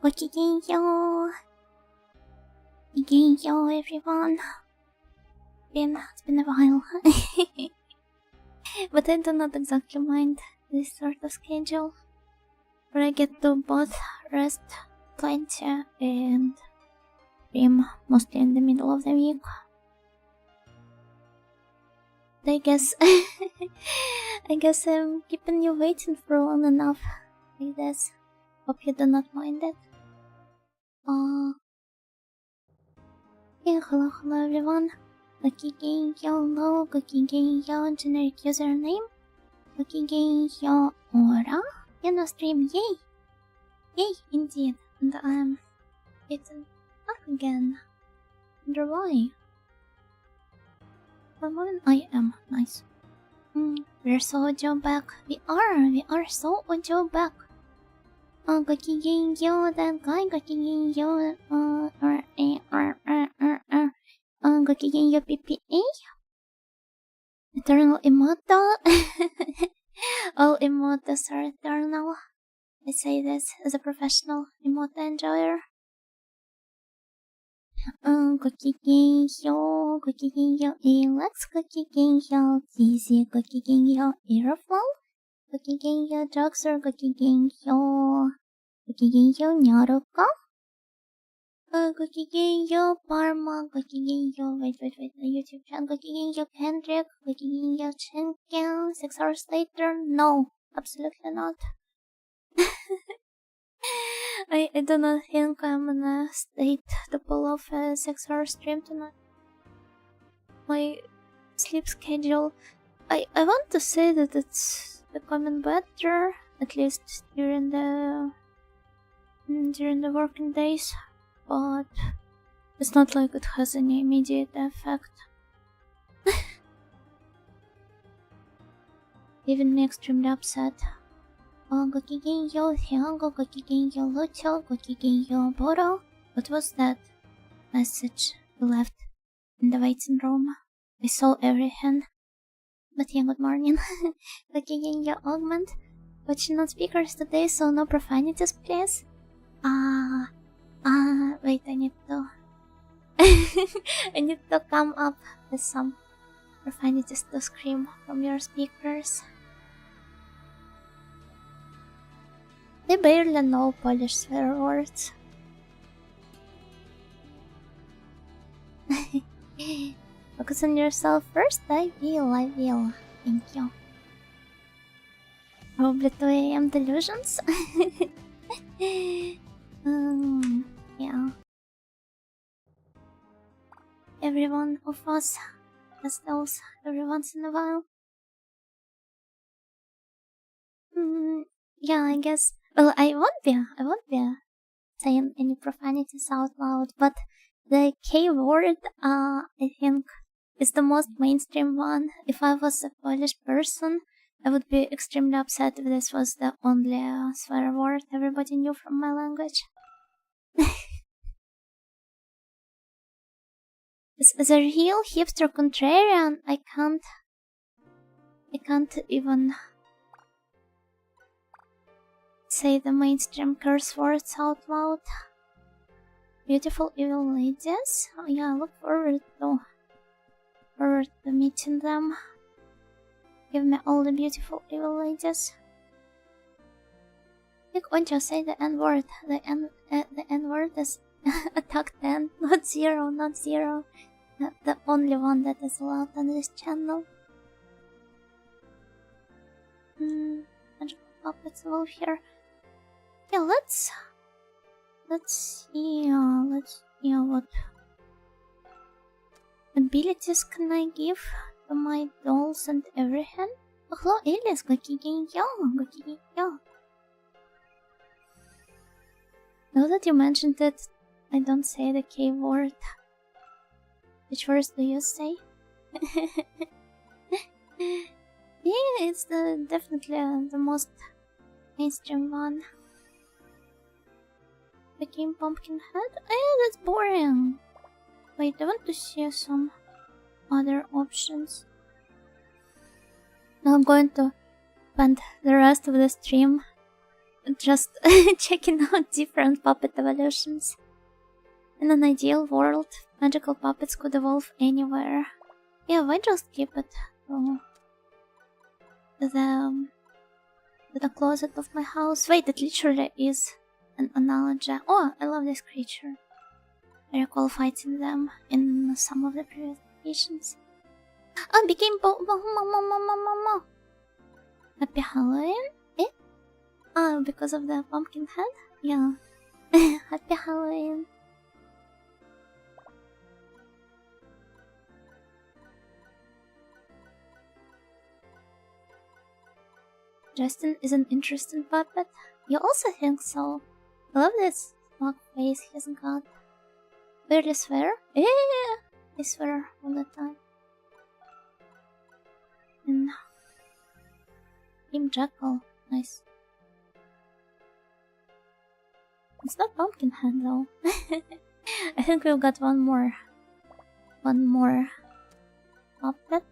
Gokigenyo! Gokigenyo, everyone! It's been a while. But I do not exactly mind this sort of schedule, where I get to both rest plenty and stream mostly in the middle of the week. I guess I guess I'm keeping you waiting for long enough like this. Hope you do not mind it. Yeah, hello everyone. Gokigenyo, Gokigenyo, generic username. Gokigenyo, ora? No stream, yay! Yay, indeed. And I'm getting up again. Wonder why? I am nice. We're so audio back. We are so audio back. Gokigenyo, that guy, Gokigenyo, Gokigenyo PPA. Eternal Immortal. All emotes are eternal. I say this as a professional emote enjoyer. Gokigenyo, Gokigenyo Alex, Gokigenyo TC, Gokigenyo Aeroflow, Gokigenyo Joxer, Gokigenyo Nyaruka, Gokigenyo Parma, Gokigenyo, wait, the YouTube channel, Gokigenyo Kendrick, Gokigenyo Chenken, 6 hours later, no, absolutely not. I do not think I'm in a state to pull off a 6-hour stream tonight. My sleep schedule, I want to say that it's becoming better, at least during the working days, but it's not like it has any immediate effect. Even me extremely upset. Gokigenyo Hyango, Gokigenyo Lucho, Gokigenyo Boro. What was that message you left in the waiting room? I saw everything. But yeah, good morning. Gokigenyo Augment. Watching on speakers today, so no profanities, please. Wait, I need to... I need to come up with some profanities to scream from your speakers. I barely know Polish swear words. Focus on yourself first. I will. Thank you. Probably 2 AM delusions? Yeah. Every one of us has those every once in a while. Yeah, I guess. Well, I won't be saying any profanities out loud, but the K word, I think, is the most mainstream one. If I was a Polish person, I would be extremely upset if this was the only swear word everybody knew from my language. As a real hipster contrarian, I can't even say the mainstream curse words out loud. Beautiful evil ladies. Oh, yeah, I look forward to meeting them. Give me all the beautiful evil ladies. Like, won't you say the N word? The N word is attack 10, not 0, not 0. The only one that is allowed on this channel. Magical puppets move here. Yeah, let's see what abilities can I give to my dolls and everything. Oh, hello, Alice. Gokigenyo. Now that you mentioned it, I don't say the K word. Which words do you say? Yeah, it's definitely the most mainstream one. Became Pumpkinhead? Oh yeah, that's boring. Wait, I want to see some other options. Now I'm going to spend the rest of the stream just checking out different puppet evolutions. In an ideal world, magical puppets could evolve anywhere. Yeah, why just keep it to the closet of my house? Wait, it literally is an analogy. Oh, I love this creature. I recall fighting them in some of the previous editions. Oh, became Happy Halloween? Eh? Oh, because of the pumpkin head? Yeah. Happy Halloween. Justin is an interesting puppet. You also think so? I love this smug face he's got. Weirdly swear? Yeah, I swear all the time. And Team Jackal, nice. It's not Pumpkinhead though. I think we've got one more puppet.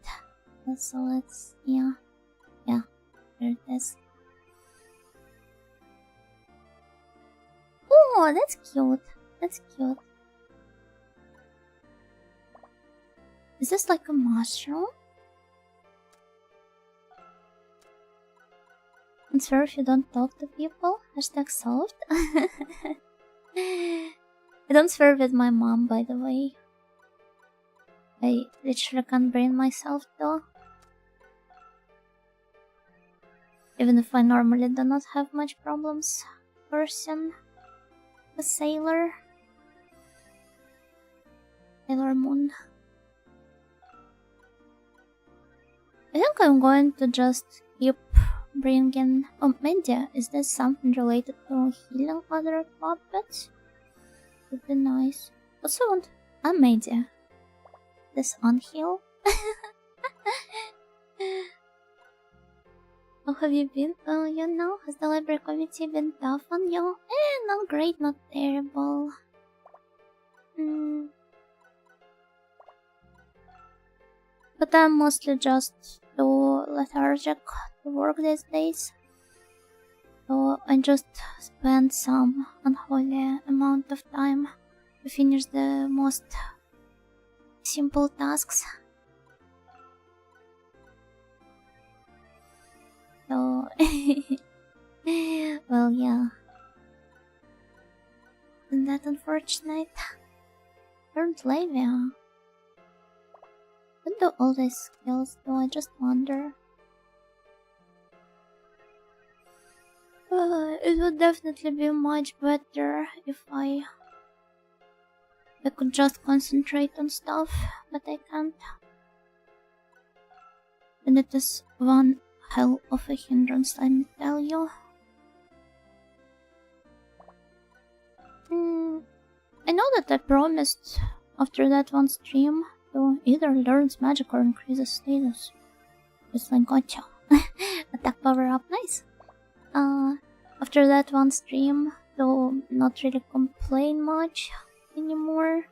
So let's yeah, there it is. Oh, that's cute. That's cute. Is this like a mushroom? It's fair if you don't talk to people. Hashtag solved. I don't swear with my mom, by the way. I literally can't bring myself to. Even if I normally do not have much problems cursing a sailor. Sailor Moon. I think I'm going to just keep bringing... Oh, media. Is this something related to healing other puppets? Would be nice. Also want a media. This unheal. How have you been? You know, has the library committee been tough on you? Not great, not terrible. But I'm mostly just too lethargic to work these days. So I just spend some unholy amount of time to finish the most simple tasks. So, well, yeah. Isn't that unfortunate? Learned Lavia. What do all these skills do? I just wonder. It would definitely be much better if I could just concentrate on stuff, but I can't. And it is one hell of a hindrance, let me tell you. I know that I promised after that one stream to either learn magic or increase status. Just like gotcha. Attack power up, nice. After that one stream, to not really complain much anymore.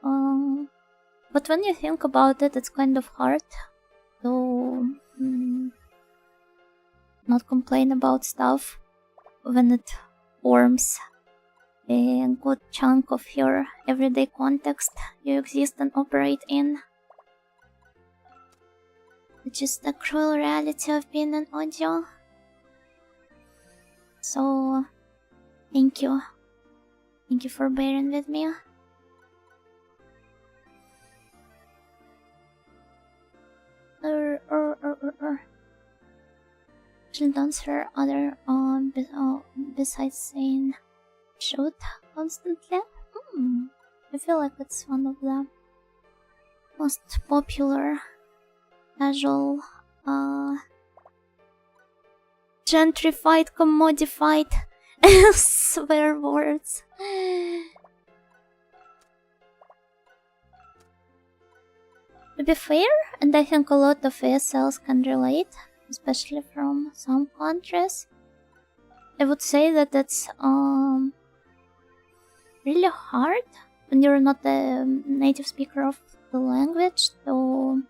But when you think about it, it's kind of hard to not complain about stuff when it forms a good chunk of your everyday context you exist and operate in. Which is the cruel reality of being an audio. So, thank you. Thank you for bearing with me. Shouldn't answer other besides saying shoot constantly. I feel like it's one of the most popular casual gentrified, commodified swear words. To be fair, and I think a lot of ASLs can relate, especially from some countries, I would say that it's really hard when you're not a native speaker of the language to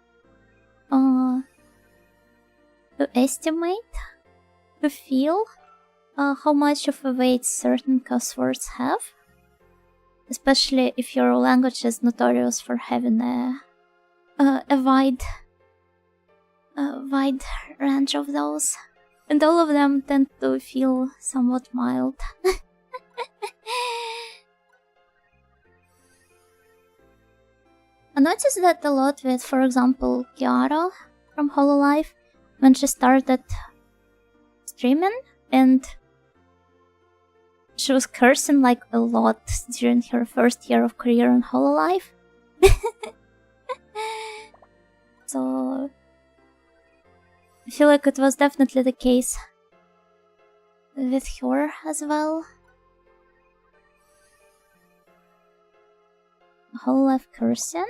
estimate, to feel how much of a weight certain cuss words have, especially if your language is notorious for having a wide range of those, and all of them tend to feel somewhat mild. I noticed that a lot with, for example, Kiara from Hololive when she started streaming, and she was cursing like a lot during her first year of career on Hololive. So I feel like it was definitely the case with her as well. Hololive cursing?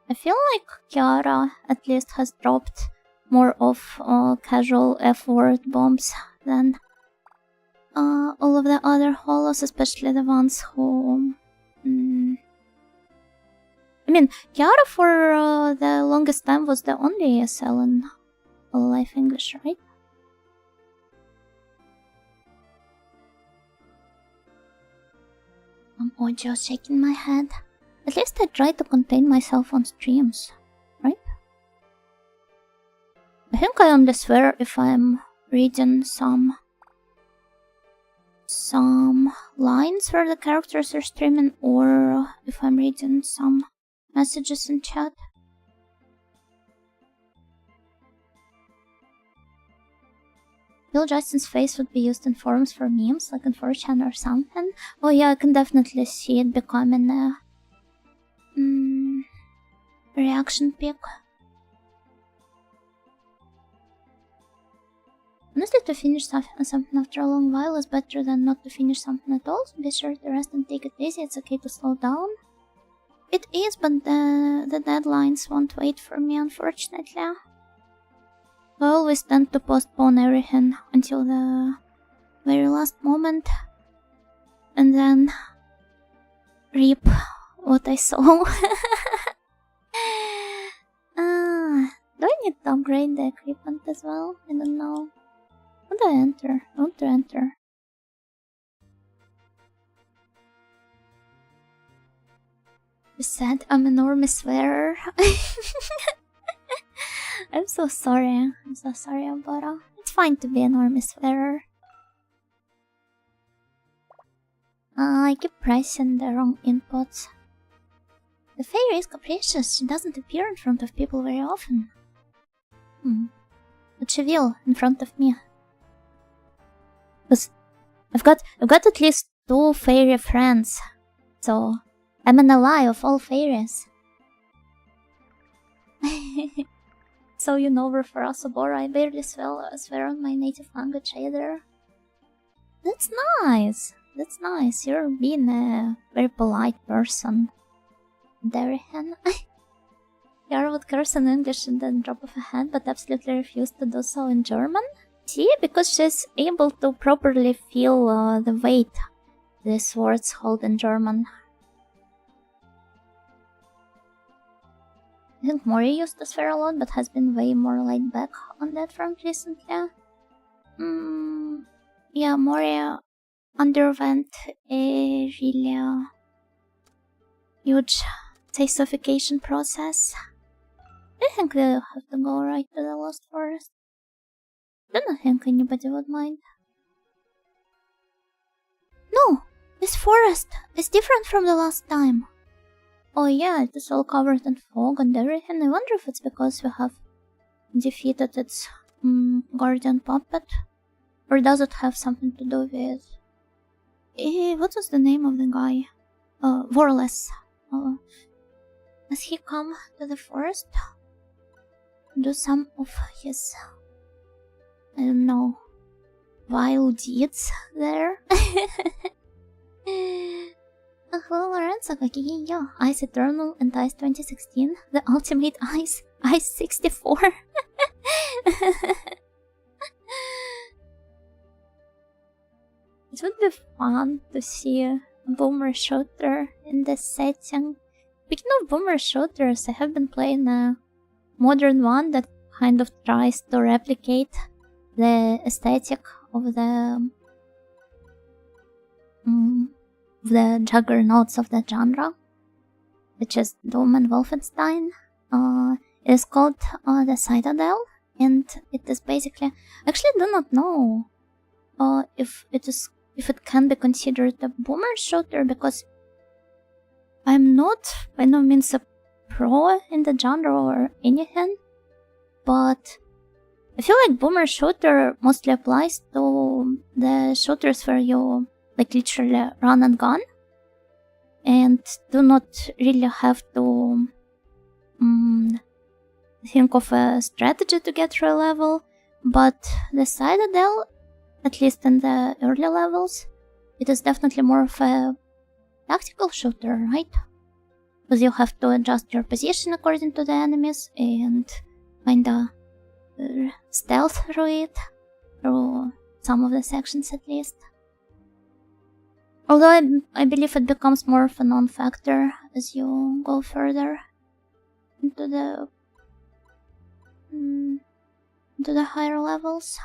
I feel like Kiara at least has dropped more of casual F-word bombs than all of the other holos, especially the ones who... I mean, Kiara for the longest time was the only ESL in Hololive English, right? I'm audio shaking my head. At least I try to contain myself on streams, right? I think I only swear if I'm reading some lines where the characters are streaming, or if I'm reading some messages in chat. Bill Justin's face would be used in forums for memes, like in 4chan or something. Oh yeah, I can definitely see it becoming a reaction pic. Honestly, to finish something after a long while is better than not to finish something at all, so be sure to rest and take it easy. It's okay to slow down. It is, but the deadlines won't wait for me, unfortunately. I always tend to postpone everything until the very last moment, and then reap what I sow. Do I need to upgrade the equipment as well? I don't know. How do I enter? I want to enter. You said I'm an enormous swearer. I'm so sorry. I'm so sorry about it. It's fine to be an enormous swearer. I keep pressing the wrong inputs. The fairy is capricious. She doesn't appear in front of people very often. But she will in front of me. Because I've got at least 2 fairy friends. So I'm an ally of all fairies. So you know we're for Asobora. I barely swear on my native language either. That's nice. That's nice. You're being a very polite person. Darihan. Yara would curse in English in the drop of a hat, but absolutely refused to do so in German. See? Because she's able to properly feel the weight these words hold in German. I think Mori used to swear a lot, but has been way more laid back on that front recently. Yeah, Mori underwent a really huge tastification process. I think we'll have to go right to the Lost Forest. I don't think anybody would mind. No! This forest is different from the last time. Oh yeah, it is all covered in fog and everything. I wonder if it's because we have defeated its guardian puppet? Or does it have something to do with... what was the name of the guy? Vorless. Has he come to the forest? Do some of his... I don't know... vile deeds there? Hello Lorenzo, Kakiginyo, Ice Eternal and Ice 2016, the ultimate Ice, Ice 64. It would be fun to see a boomer shooter in this setting. Speaking of boomer shooters, I have been playing a modern one that kind of tries to replicate the aesthetic of the juggernauts of the genre, which is Doom and Wolfenstein. It is called the Citadel, and it is basically... Actually, I do not know if it can be considered a boomer shooter, because I'm not by no means a pro in the genre or anything, but I feel like boomer shooter mostly applies to the shooters where you like literally run and gun and do not really have to think of a strategy to get through a level. But the Citadel, at least in the early levels, it is definitely more of a tactical shooter, right? Because you have to adjust your position according to the enemies and kinda stealth through it, through some of the sections at least. Although I believe it becomes more of a non-factor as you go further into the higher levels.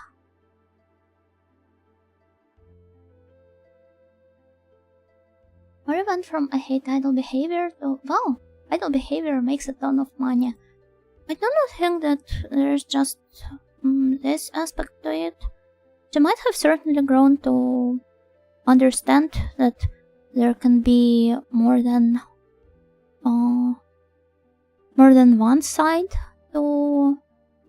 Or even from I hate idle behavior to, wow, idle behavior makes a ton of money. I do not think that there's just this aspect to it. They might have certainly grown to understand that there can be more than one side to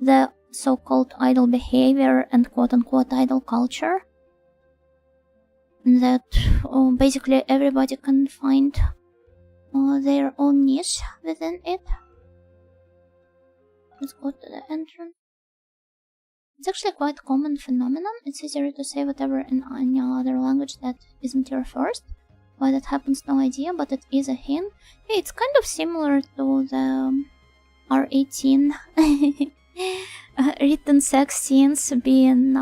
the so-called idle behavior and quote-unquote idle culture. That basically everybody can find their own niche within it. Let's go to the entrance. It's actually quite a common phenomenon. It's easier to say whatever in any other language that isn't your first. Why that happens, no idea, but it is a hint. Yeah, it's kind of similar to the R18 written sex scenes being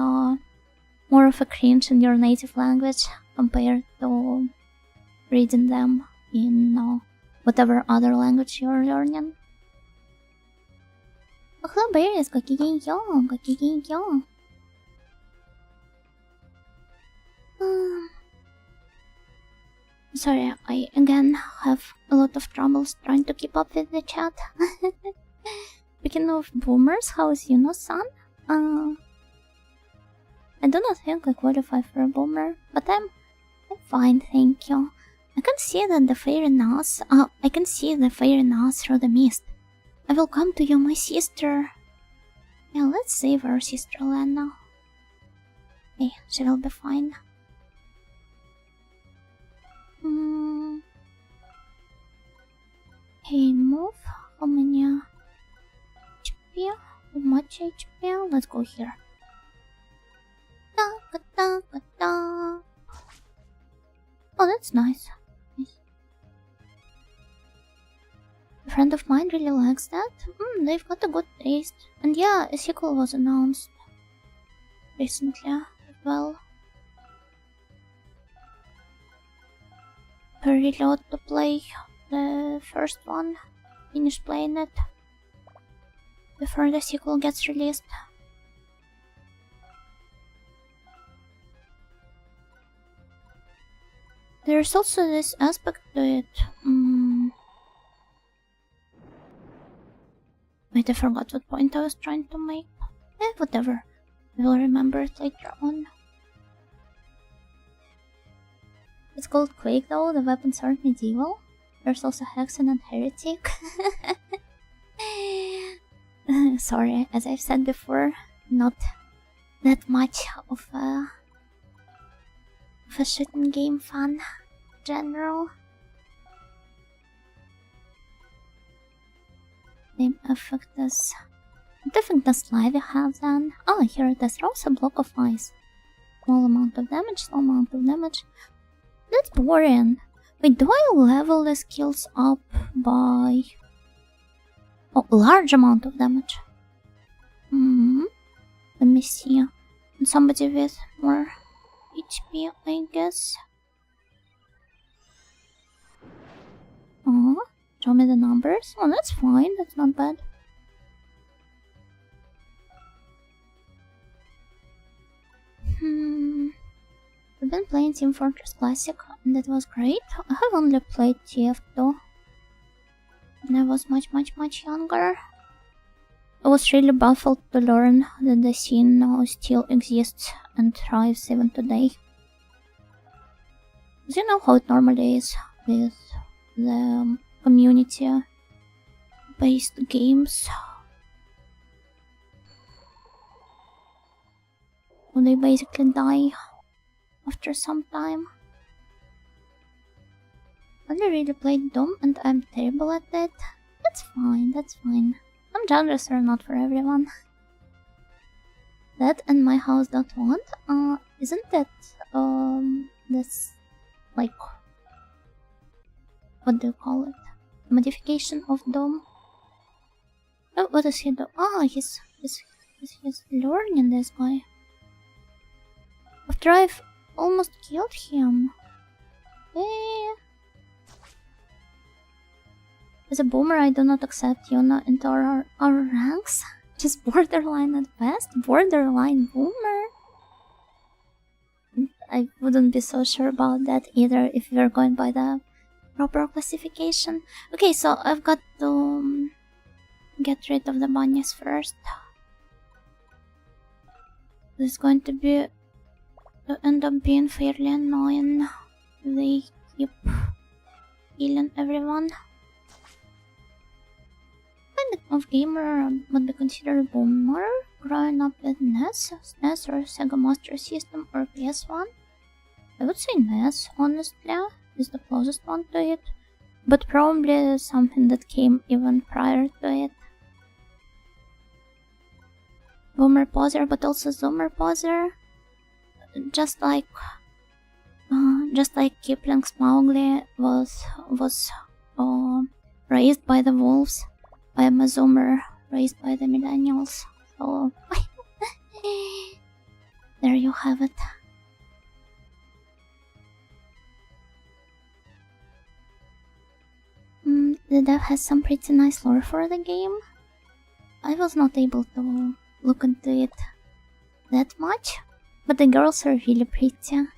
more of a cringe in your native language compared to reading them in whatever other language you're learning. Oh, hello berries, gokigenyo, gokigenyo. Sorry, I again have a lot of troubles trying to keep up with the chat. Speaking of boomers, how is Yuno-san? I do not think I qualify for a boomer, but I'm fine, thank you. I can see that the fairy knows. I can see the fairy knows through the mist. I will come to you, my sister. Yeah, let's save our sister Lena. Hey, she will be fine. Hey, move. How many HP? How much HP? Let's go here. Oh, that's nice. A friend of mine really likes that. They've got a good taste. And yeah, a sequel was announced recently as well. I really ought to play the first one, finish playing it before the sequel gets released. There's also this aspect to it. Wait, I forgot what point I was trying to make. Whatever. I will remember it later on. It's called Quake though, the weapons aren't medieval. There's also Hexen and Heretic. Sorry, as I've said before, not that much of a shooting game fan in general. Name effect is... What effect does Livy have then? Oh, here it is. Throws a block of ice. Small amount of damage, small amount of damage. That's boring. Wait, do I level the skills up by... Oh, large amount of damage. Let me see. And somebody with more HP, I guess. Oh, show me the numbers. Oh, that's fine. That's not bad. been playing Team Fortress Classic, and it was great. I have only played TF2 when I was much younger. I was really baffled to learn that the scene now still exists and thrives even today. Do you know how it normally is with the community-based games? When they basically die after some time. I only really played Doom and I'm terrible at it. That's fine. Some genres are not for everyone. That and My House Don't Want, isn't that, this, like, what do you call it? Modification of Doom? Oh, what does he do? He's learning, this guy. After I've almost killed him. As a boomer, I do not accept Yuna into our ranks. Just borderline at best. Borderline boomer. I wouldn't be so sure about that either if we're going by the proper classification. Okay, so I've got to get rid of the bunnies first. This is going to end up being fairly annoying. They keep killing everyone. Kind of gamer would be considered boomer, growing up with SNES or Sega Master System or PS1. I would say NES, honestly, is the closest one to it, but probably something that came even prior to it. Boomer poser, but also zoomer poser. Just like Kipling's Mowgli was raised by the wolves. I am a zoomer raised by the millennials. So there you have it. The dev has some pretty nice lore for the game. I was not able to look into it that much, but the girls are really pretty.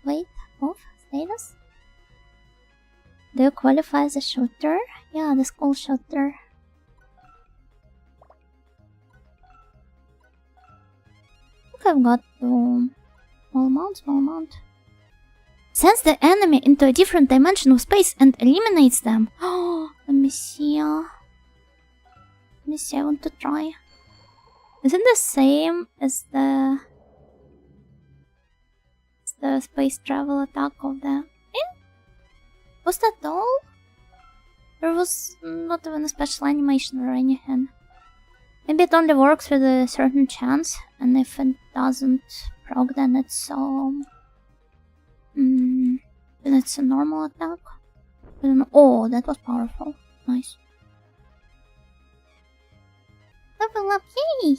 Wait, off status? Do you qualify as a shooter? Yeah, the school shooter. I think I've got to small mount. Sends the enemy into a different dimension of space and eliminates them. Oh, let me see, I want to try. Is it the same as the space travel attack of the... Was that all? There was not even a special animation or anything. Maybe it only works with a certain chance, and if it doesn't proc, then it's then it's a normal attack. I don't know. Oh, that was powerful. Nice. Level up, yay!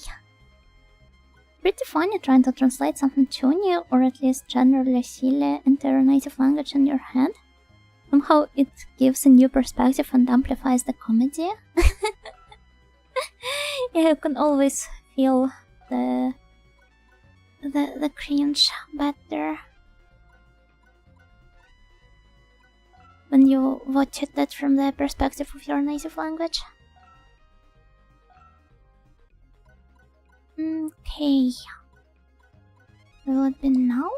Pretty funny trying to translate something toony, or at least generally silly, into your native language in your head. Somehow it gives a new perspective and amplifies the comedy. Yeah, you can always feel the cringe better when you watch it from the perspective of your native language. Okay. Will it be now?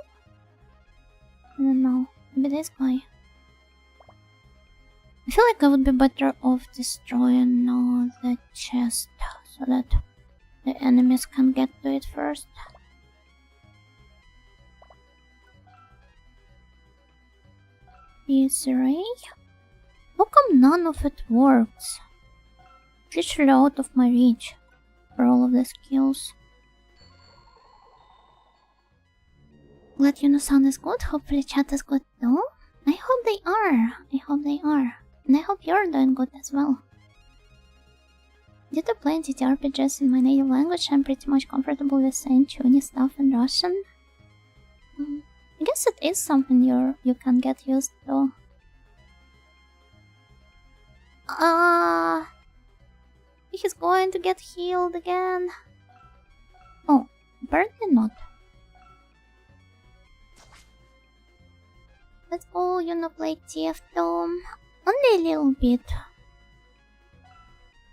I don't know. Maybe this guy. I feel like I would be better off destroying the chest so that the enemies can get to it first. Is Ray? How come none of it works? It's literally out of my reach for all of the skills. Glad you know sound is good. Hopefully chat is good too. I hope they are. And I hope you're doing good as well. Due to playing TTRPGs in my native language, I'm pretty much comfortable with saying toony stuff in Russian. I guess it is something you can get used to. He's going to get healed again. Oh, apparently not. Let's go, play TF2. Only a little bit.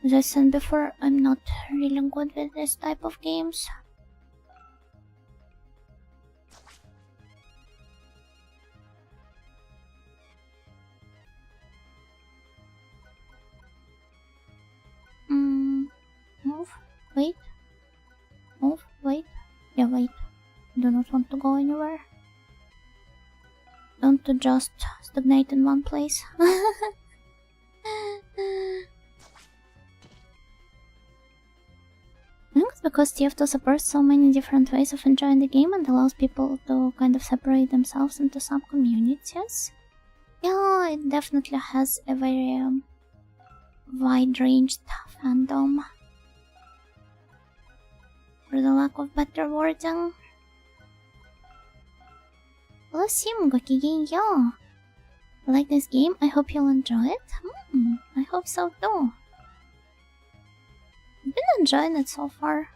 As I said before, I'm not really good with this type of games. Move, wait. Move, wait. Yeah, wait. Do not want to go anywhere. Don't just stagnate in one place. I think it's because TF2 supports so many different ways of enjoying the game and allows people to kind of separate themselves into sub-communities. Yeah, it definitely has a very wide-ranged fandom. For the lack of better wording. Hello Sim, gokigenyo! You like this game? I hope you'll enjoy it. I hope so too. I've been enjoying it so far.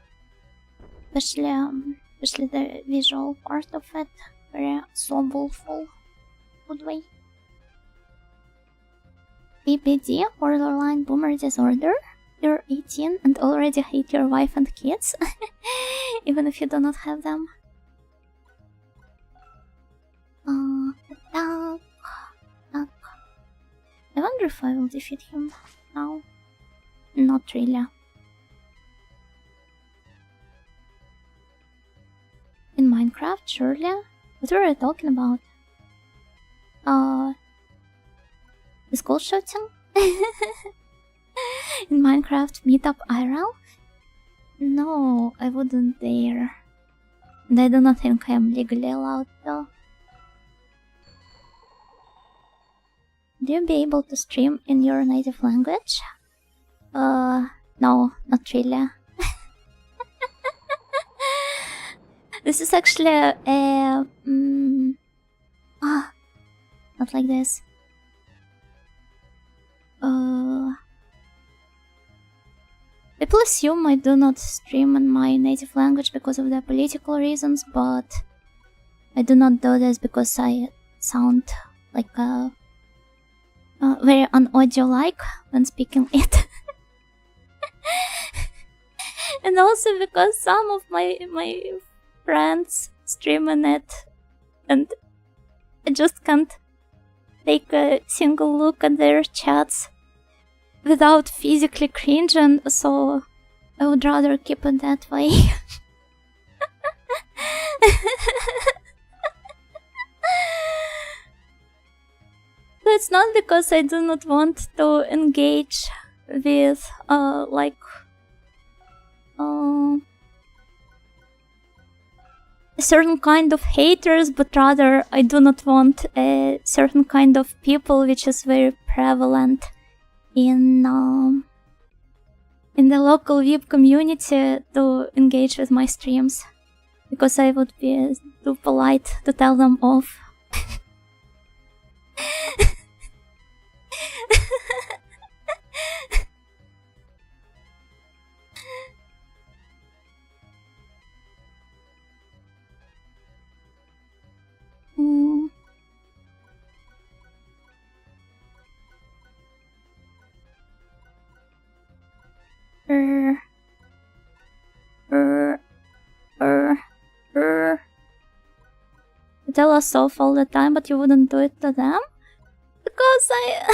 Especially the visual part of it. Very soulful. Good way. BBD, borderline boomer disorder. You're 18 and already hate your wife and kids, even if you do not have them. Attack. I wonder if I will defeat him now. Not really. In Minecraft, surely? What were I talking about? The school shooting? In Minecraft meetup IRL? No, I wouldn't dare. And I do not think I am legally allowed though. Do you be able to stream in your native language? No, not really. This is actually a... not like this. People assume I do not stream in my native language because of the political reasons, but I do not do this because I sound like a very un-audio-like when speaking it. And also because some of my friends stream in it and I just can't take a single look at their chats without physically cringing, so I would rather keep it that way. So it's not because I do not want to engage with a certain kind of haters, but rather I do not want a certain kind of people which is very prevalent in the local VIP community to engage with my streams, because I would be too polite to tell them off. You tell us off all the time, but you wouldn't do it to them? Because I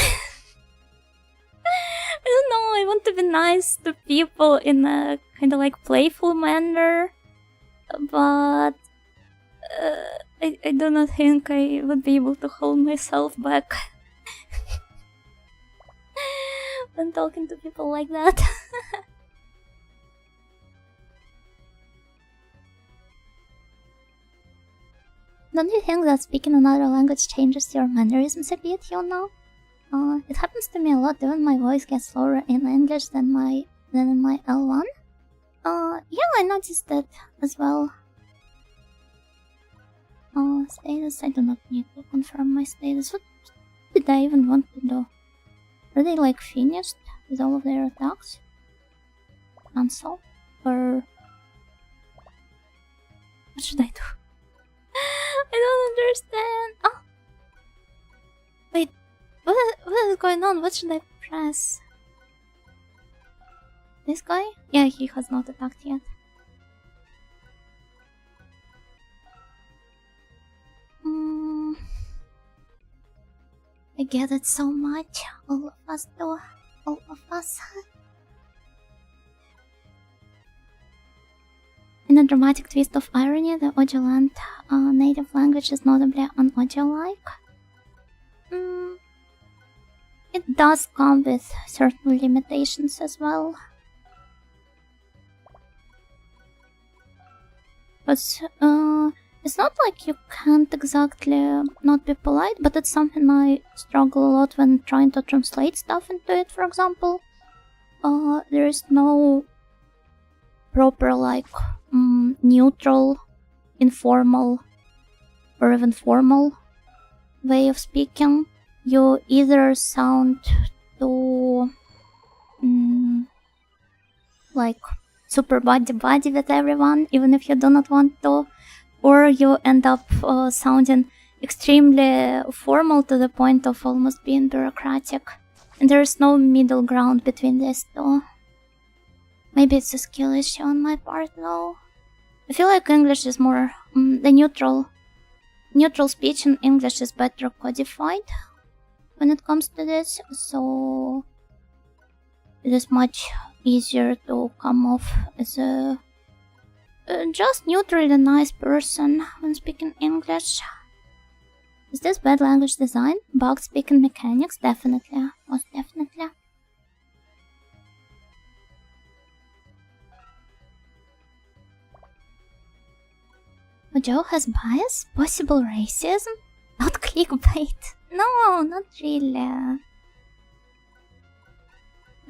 don't know, I want to be nice to people in a kind of like playful manner, but I do not think I would be able to hold myself back when talking to people like that. Don't you think that speaking another language changes your mannerisms a bit, you know? It happens to me a lot, even my voice gets slower in English than in my L1. Yeah, I noticed that as well. Status, I do not need to confirm my status. What did I even want to do? Are they like finished with all of their attacks? cancel? Or what should I do? I don't understand. Oh, wait, what is going on? What should I press? This guy? Yeah, he has not attacked yet. I get it so much. All of us do. All of us. In a dramatic twist of irony, the Ojuland native language is notably un-Ojo-like. It does come with certain limitations as well. But it's not like you can't exactly not be polite, but it's something I struggle a lot when trying to translate stuff into it, for example. There is no proper, like, neutral, informal, or even formal way of speaking. You either sound too, like, super buddy-buddy with everyone, even if you do not want to, or you end up sounding extremely formal to the point of almost being bureaucratic. And there is no middle ground between these two. Maybe it's a skill issue on my part, though. I feel like English is more... the neutral speech in English is better codified when it comes to this, so it is much easier to come off as a just neutrally nice person when speaking English. Is this bad language design? Bugged speaking mechanics? Definitely. Most definitely. Joe has bias? Possible racism? Not clickbait. No, not really.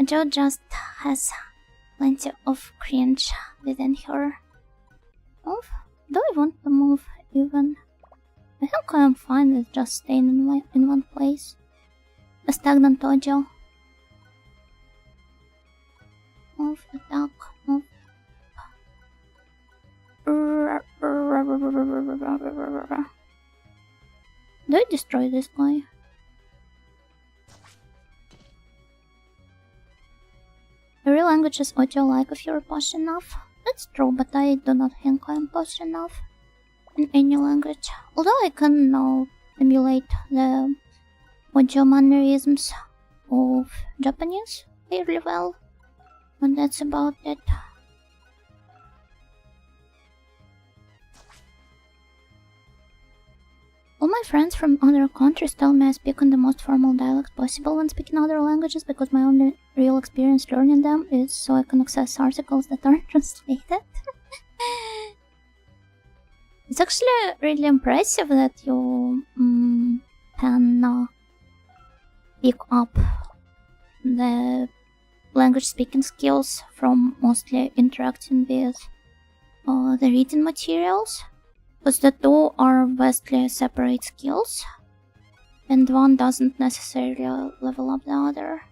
Joe just has plenty of cringe within her. Move? Do I want to move even? I think I am fine with just staying in one place. A stagnant Ojo. Move, attack, move. Do I destroy this guy? Every language is Ojo-like if you're posh enough. That's true, but I do not think I am posh enough in any language. Although I can now emulate the Ojo mannerisms of Japanese fairly well. And that's about it. All my friends from other countries tell me I speak in the most formal dialects possible when speaking other languages because my only real experience learning them is so I can access articles that aren't translated. It's actually really impressive that you can pick up the language speaking skills from mostly interacting with the reading materials. Because the two are vastly separate skills, and one doesn't necessarily level up the other.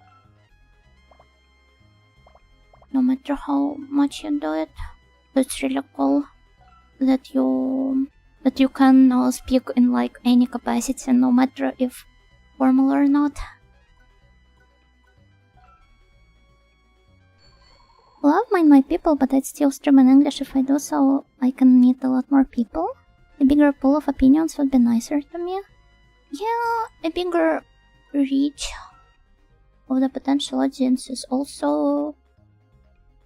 No matter how much you do it, it's really cool that you can speak in like any capacity, no matter if formal or not. Love mind my people, but I'd still stream in English if I do so I can meet a lot more people. A bigger pool of opinions would be nicer to me. Yeah, a bigger reach of the potential audience is also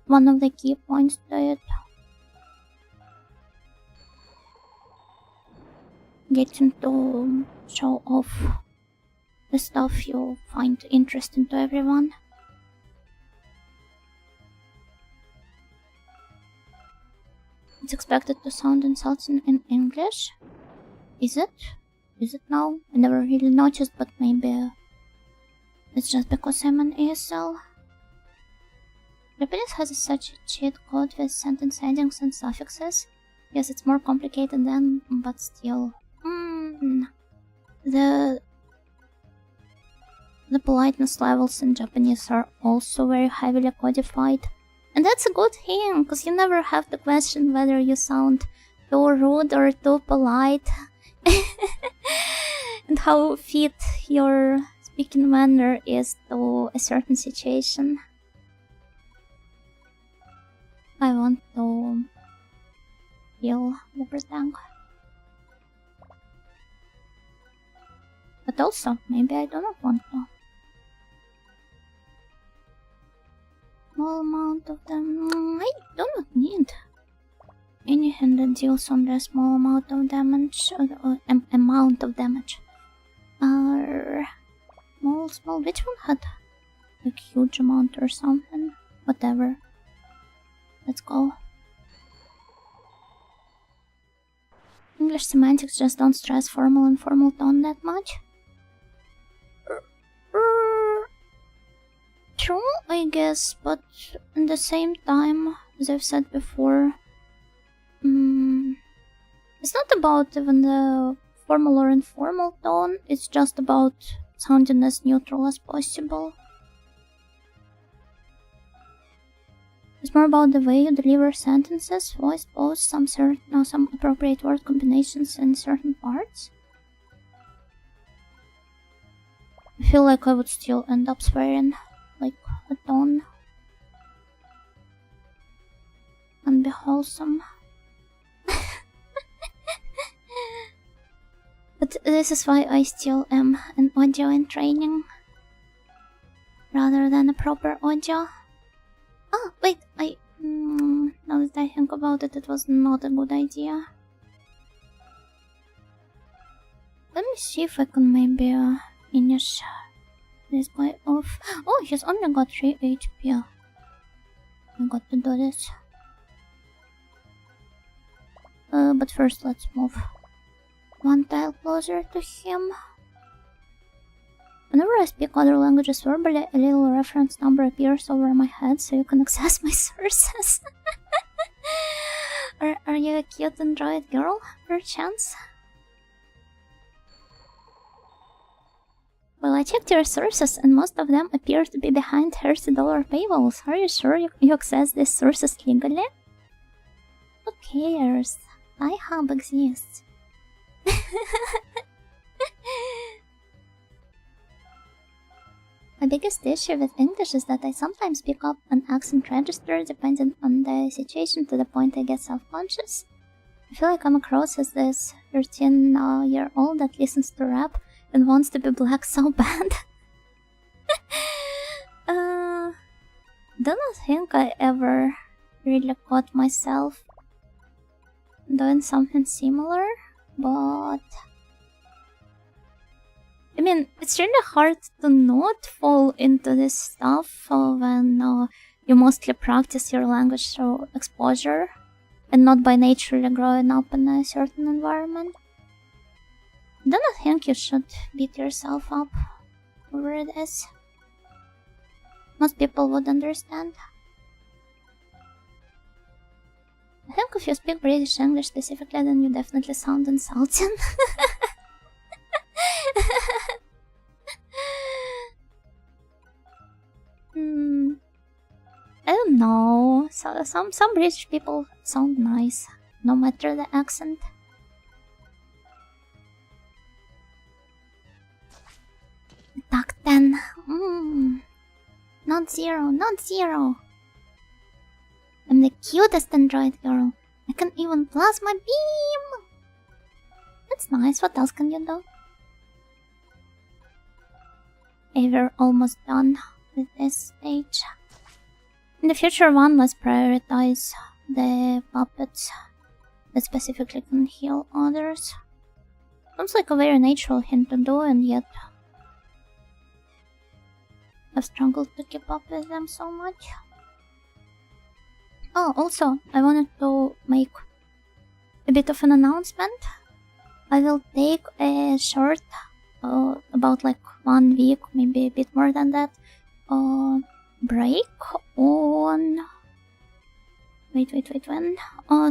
one of the key points to it. Getting to show off the stuff you find interesting to everyone. It's expected to sound insulting in English. Is it? Is it now? I never really noticed, but maybe it's just because I'm an ASL. Japanese has such a cheat code with sentence endings and suffixes. Yes, it's more complicated than, but still. The politeness levels in Japanese are also very heavily codified. And that's a good thing, because you never have to question whether you sound too rude or too polite. And how fit your speaking manner is to a certain situation. I want to heal everything. But also, maybe I do not want to. Small amount of them. I do not need anything that deals on the small amount of damage. Amount of damage. Small. Which one had like huge amount or something? Whatever. Let's go. English semantics just don't stress formal and formal tone that much. True, I guess, but at the same time, as I've said before, it's not about even the formal or informal tone, it's just about sounding as neutral as possible. It's more about the way you deliver sentences, voice pose, some appropriate word combinations in certain parts. I feel like I would still end up swearing like a tone and be wholesome. But this is why I still am an audio in training rather than a proper audio. Oh, wait, now that I think about it, it was not a good idea. Let me see if I can maybe finish this guy off. Oh, he's only got 3 HP. I got to do this. But first let's move one tile closer to him. Whenever I speak other languages verbally, a little reference number appears over my head so you can access my sources. Are you a cute android girl, perchance? Well, I checked your sources and most of them appear to be behind $30 paywalls. Are you sure you access these sources legally? Who cares? iHub exists. My biggest issue with English is that I sometimes pick up an accent register depending on the situation to the point I get self-conscious. I feel like I'm across as this 13-year-old that listens to rap and wants to be black so bad. Don't think I ever really caught myself doing something similar, but I mean, it's really hard to not fall into this stuff when you mostly practice your language through exposure and not by naturally growing up in a certain environment. I don't think you should beat yourself up over this. Most people would understand. I think if you speak British English specifically, then you definitely sound insulting. I don't know. Some British people sound nice, no matter the accent. Attack 10. Not 0, not 0. I'm the cutest android girl. I can even plasma beam. That's nice. What else can you do? Okay, we're almost done with this stage. In the future one, let's prioritize the puppets that specifically can heal others. Sounds like a very natural thing to do, and yet I've struggled to keep up with them so much. Oh, also, I wanted to make a bit of an announcement. I will take a short, about like 1 week, maybe a bit more than that, break on... Wait, when?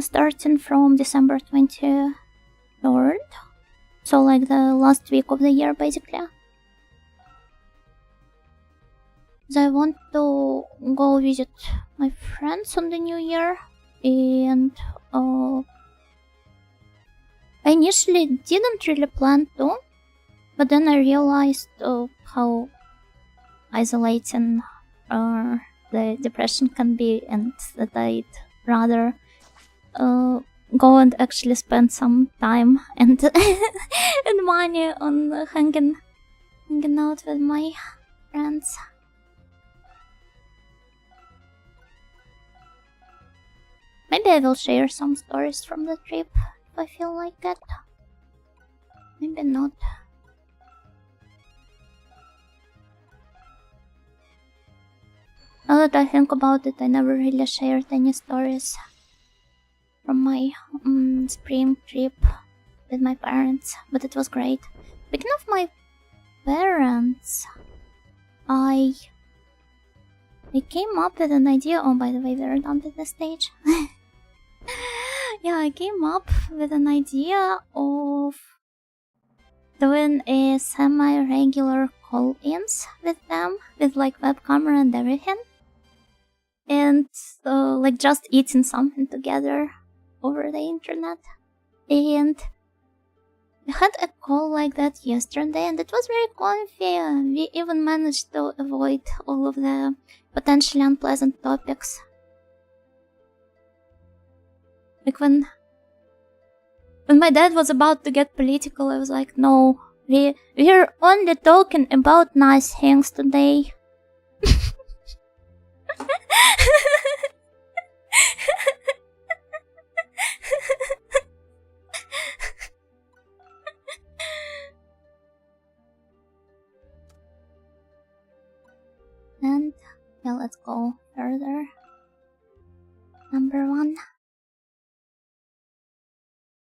Starting from December 23rd. So like the last week of the year, basically. I want to go visit my friends on the New Year, and I initially didn't really plan to, but then I realized how isolating the depression can be, and that I'd rather go and actually spend some time and and money on hanging out with my friends. Maybe I will share some stories from the trip if I feel like it. Maybe not. Now that I think about it, I never really shared any stories from my spring trip with my parents, but it was great. Speaking of my parents, I came up with an idea. Oh, by the way, we're done with the stage. Yeah, I came up with an idea of doing a semi-regular call-ins with them, with like web camera and everything, and like just eating something together over the internet. And we had a call like that yesterday, and it was very comfy. We even managed to avoid all of the potentially unpleasant topics. Like when my dad was about to get political, I was like, no, we're only talking about nice things today. And yeah, let's go further. Number 1.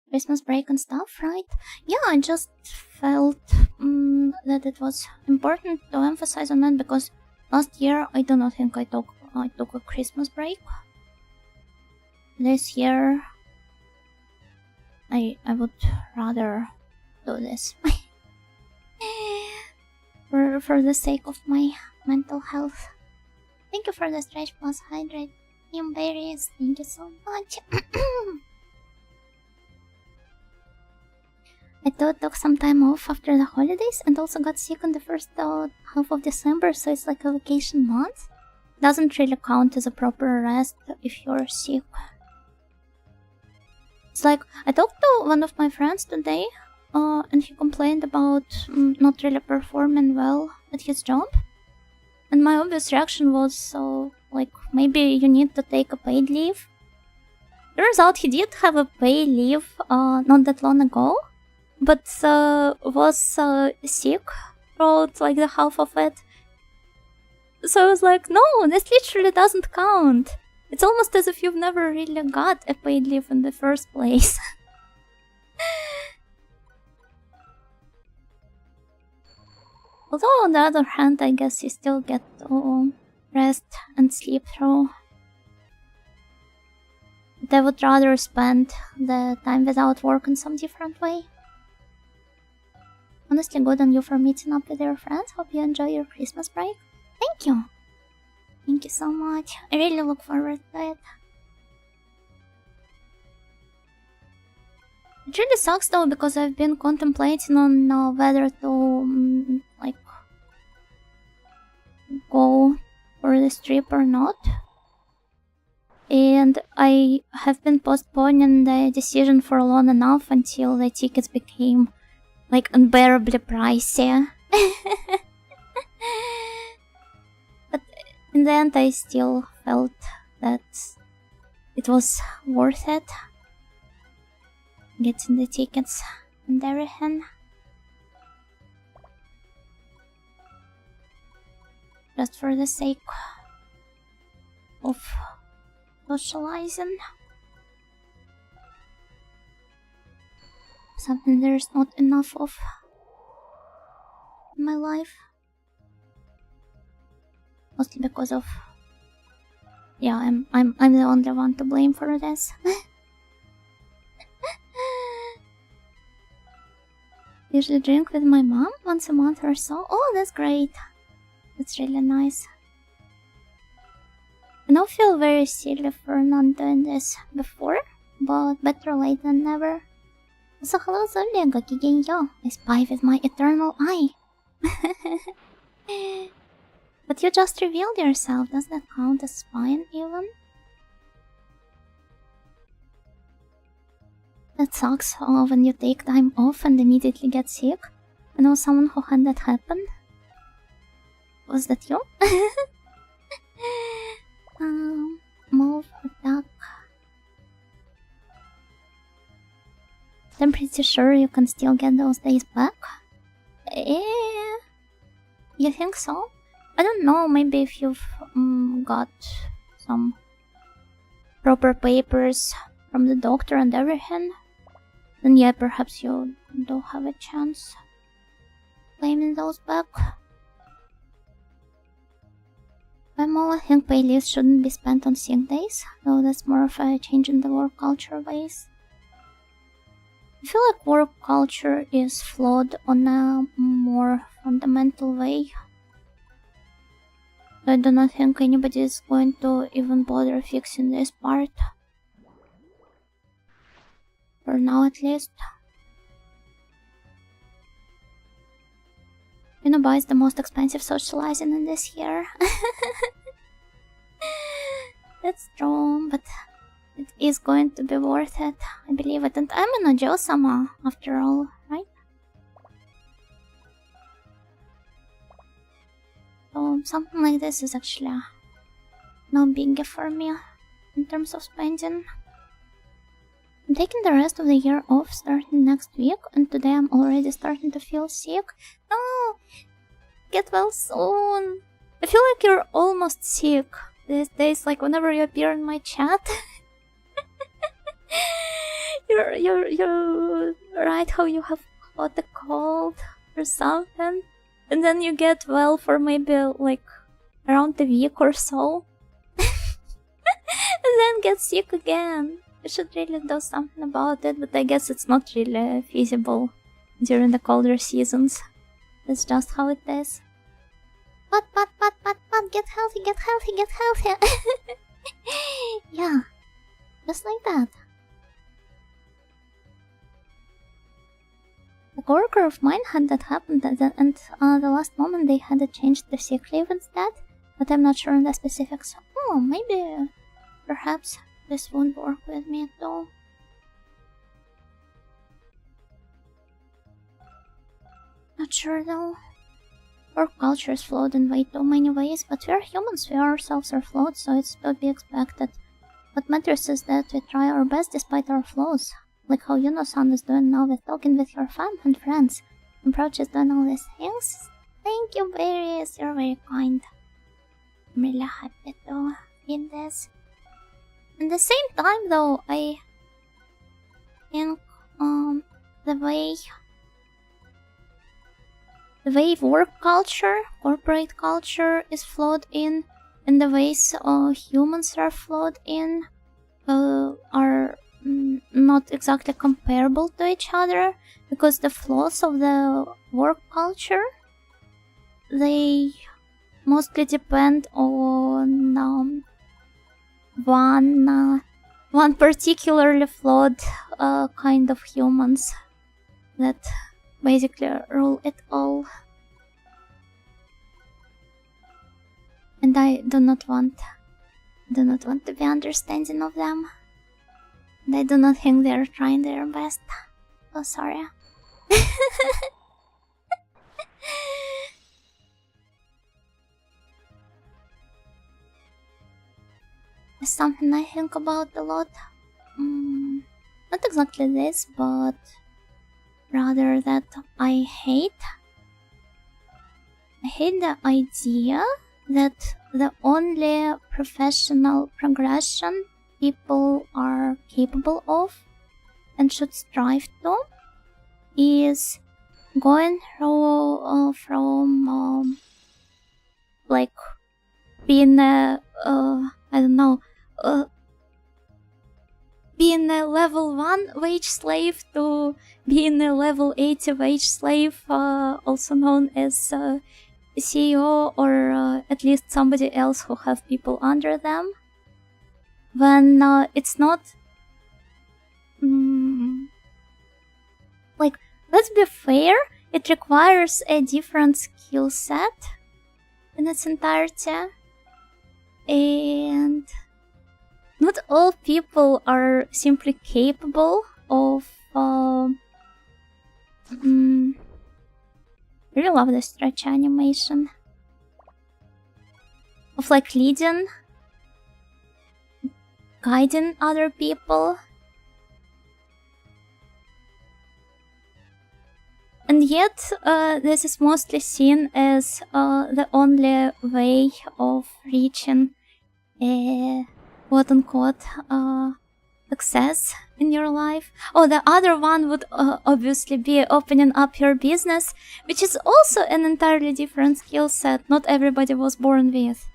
Christmas break and stuff, right? Yeah, I just felt that it was important to emphasize on that, because last year I do not think I took a Christmas break. This year I would rather do this for the sake of my mental health. Thank you for the stretch plus hydrate berries. Thank you so much. I took some time off after the holidays and also got sick in the first half of December, so it's like a vacation month. Doesn't really count as a proper rest if you're sick. It's like, I talked to one of my friends today, and he complained about not really performing well at his job. And my obvious reaction was, like, maybe you need to take a paid leave. Turns out he did have a paid leave not that long ago, but was sick throughout like the half of it. So I was like, no, this literally doesn't count. It's almost as if you've never really got a paid leave in the first place. Although on the other hand, I guess you still get to rest and sleep through. But I would rather spend the time without work in some different way. Honestly, good on you for meeting up with your friends. Hope you enjoy your Christmas break. Thank you. Thank you so much. I really look forward to it. It really sucks though, because I've been contemplating on whether to like go for this trip or not. And I have been postponing the decision for long enough until the tickets became like unbearably pricey. But in the end I still felt that it was worth it, getting the tickets and everything, just for the sake of socializing. Something there's not enough of in my life. Mostly because of, yeah, I'm the only one to blame for this. Usually drink with my mom once a month or so. Oh, that's great. That's really nice. I now feel very silly for not doing this before, but better late than never. So hello Zombie, gokigenyo. I spy with my eternal eye. But you just revealed yourself, does that count as spying even? That sucks when you take time off and immediately get sick. I know someone who had that happen. Was that you? Move, attack. I'm pretty sure you can still get those days back. Eh? You think so? I don't know, maybe if you've got some proper papers from the doctor and everything, then yeah, perhaps you do have a chance claiming those back. I think pay leaves shouldn't be spent on sick days, though that's more of a change in the work culture base. I feel like work culture is flawed on a more fundamental way. I do not think anybody is going to even bother fixing this part. For now at least. Unoba is the most expensive socializing in this year. That's true, but it is going to be worth it. I believe it, and I'm in a Joe-sama after all, right? So something like this is actually no biggie for me in terms of spending. I'm taking the rest of the year off starting next week, and today I'm already starting to feel sick. No! Get well soon! I feel like you're almost sick these days, like whenever you appear in my chat. You're right how you have caught a cold or something, and then you get well for maybe like around a week or so, and then get sick again. You should really do something about it, but I guess it's not really feasible during the colder seasons. That's just how it is. But, get healthy, get healthy, get healthy! Yeah, just like that. A coworker of mine had that happen, and the last moment they had to change the sick leave instead, but I'm not sure on the specifics. Oh, maybe, perhaps this won't work with me at all. Not sure though. Work culture is flawed in way too many ways, but we're humans, we ourselves are flawed, so it's to be expected. What matters is that we try our best despite our flaws. Like how Yuno-san is doing now with talking with your fam and friends. I'm proud she's doing all these things. Thank you, Berries, you're very kind. I'm really happy to read this. At the same time though, I think the way work culture, corporate culture is flawed in, and the ways humans are flawed in are not exactly comparable to each other, because the flaws of the work culture, they mostly depend on one particularly flawed kind of humans that basically rule it all. And I do not want to be understanding of them. And I do not think they're trying their best. Oh, sorry. It's something I think about a lot. Not exactly this, but rather that I hate the idea that the only professional progression people are capable of and should strive to is going through from like being a I don't know, being a level 1 wage slave to being a level 80 wage slave, also known as CEO or at least somebody else who have people under them. when it's not like, let's be fair, it requires a different skill set in its entirety, and not all people are simply capable of really love the stretch animation of like leading, guiding other people. And yet, this is mostly seen as the only way of reaching a quote-unquote success in your life. Oh, the other one would obviously be opening up your business, which is also an entirely different skill set not everybody was born with.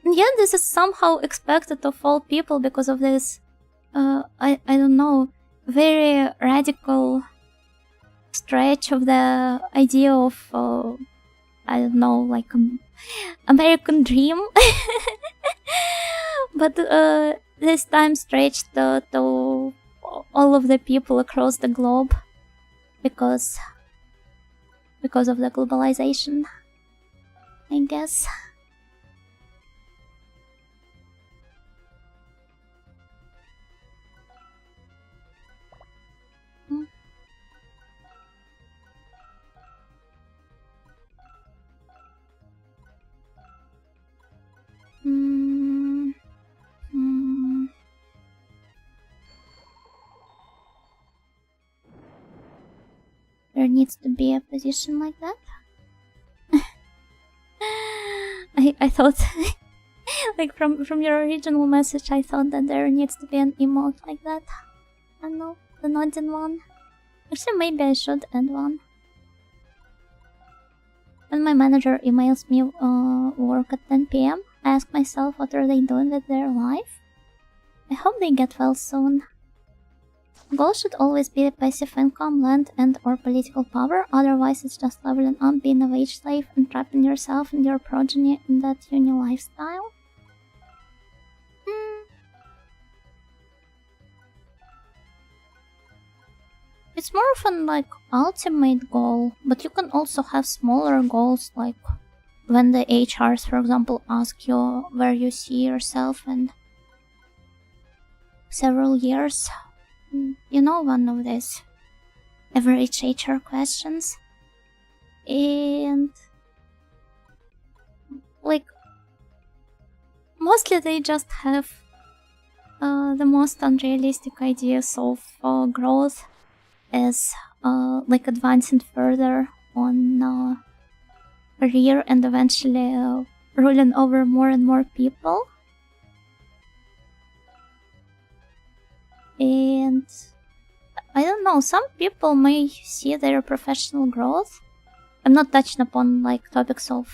And yet this is somehow expected of all people because of this, I don't know, very radical stretch of the idea of, I don't know, like American dream. But this time stretched to all of the people across the globe because of the globalization, I guess. There needs to be a position like that. I thought, like from your original message, I thought that there needs to be an emote like that. I don't know, the nodding one. Actually, maybe I should add one. When my manager emails me work at 10 PM, I ask myself what are they doing with their life? I hope they get well soon. Goal should always be passive income, land, and or political power, otherwise it's just leveling up, being a wage slave, and trapping yourself and your progeny in that uni lifestyle. It's more of an like ultimate goal, but you can also have smaller goals, like when the HRs, for example, ask you where you see yourself in several years. You know, one of these average HR questions. And like mostly they just have the most unrealistic ideas of growth as like advancing further on career and eventually ruling over more and more people. And I don't know, some people may see their professional growth. I'm not touching upon like topics of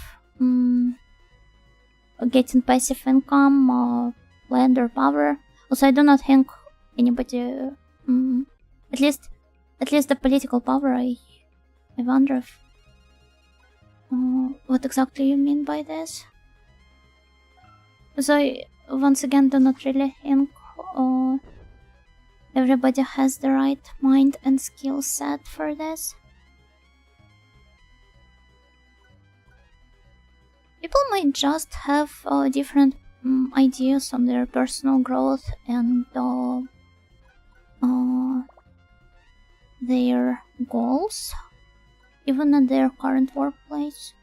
getting passive income or land or power. Also, I do not think anybody, at least the political power, I wonder if, what exactly you mean by this. So I, once again, do not really think everybody has the right mind and skill set for this. People might just have different ideas on their personal growth and their goals, even at their current workplace.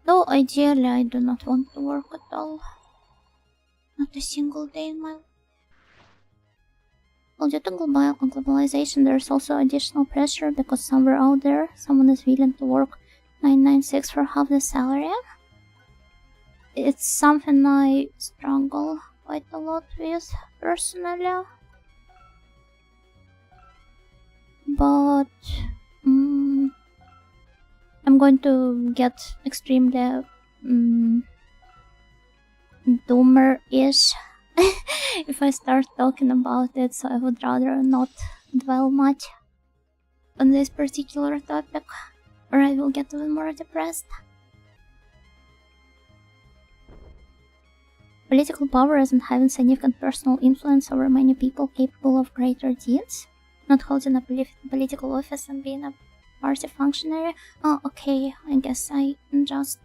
Though ideally I do not want to work at all. Not a single day in my life. Well, due to globalization, there's also additional pressure because somewhere out there, someone is willing to work 996 for half the salary. It's something I struggle quite a lot with, personally. But I'm going to get extremely doomer-ish if I start talking about it, so I would rather not dwell much on this particular topic, or I will get even more depressed. Political power isn't having significant personal influence over many people capable of greater deeds. Not holding a political office and being a party functionary. Oh, okay, I guess I just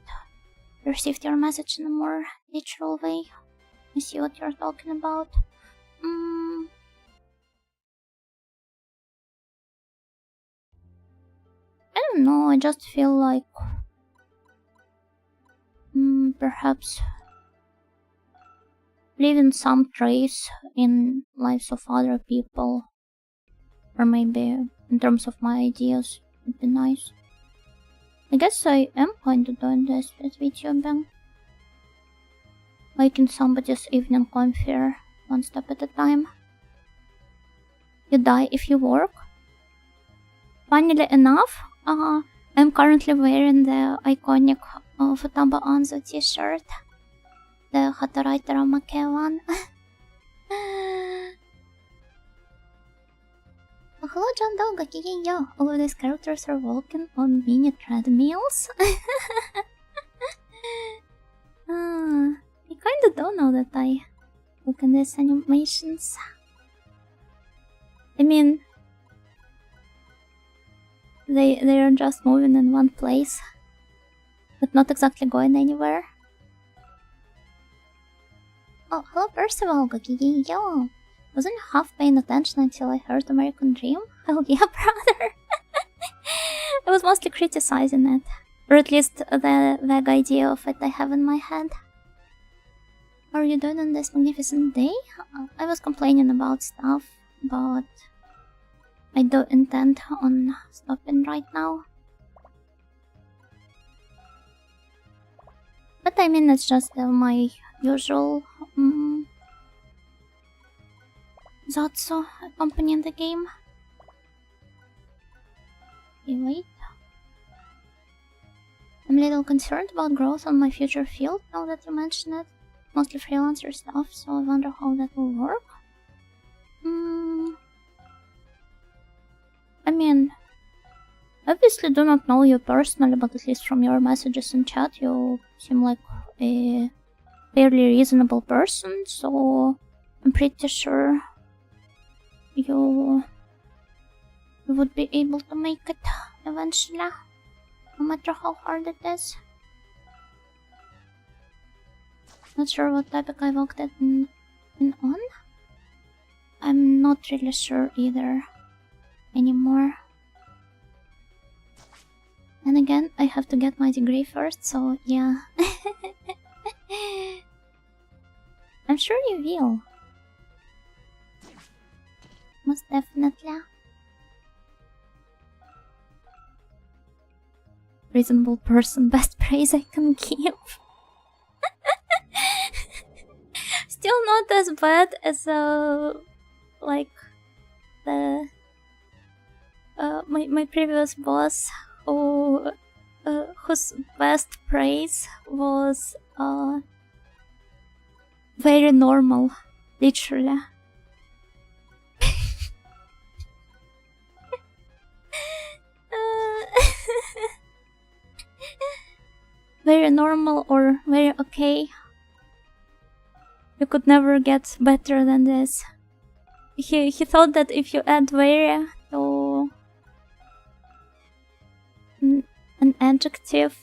received your message in a more literal way. I see what you're talking about. I don't know, I just feel like perhaps leaving some trace in lives of other people, or maybe in terms of my ideas, would be nice. I guess I am kind of doing this with VTubing, making somebody's evening comfier one step at a time. You die if you work. Funnily enough, I'm currently wearing the iconic Vtuber Anzo t-shirt, the Hataraitara Make one. Hello, John Doe, Gakigenyo. All of these characters are walking on mini treadmills. I kinda don't know that I look in these animations. I mean, they are just moving in one place, but not exactly going anywhere. Oh, hello Percival, Gakigenyo. Wasn't half paying attention until I heard American Dream? Oh yeah, brother. I was mostly criticizing it, or at least the vague idea of it I have in my head. How are you doing on this magnificent day? I was complaining about stuff, but I don't intend on stopping right now. But I mean, it's just my usual Zatsu accompanying the game. Okay, wait. I'm a little concerned about growth on my future field now that you mention it. Mostly freelancer stuff, so I wonder how that will work. I mean, obviously do not know you personally, but at least from your messages in chat you seem like a fairly reasonable person, so I'm pretty sure you would be able to make it eventually, no matter how hard it is. Not sure what topic I walked in on. I'm not really sure either anymore. And again, I have to get my degree first, so yeah. I'm sure you will. Most definitely. Reasonable person, best praise I can give. Still not as bad as like the my previous boss, who whose best praise was very normal, literally. Very normal or very okay. You could never get better than this. He thought that if you add very to an adjective,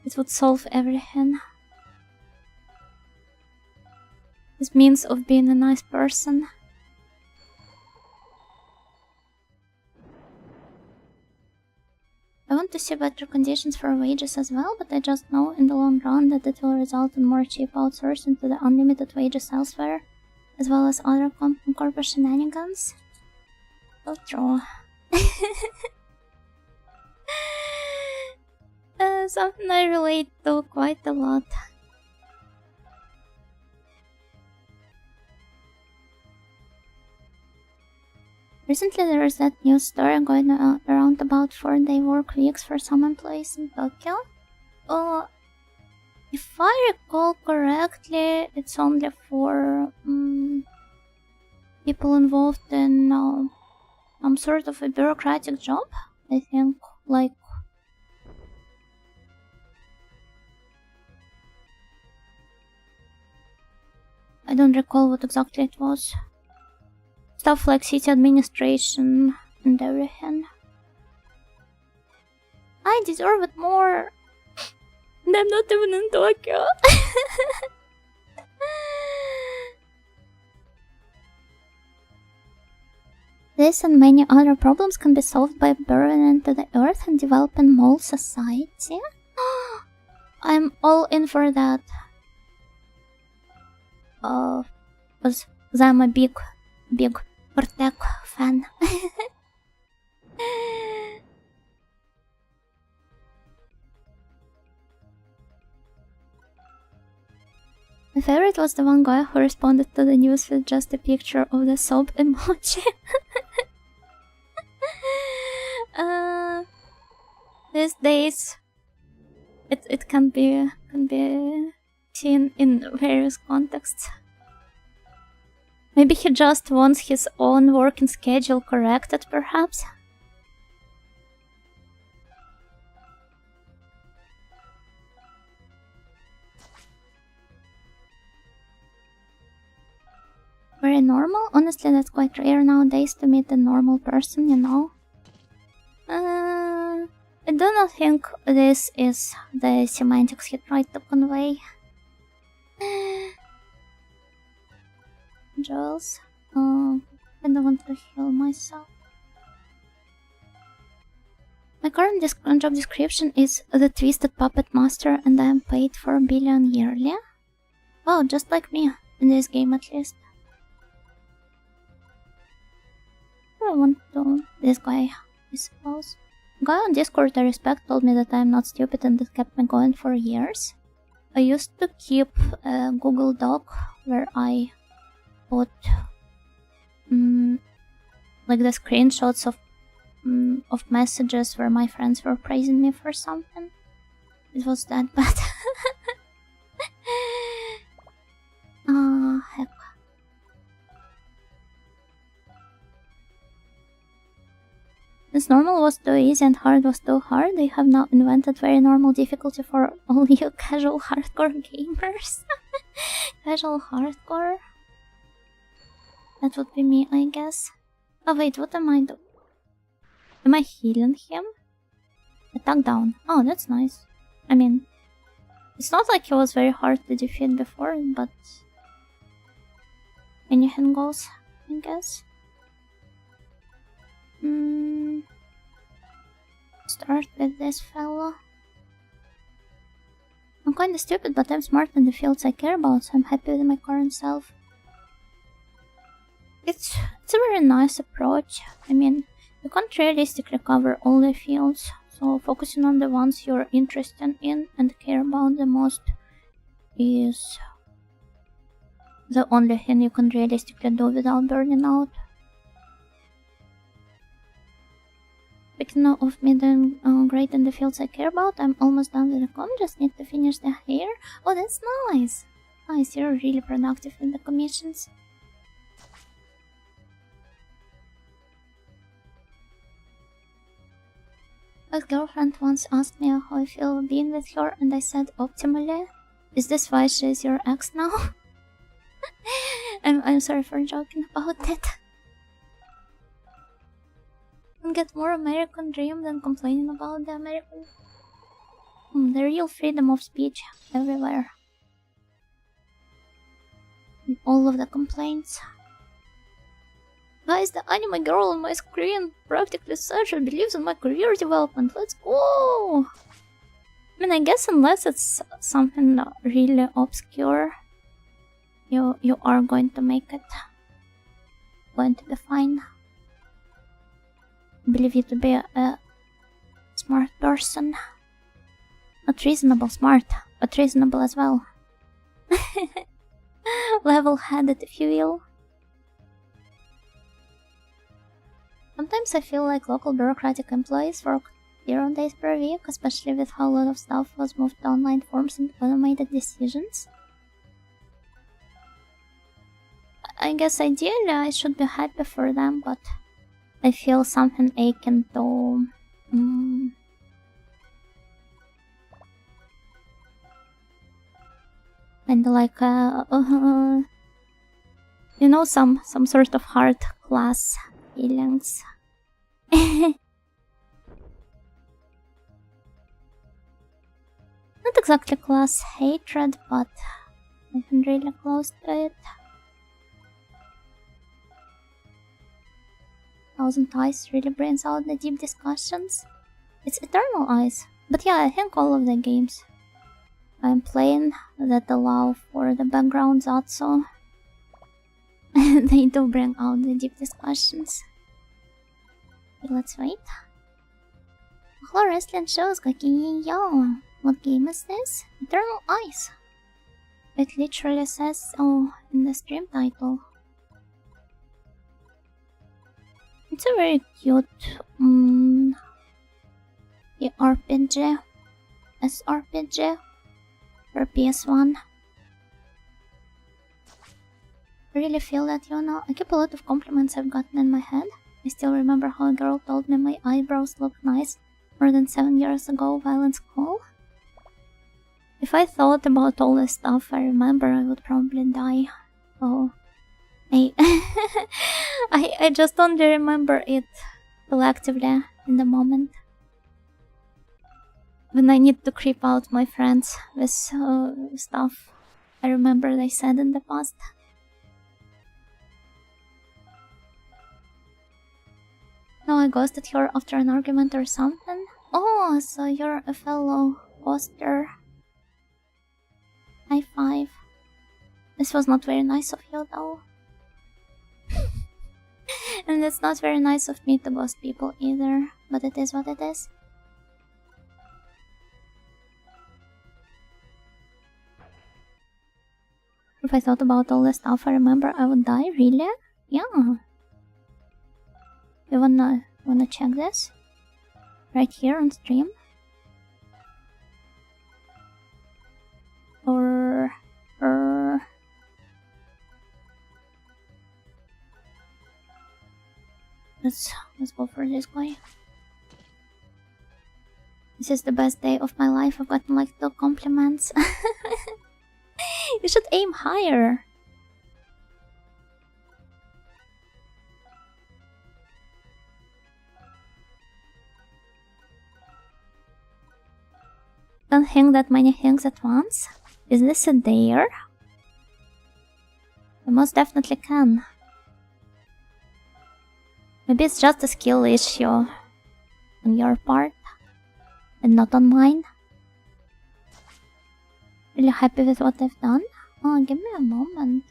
it would solve everything. His means of being a nice person. I want to see better conditions for wages as well, but I just know in the long run that it will result in more cheap outsourcing to the unlimited wages elsewhere, as well as other corporate shenanigans. So true. Something I relate to quite a lot. Recently there is that news story going around about 4-day work weeks for some employees in Tokyo. If I recall correctly, it's only for people involved in some sort of a bureaucratic job. I think, like I don't recall what exactly it was. Stuff like city administration and everything. I deserve it more. And I'm not even in Tokyo. This and many other problems can be solved by burrowing into the earth and developing mole society. I'm all in for that. Because I'm a big Protec fan. My favorite was the one guy who responded to the news with just a picture of the soap emoji. These days, it can be seen in various contexts. Maybe he just wants his own working schedule corrected, perhaps? Very normal? Honestly, that's quite rare nowadays to meet a normal person, you know? I do not think this is the semantics he tried to convey. Jules, I don't want to heal myself. My current job description is the Twisted Puppet Master, and I am paid 4 billion yearly. Oh, just like me, in this game at least. I want to... this guy, I suppose. A guy on Discord I respect told me that I am not stupid, and it kept me going for years. I used to keep a Google Doc where I put like the screenshots of messages where my friends were praising me for something. It was that bad. Heck. Since normal was too easy and hard was too hard, they have now invented very normal difficulty for all you casual hardcore gamers. Casual hardcore? That would be me, I guess. Oh wait, what am I doing? Am I healing him? Attack down. Oh, that's nice. I mean, it's not like he was very hard to defeat before, but anything goes, I guess. Start with this fellow. I'm kinda stupid, but I'm smart in the fields I care about, so I'm happy with my current self. It's a very nice approach. I mean, you can't realistically cover all the fields, so focusing on the ones you're interested in and care about the most is the only thing you can realistically do without burning out. Speaking of me doing great in the fields I care about, I'm almost done with the com, just need to finish the hair. Oh, that's nice! Nice, you're really productive in the commissions. My girlfriend once asked me how I feel being with her, and I said optimally. Is this why she's your ex now? I'm sorry for joking about that. Get more American dream than complaining about the American... the real freedom of speech everywhere. And all of the complaints. Guys, the anime girl on my screen practically said she believes in my career development. Let's go! I mean, I guess unless it's something really obscure, you are going to make it. Going to be fine. I believe you to be a smart person. Not reasonable smart, but reasonable as well. Level-headed, if you will. Sometimes I feel like local bureaucratic employees work 0 days per week, especially with how a lot of stuff was moved to online forms and automated decisions. I guess ideally I should be happy for them, but I feel something aching to... kinda like You know, some sort of hard class feelings. Not exactly class hatred, but I've been really close to it. Thousand Eyes really brings out the deep discussions. It's Eternal Eyes, but yeah, I think all of the games I'm playing that allow for the backgrounds also, they do bring out the deep discussions. Okay, let's wait. Hello, wrestling shows, yo. What game is this? Eternal Eyes. It literally says so in the stream title. It's a very cute RPG, SRPG for PS1. I really feel that, you know, I keep a lot of compliments I've gotten in my head. I still remember how a girl told me my eyebrows look nice more than 7 years ago while in school. If I thought about all the stuff I remember, I would probably die. Oh, I just only remember it collectively in the moment. When I need to creep out my friends with stuff I remember they said in the past. No, I ghosted her after an argument or something. Oh, so you're a fellow ghoster. High five. This was not very nice of you though. And it's not very nice of me to ghost people either, but it is what it is. If I thought about all the stuff I remember, I would die, really? Yeah. You wanna check this? Right here on stream? Or... Let's go for this guy. This is the best day of my life. I've gotten like 2 compliments. You should aim higher. Don't think that many things at once. Is this a dare? I most definitely can. Maybe it's just a skill issue on your part and not on mine. Really happy with what I've done? Oh, give me a moment.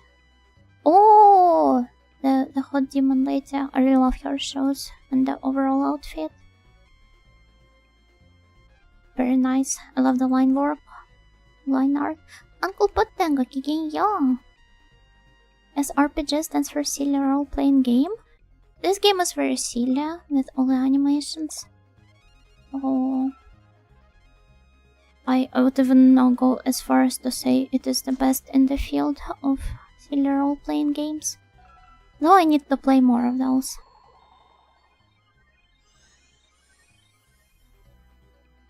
Oh, the hot demon lady. I really love her shoes and the overall outfit. Very nice. I love the line work, line art. Uncle Potenga Kigenyo. SRPG stands for silly role-playing game. This game is very silly with all the animations. Oh, I would even now go as far as to say it is the best in the field of silly role-playing games. Though I need to play more of those.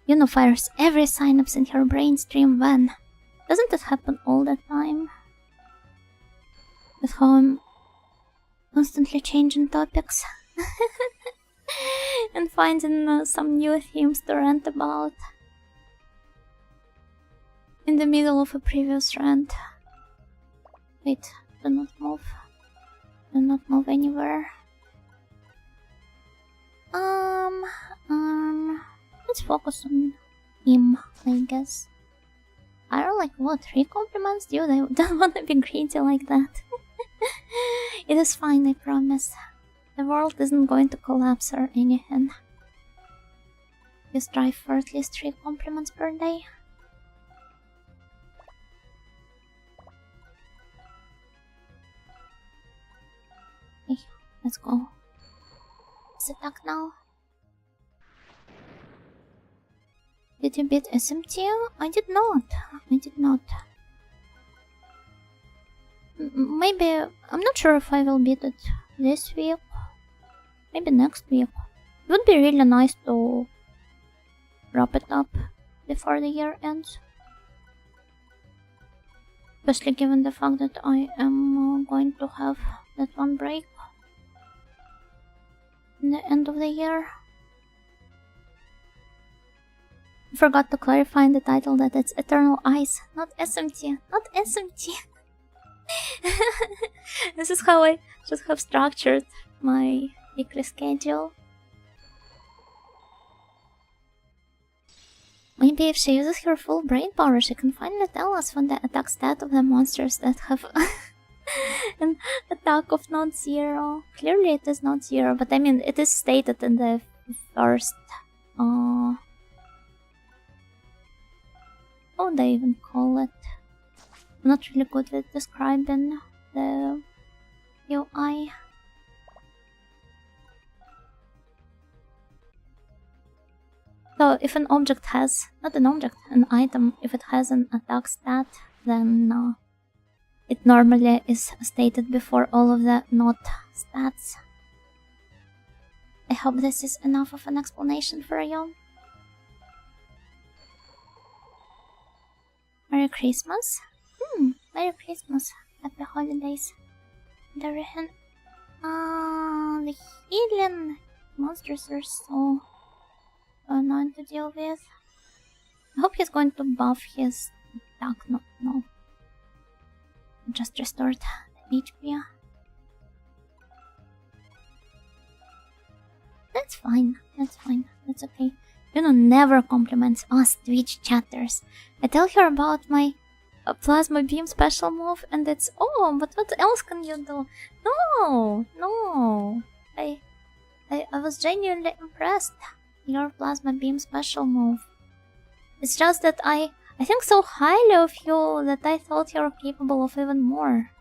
Yuno fires every synapse in her brain stream when. Doesn't it happen all the time? With how I'm constantly changing topics and finding some new themes to rant about in the middle of a previous rant. Wait, do not move. Do not move anywhere. Let's focus on him, I guess. I don't like what, 3 compliments? Dude, I don't want to be greedy like that. It is fine, I promise. The world isn't going to collapse or anything. You strive for at least 3 compliments per day. Okay, let's go. Sit back now. Did you beat SMT? I did not. I did not. Maybe, I'm not sure if I will beat it this week. Maybe next week. It would be really nice to wrap it up before the year ends. Especially given the fact that I am going to have that one break in the end of the year. I forgot to clarify in the title that it's Eternal Ice, not SMT, not SMT. This is how I should have structured my weekly schedule. Maybe if she uses her full brain power, she can finally tell us what the attack stat of the monsters that have an attack of not zero. Clearly it is not zero, but I mean it is stated in the first what would I even call it? I'm not really good with describing the UI. So if an object has, not an object, an item, if it has an attack stat, then it normally is stated before all of the not stats. I hope this is enough of an explanation for you. Merry Christmas. Merry Christmas. Happy holidays. The healing monsters are so annoying to deal with. I hope he's going to buff his attack. No. Just restored HP. That's fine. That's okay. Never compliments us Twitch chatters. I tell her about my plasma beam special move and it's, oh, but what else can you do? No. I was genuinely impressed. Your plasma beam special move. It's just that I think so highly of you that I thought you're capable of even more.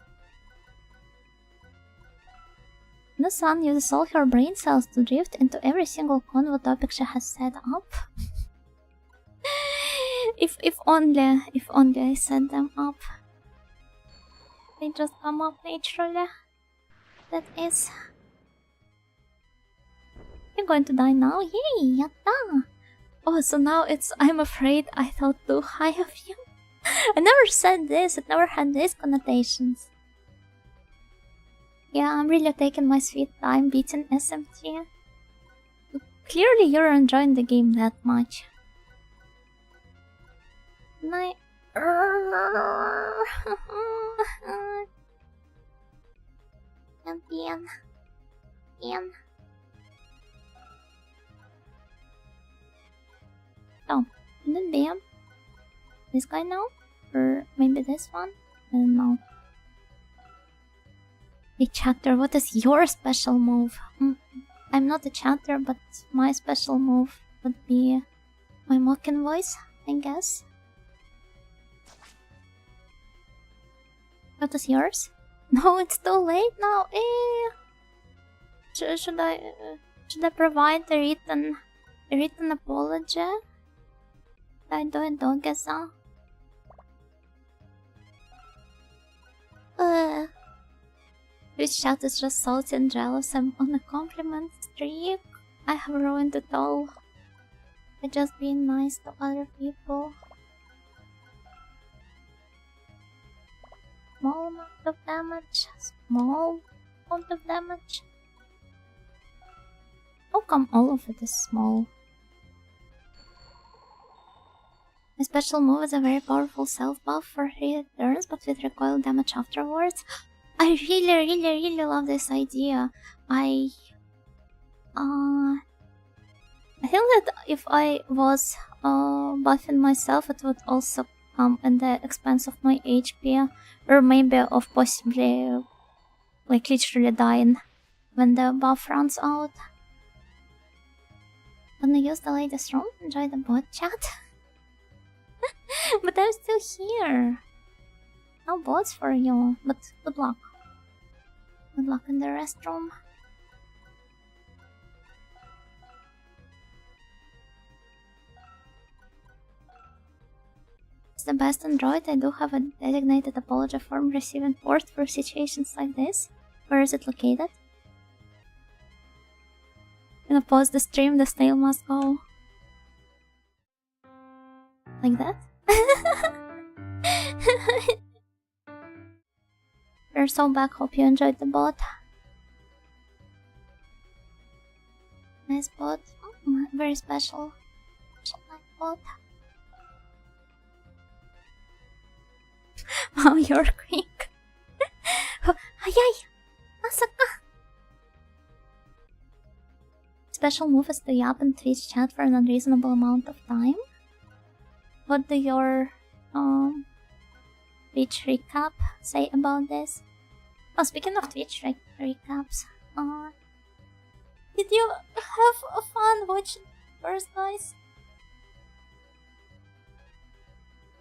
The sun uses all her brain cells to drift into every single convo topic she has set up. if only I set them up. They just come up naturally. That is. You're going to die now? Yay! Yatta! Oh, so now it's I'm afraid I thought too high of you. I never said this, it never had these connotations. Yeah, I'm really taking my sweet time beating SMT. Clearly you're enjoying the game that much. Night. Champion. Oh, and then bam. This guy now? Or maybe this one? I don't know. Hey chatter, what is your special move? I'm not a chatter, but my special move would be my mocking voice, I guess. What is yours? No, it's too late now. Should I provide a written apology? I don't guess so. Which chat is just salty and jealous. I'm on a compliment streak. I have ruined it all by just being nice to other people. Small amount of damage. Small amount of damage. How come all of it is small? My special move is a very powerful self-buff for 3 turns, but with recoil damage afterwards. I really love this idea. I think that if I was buffing myself, it would also come at the expense of my HP, or maybe of possibly like literally dying when the buff runs out. Gonna use the latest room, enjoy the bot chat. But I'm still here. No bots for you, but good luck. Good luck in the restroom. It's the best Android. I do have a designated apology form receiving port for situations like this. Where is it located? I'm gonna pause the stream, the snail must go. Like that? We're so back. Hope you enjoyed the bot. Nice bot. Very special. Nice bot. Wow, you're quick. Ayay! Masaka! Special move is to yap in Twitch chat for an unreasonable amount of time. What do your Twitch recap say about this? Oh, speaking of Twitch recaps, did you have a fun watching first, guys?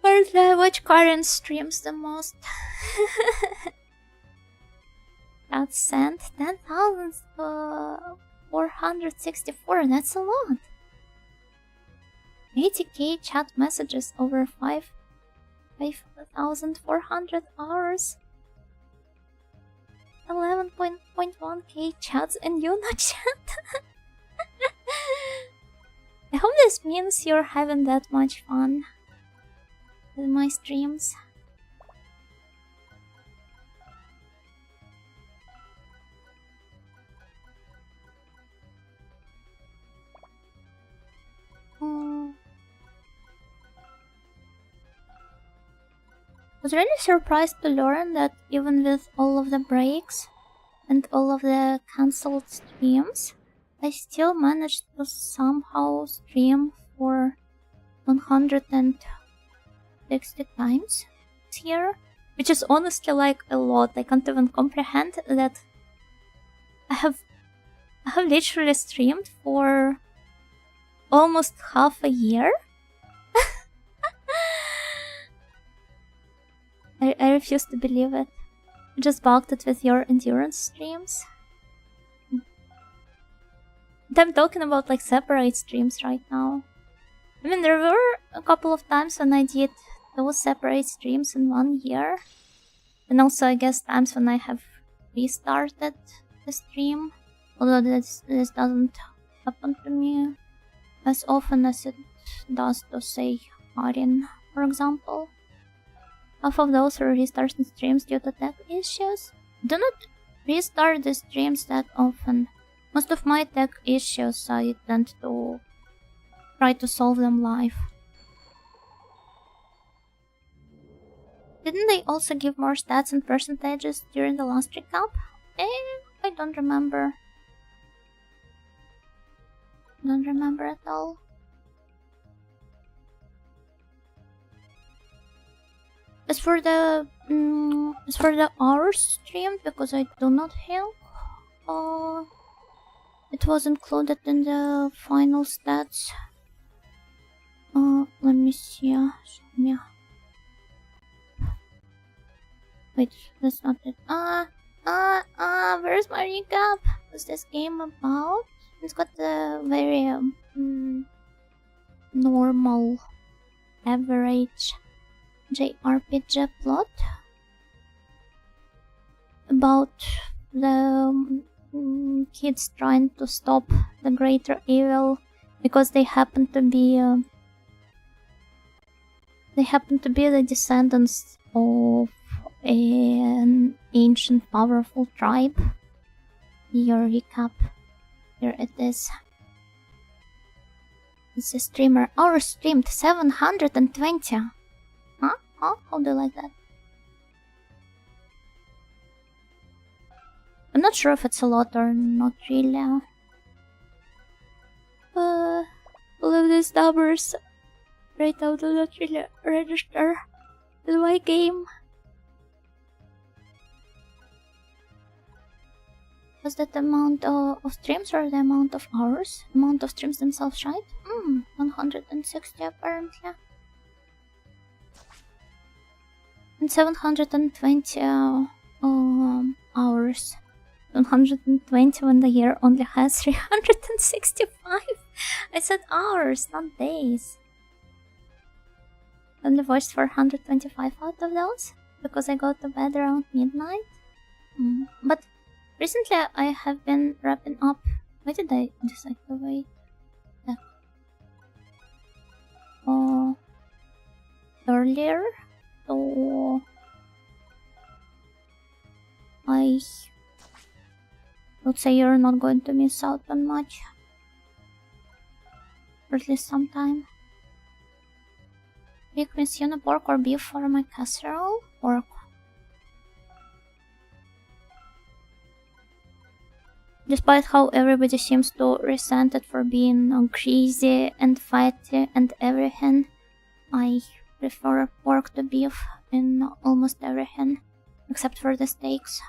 Where do I watch Karen streams the most? Got sent 10,464, that's a lot. 80k chat messages over 5,400 hours. 11.1k chats in Yuna chat. I hope this means you're having that much fun with my streams. I was really surprised to learn that even with all of the breaks and all of the cancelled streams, I still managed to somehow stream for 160 times this year, which is honestly like a lot. I can't even comprehend that I have literally streamed for almost half a year. I refuse to believe it. I just bugged it with your endurance streams. And I'm talking about like separate streams right now. I mean, there were a couple of times when I did those separate streams in 1 year. And also I guess times when I have restarted the stream. Although this doesn't happen to me as often as it does to, say, Arin, for example. Half of those were restarts in streams due to tech issues. Do not restart the streams that often. Most of my tech issues I tend to try to solve them live. Didn't they also give more stats and percentages during the last recap? I don't remember. Don't remember at all. As for the hours streamed, because I do not have, it was included in the final stats. Let me see. Yeah. Wait, that's not it. Where's my recap? What's this game about? It's got the very normal, average JRPG plot about the kids trying to stop the greater evil because they happen to be the descendants of an ancient powerful tribe. Your recap. Here it is. It's a streamer. Hours streamed 720. Huh? How do you like that? I'm not sure if it's a lot or not really. All of these numbers right now do not really register in my game. Was that the amount of streams or the amount of hours? Amount of streams themselves, right? 160 apparently. And 720 hours. 120 when the year only has 365. I said hours, not days. Only watched 425 out of those because I go to bed around midnight. But recently I have been wrapping up. Why did I deactivate that? Earlier, so I would say you're not going to miss out on much. Or at least sometime. Big Miss pork or beef for my casserole? Pork. Despite how everybody seems to resent it for being greasy and fatty and everything, I prefer pork to beef in almost everything, except for the steaks.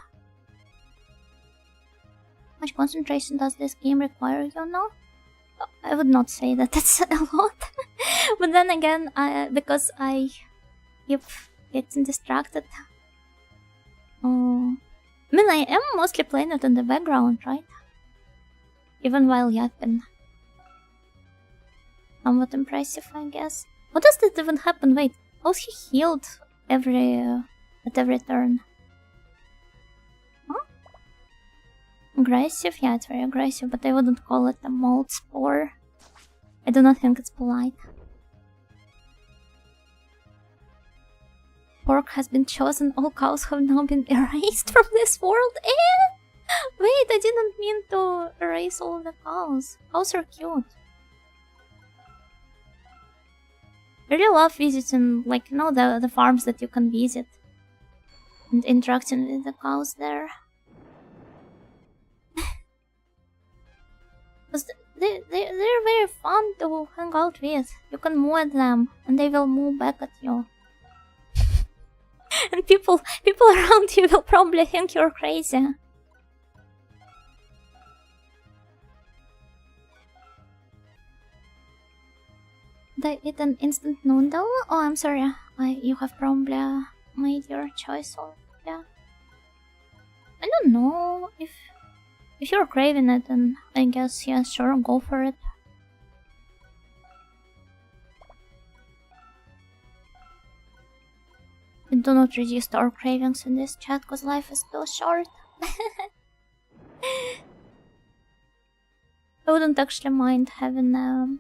How much concentration does this game require, you know? I would not say that it's a lot. But then again, because I keep getting distracted. I mean, I am mostly playing it in the background, right? Even while yapping. Somewhat impressive, I guess. What does that even happen? Wait, how's he healed at every turn? Huh? Aggressive? Yeah, it's very aggressive, but I wouldn't call it a mold spore. I do not think it's polite. Pork has been chosen. All cows have now been erased from this world. Wait, I didn't mean to erase all the cows. Cows are cute. I really love visiting, like, you know, the farms that you can visit. And interacting with the cows there. Because they're very fun to hang out with. You can moo at them, and they will moo back at you. And people around you will probably think you're crazy. Did I eat an instant noodle? Oh, I'm sorry. You have probably made your choice already. I don't know. If you're craving it, then I guess, yeah, sure, go for it. And do not resist our cravings in this chat, cause life is too short. I wouldn't actually mind having an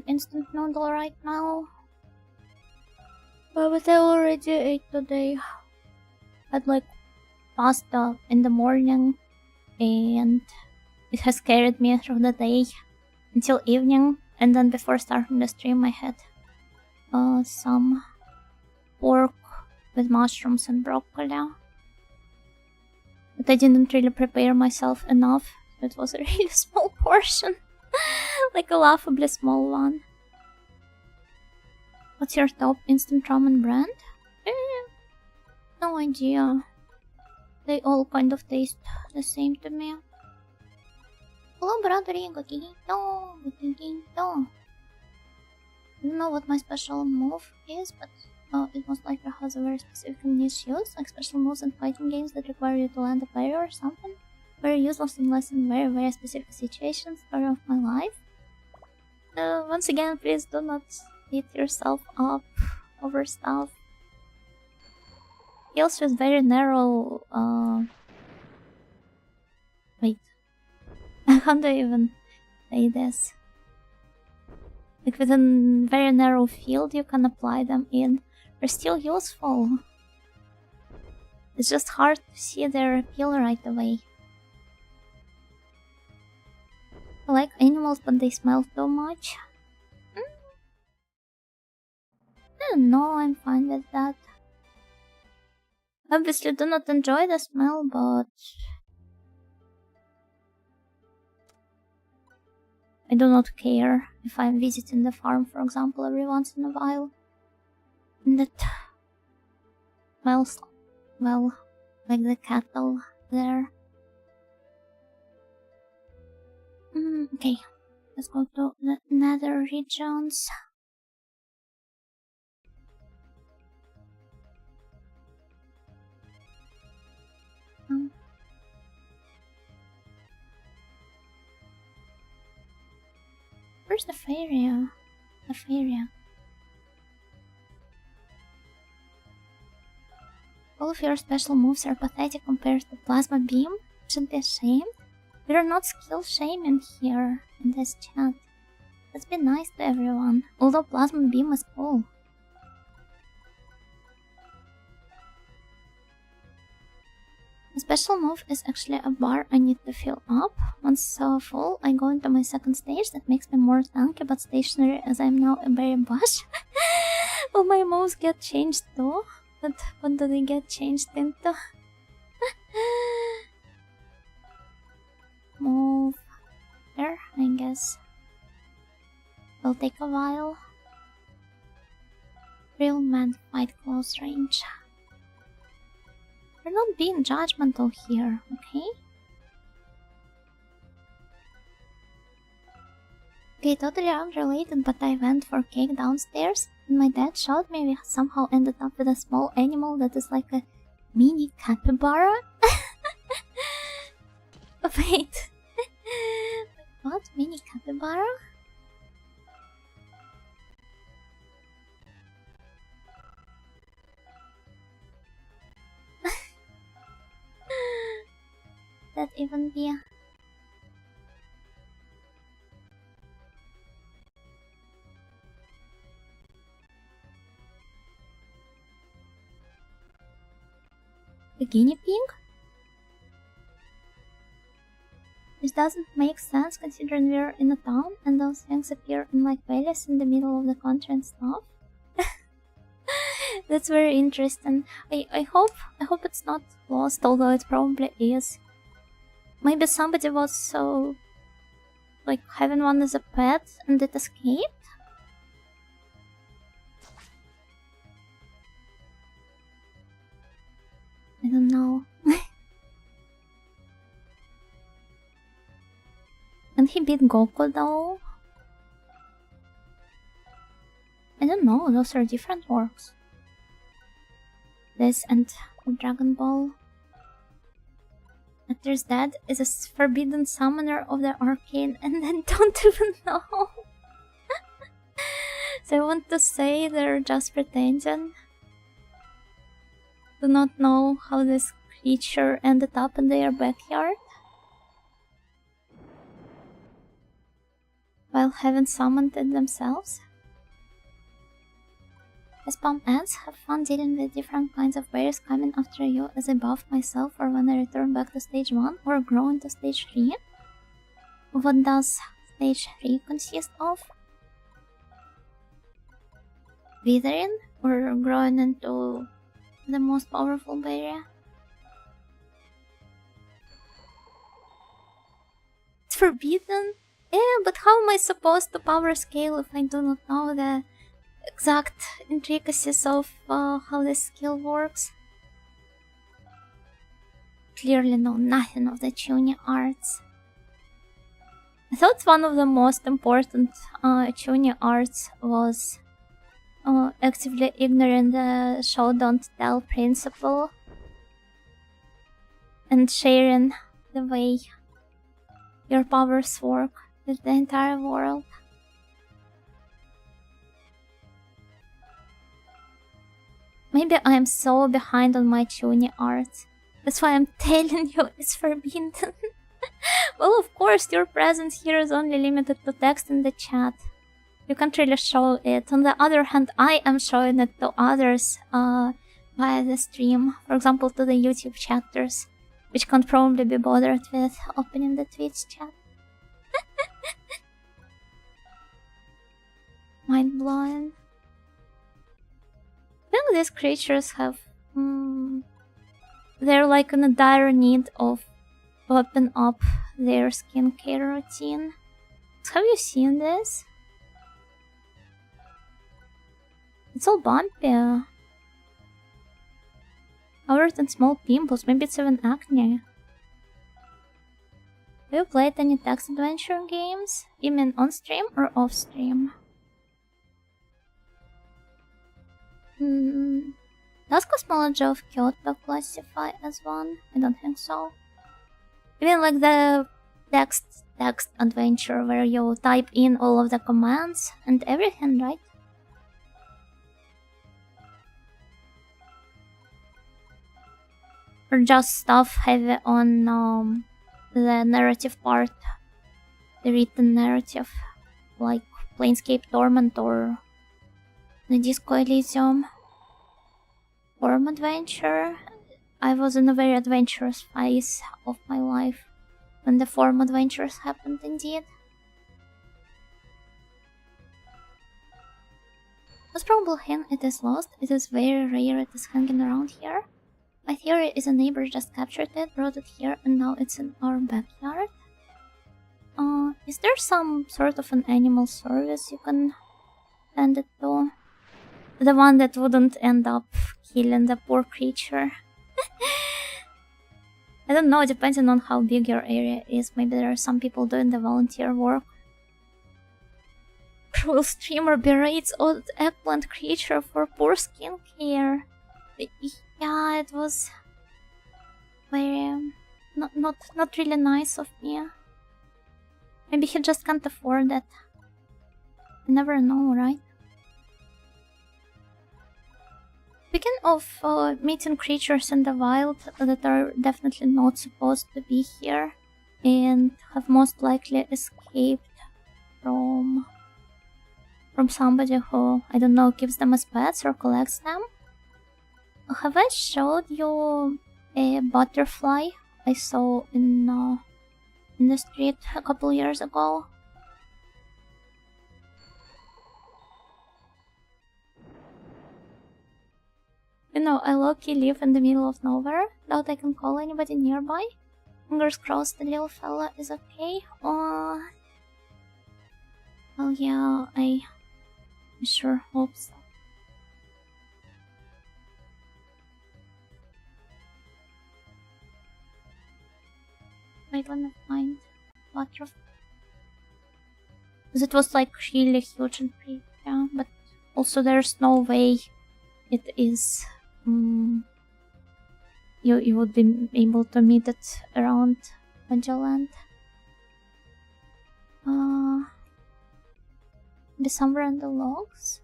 instant noodle right now. But I already ate today. Had like pasta in the morning, and it has carried me through the day until evening. And then before starting the stream, I had some pork with mushrooms and broccoli. But I didn't really prepare myself enough. It was a really small portion. Like a laughably small one. What's your top instant ramen brand? No idea. They all kind of taste the same to me. Hello, brother. I don't know what my special move is, but it most likely has a very specific niche use, like special moves in fighting games that require you to land a parry or something. Very useless unless in very, very specific situations. Story of my life. Once again, please do not beat yourself up over stuff. He also has very narrow, wait. How do I even say this? Like within very narrow field you can apply them in. They're still useful. It's just hard to see their appeal right away. I like animals, but they smell too much. I don't know, I'm fine with that. Obviously do not enjoy the smell, but I do not care if I'm visiting the farm, for example, every once in a while. And it smells, well, like the cattle there. Okay, let's go to the nether regions. Where's the Faria? The Faria. All of your special moves are pathetic compared to Plasma Beam. Shouldn't be ashamed. We are not skill shaming here in this chat. Let's be nice to everyone, although Plasma Beam is cool. A special move is actually a bar I need to fill up. Once full, I go into my second stage that makes me more tanky but stationary as I am now a berry bush. Will my moves get changed too? But what do they get changed into? Move there, I guess. Will take a while. Real men fight close range. We're not being judgmental here, okay? Okay, totally unrelated, but I went for cake downstairs and my dad showed me we somehow ended up with a small animal that is like a mini capybara. Wait. What? Mini capybara? That even be a guinea pig? This doesn't make sense considering we're in a town and those things appear in like valleys in the middle of the country and stuff. That's very interesting. I hope it's not lost, although it probably is. Maybe somebody was so like having one as a pet and it escaped? I don't know. And he beat Goku though? I don't know, those are different works. This and Dragon Ball. Actor's dad is a forbidden summoner of the arcane and then don't even know. So I want to say they're just pretending. Do not know how this creature ended up in their backyard. While having summoned it themselves. As palm ants, have fun dealing with different kinds of bears coming after you as I buff myself or when I return back to stage 1 or grow into stage 3. What does stage 3 consist of? Withering or growing into the most powerful berry? It's forbidden? Yeah, but how am I supposed to power scale if I do not know the exact intricacies of how this skill works? Clearly know nothing of the tuning arts. I thought one of the most important tuning arts was actively ignoring the show don't tell principle and sharing the way your powers work with the entire world. Maybe I am so behind on my tuning arts. That's why I'm telling you it's forbidden. Well, of course, your presence here is only limited to text in the chat. You can't really show it. On the other hand, I am showing it to others via the stream. For example, to the YouTube chatters, which can't probably be bothered with opening the Twitch chat. Mind blowing. I think these creatures have... they're like in a dire need of popping up their skincare routine. Have you seen this? It's all bumpy. Covered in small pimples, maybe it's even acne. Do you play any text adventure games? You mean on stream or off stream? Does Cosmology of Kyoto classify as one? I don't think so. You mean like the text adventure where you type in all of the commands and everything, right? Or just stuff heavy on the narrative part, the written narrative, like Planescape Torment or the Disco Elysium. Form adventure. I was in a very adventurous phase of my life when the form adventures happened indeed. Most probable hen it is lost. It is very rare it is hanging around here. My theory is a neighbor just captured it, brought it here, and now it's in our backyard. Is there some sort of an animal service you can send it to? The one that wouldn't end up killing the poor creature. I don't know, depending on how big your area is. Maybe there are some people doing the volunteer work. Cruel streamer berates old eggplant creature for poor skincare. Yeah, it was very not really nice of me. Maybe he just can't afford it. You never know, right? Speaking of meeting creatures in the wild that are definitely not supposed to be here and have most likely escaped from somebody who, I don't know, keeps them as pets or collects them. Have I showed you a butterfly I saw in the street a couple years ago? You know, I low-key live in the middle of nowhere. Doubt I can call anybody nearby. Fingers crossed the little fella is okay. Oh yeah, I sure hope so. Wait, let me find butterfly. Because it was like really huge and pretty, yeah, but also there's no way it is. You would be able to meet it around Magellan. Be somewhere in the logs.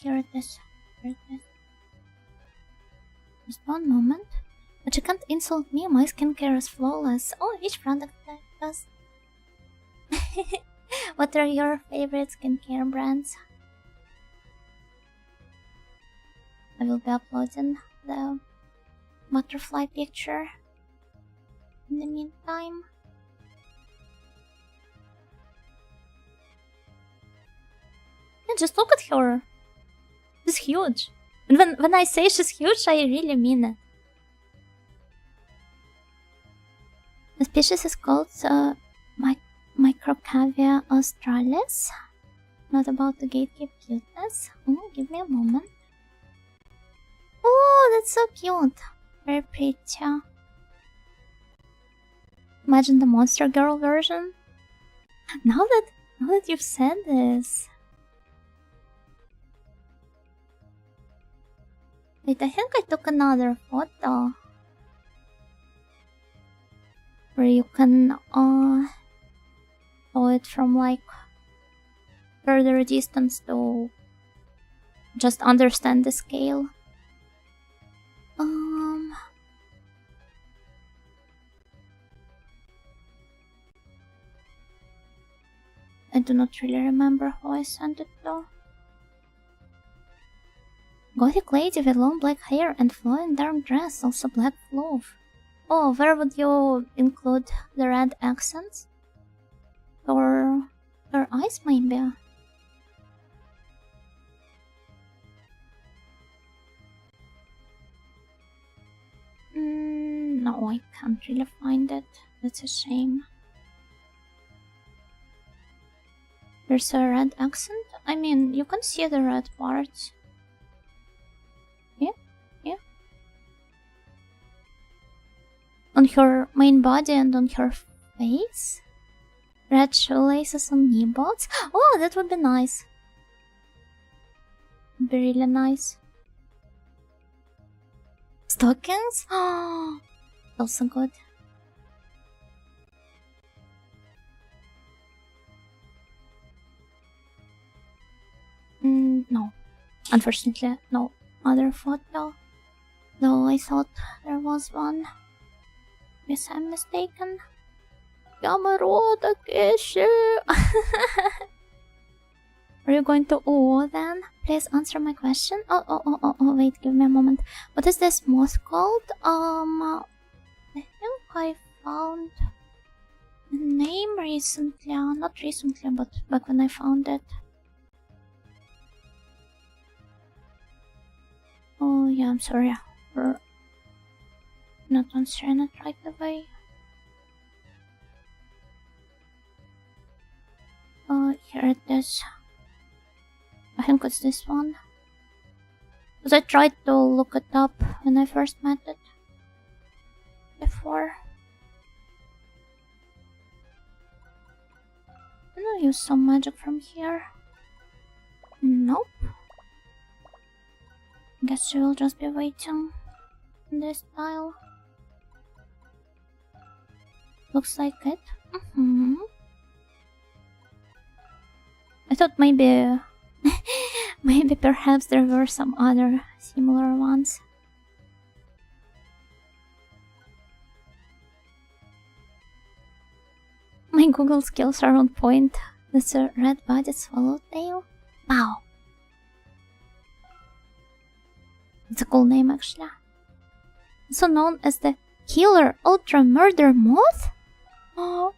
Here it is. Here it is. Just one moment. But you can't insult me, my skincare is flawless. Oh, each product does. What are your favorite skincare brands? I will be uploading the butterfly picture in the meantime. Yeah, just look at her. She's huge. And when I say she's huge, I really mean it. The species is called Microcavia australis. Not about to gatekeep cuteness. Give me a moment. Oh, that's so cute. Very pretty. Imagine the monster girl version. Now that you've said this. Wait, I think I took another photo. Where you can show it from like further distance to just understand the scale. I do not really remember who I sent it to. Gothic lady with long black hair and flowing dark dress, also black glove. Oh, where would you include the red accents? Or her eyes, maybe? No, I can't really find it. That's a shame. There's a red accent? I mean, you can see the red parts. Yeah. On her main body and on her face? Red shoelaces and knee bots? Oh, that would be nice. Be really nice. Stockings? Oh, also good. No. Unfortunately, no other photo. Though I thought there was one. Guess I'm mistaken. Yamaroda Keshu! Are you going to then? Please answer my question. Oh, wait, give me a moment. What is this moth called? I think I found the name recently. Not recently, but back when I found it. Oh yeah, I'm sorry for not answering it right away. Oh, here it is. I think it's this one. Because I tried to look it up when I first met it. Before. Can I use some magic from here? Nope. Guess we'll just be waiting in this tile. Looks like it. I thought maybe maybe perhaps there were some other similar ones. My Google skills are on point. That's a red-bodied swallowtail. Wow. It's a cool name actually. Also known as the Killer Ultra Murder Moth? Oh.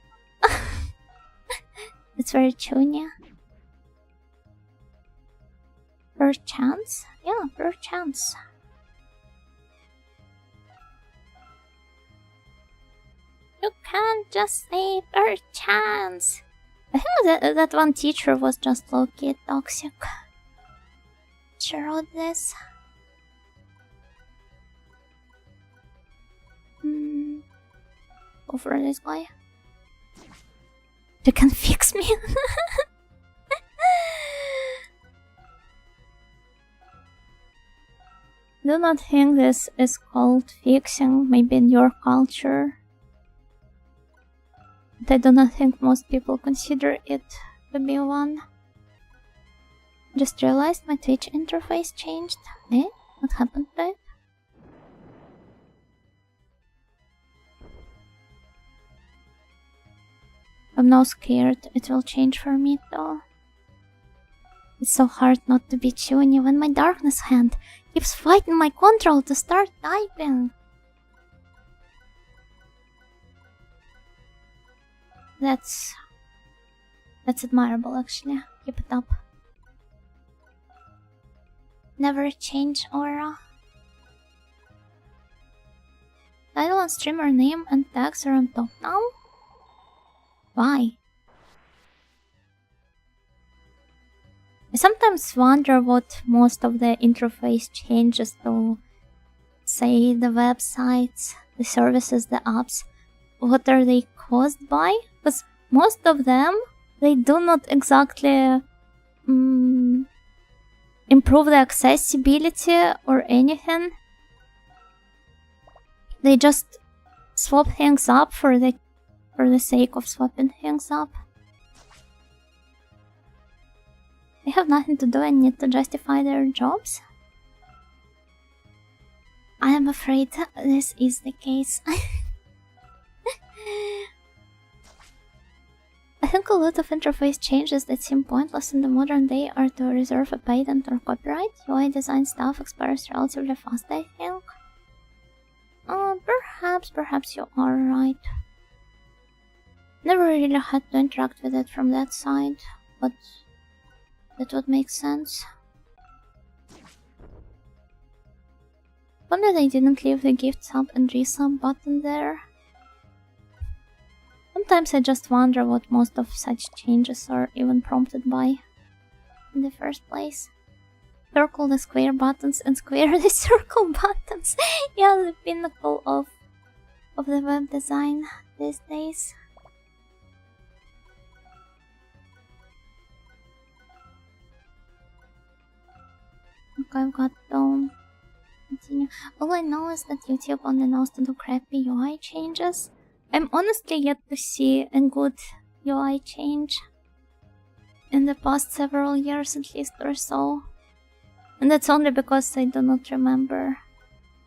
It's very chunya. Perchance? Yeah, perchance. You can't just say perchance. I think that one teacher was just low-key toxic. She wrote this. Go for this guy. You can fix me. Do not think this is called fixing, maybe in your culture. But I do not think most people consider it to be one. Just realized my Twitch interface changed. Eh? What happened to it? I'm now scared it will change for me though. It's so hard not to be chuny when my darkness hand keeps fighting my control to start typing. That's admirable actually. Keep it up. Never change aura. Title and streamer name and tags are on top now? Why? I sometimes wonder what most of the interface changes to, say, the websites, the services, the apps, what are they caused by? Because most of them, they do not exactly improve the accessibility or anything. They just swap things up for the sake of swapping things up. They have nothing to do and need to justify their jobs. I am afraid this is the case. I think a lot of interface changes that seem pointless in the modern day are to reserve a patent or copyright. UI design stuff expires relatively fast, I think. Perhaps you are right. Never really had to interact with it from that side, but that would make sense. Wonder they didn't leave the gift sub and resub button there. Sometimes I just wonder what most of such changes are even prompted by in the first place. Circle the square buttons and square the circle buttons. Yeah, the pinnacle of the web design these days. Okay, I've got to continue. All I know is that YouTube only knows to do crappy UI changes. I'm honestly yet to see a good UI change in the past several years at least or so. And that's only because I do not remember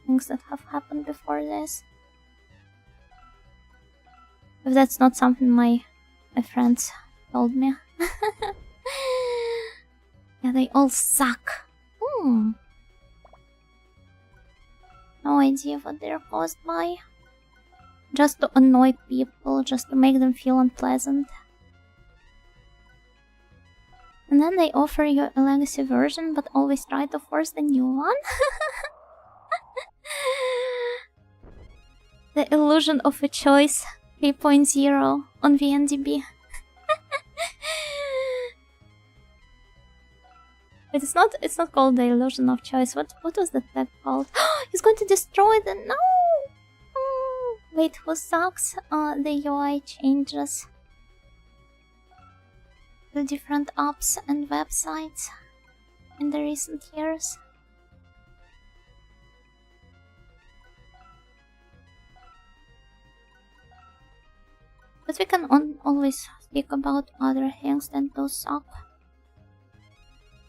things that have happened before this. If that's not something my friends told me. Yeah, they all suck. No idea what they're caused by. Just to annoy people, just to make them feel unpleasant. And then they offer you a legacy version, but always try to force the new one. The illusion of a choice 3.0 on VNDB. It's not called the illusion of choice. What was that tag called? He's going to destroy the no. Wait, who sucks? The UI changes to different apps and websites in the recent years. But we can always speak about other things than those suck.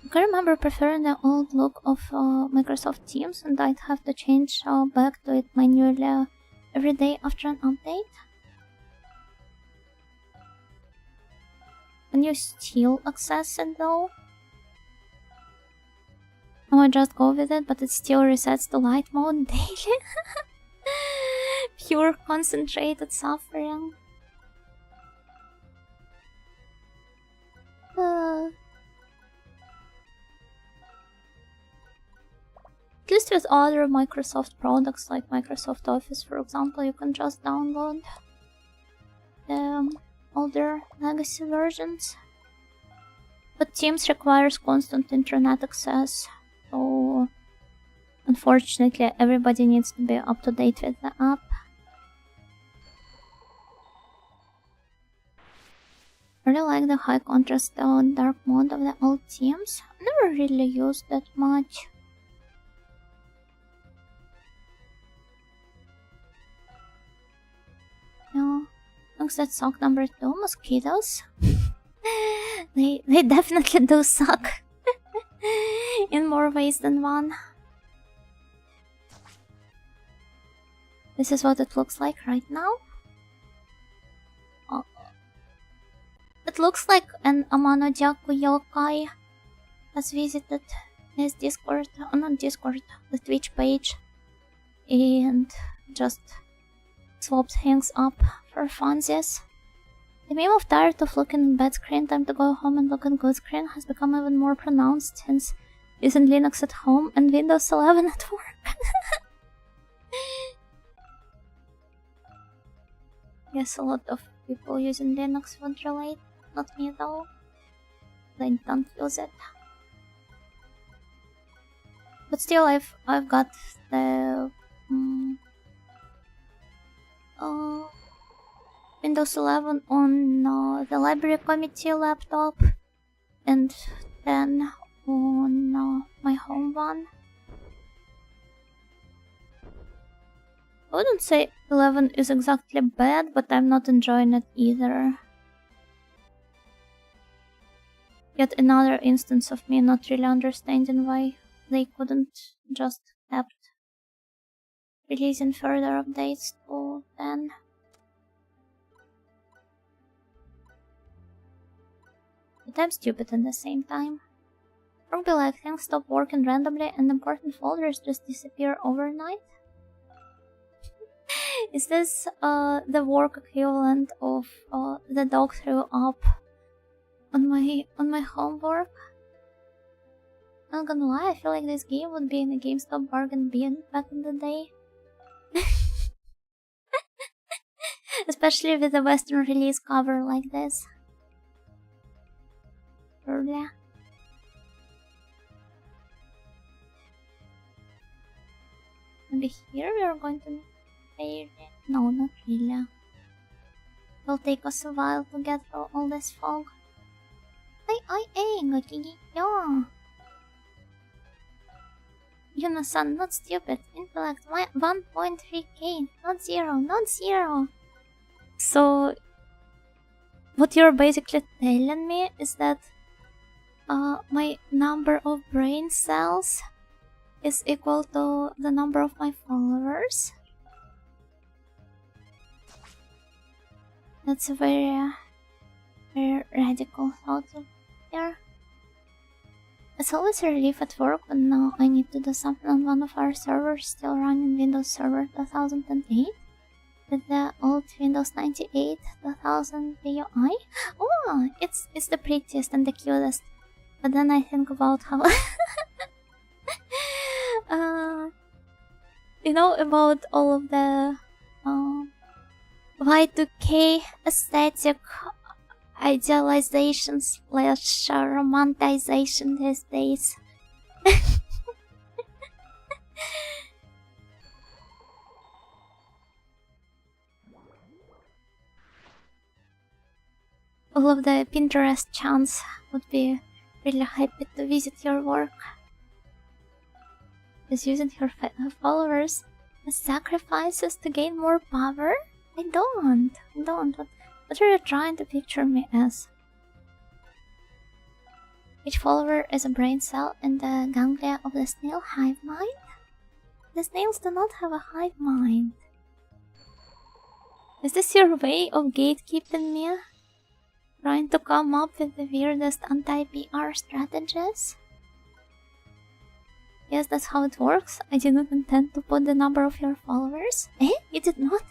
I can remember preferring the old look of Microsoft Teams, and I'd have to change back to it manually every day after an update. Can you still access it though? Oh, I just go with it, but it still resets to light mode daily. Pure concentrated suffering. At least with other Microsoft products like Microsoft Office, for example, you can just download the older legacy versions. But Teams requires constant internet access, so unfortunately everybody needs to be up to date with the app. I really like the high contrast dark mode of the old Teams. I never really used that much. No, looks that suck number 2, mosquitoes. they definitely do suck. In more ways than one. This is what it looks like right now. It looks like an Amanodyaku yokai has visited his Discord, not Discord, the Twitch page, and just swapped things up for funsies. The meme of tired of looking at bad screen, time to go home and look at good screen has become even more pronounced since using Linux at home and Windows 11 at work. Yes, a lot of people using Linux would relate. Not me though. I don't use it. But still, I've got the Windows 11 on the library committee laptop, and then on my home one. I wouldn't say 11 is exactly bad, but I'm not enjoying it either. Yet another instance of me not really understanding why they couldn't just kept releasing further updates to 10. But I'm stupid at the same time. Probably like things stop working randomly and important folders just disappear overnight. Is this the work equivalent of the dog threw up on my homework? Not gonna lie, I feel like this game would be in a GameStop bargain bin back in the day. Especially with a Western release cover like this. Earlier. Maybe here we are going to pay. No, not really. It'll take us a while to get through all this fog. Yeah. Yuna-san, not stupid. Intellect 1.3k, not 0. So, what you're basically telling me is that my number of brain cells is equal to the number of my followers. That's a very radical thought here. It's always a relief at work, but now I need to do something on one of our servers still running Windows Server 2008 with the old Windows 98 2000 UI. Oh, it's the prettiest and the cutest. But then I think about how you know, about all of the Y2K aesthetic idealization / romanticization these days. All of the Pinterest chants would be really happy to visit your work. Is using your followers as sacrifices to gain more power? I don't. What are you trying to picture me as? Each follower is a brain cell in the ganglia of the snail hive mind? The snails do not have a hive mind. Is this your way of gatekeeping me? Trying to come up with the weirdest anti-PR strategies? Yes, that's how it works. I did not intend to put the number of your followers. Eh? You did not?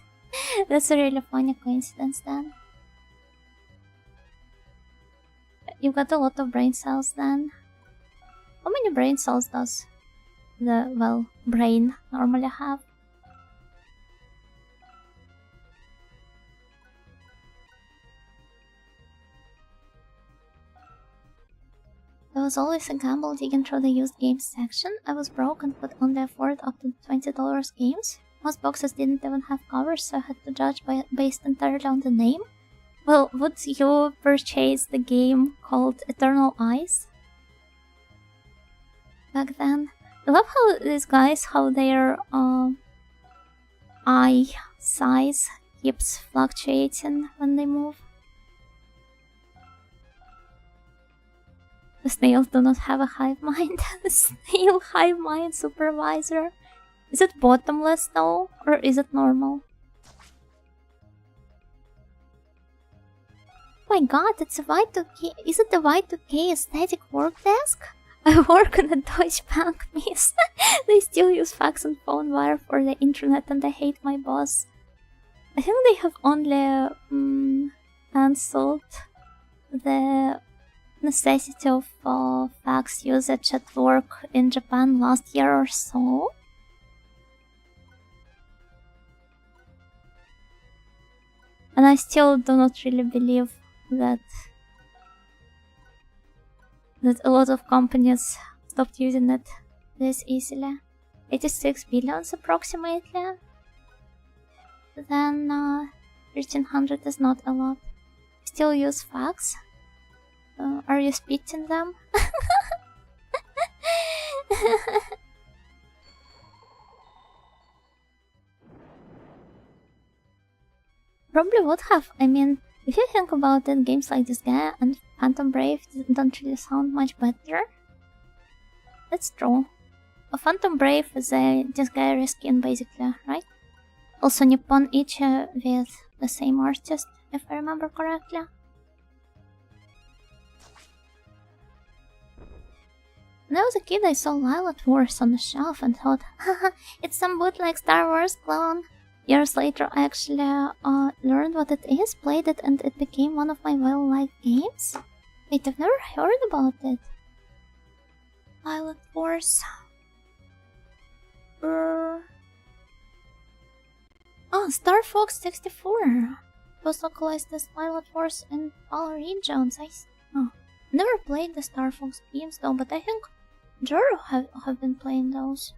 That's a really funny coincidence then. You got a lot of brain cells then. How many brain cells does the, well, brain normally have? There was always a gamble digging through the used games section. I was broke and could only afford up to $20 games. Most boxes didn't even have covers, so I had to judge based entirely on the name. Well, would you purchase the game called Eternal Eyes? Back then. I love how these guys, how their eye size keeps fluctuating when they move. The snails do not have a hive mind. Snail hive mind supervisor. Is it bottomless though, or is it normal? My god, it's a Y2K. Is it the Y2K aesthetic work desk? I work on a Deutsche Bank, miss. They still use fax and phone wire for the internet and I hate my boss. I think they have only cancelled the necessity of fax usage at work in Japan last year or so. And I still do not really believe that a lot of companies stopped using it this easily. 86 billions approximately. Then 1300 is not a lot. Still use fax? Are you spitting them? Probably would have. I mean, if you think about it, games like this guy and Phantom Brave don't really sound much better. That's true. A Phantom Brave is a Disgaea reskin basically, right? Also Nippon Ichi with the same artist, if I remember correctly. When I was a kid, I saw Lilith Wars on the shelf and thought, haha, it's some bootleg Star Wars clone. Years later, I actually learned what it is, played it, and it became one of my well-liked games. Wait, I've never heard about it. Lilith Wars. Oh, Star Fox 64. It was localized as Lilith Wars in all regions. Never played the Star Fox games though, but I think Joro have been playing those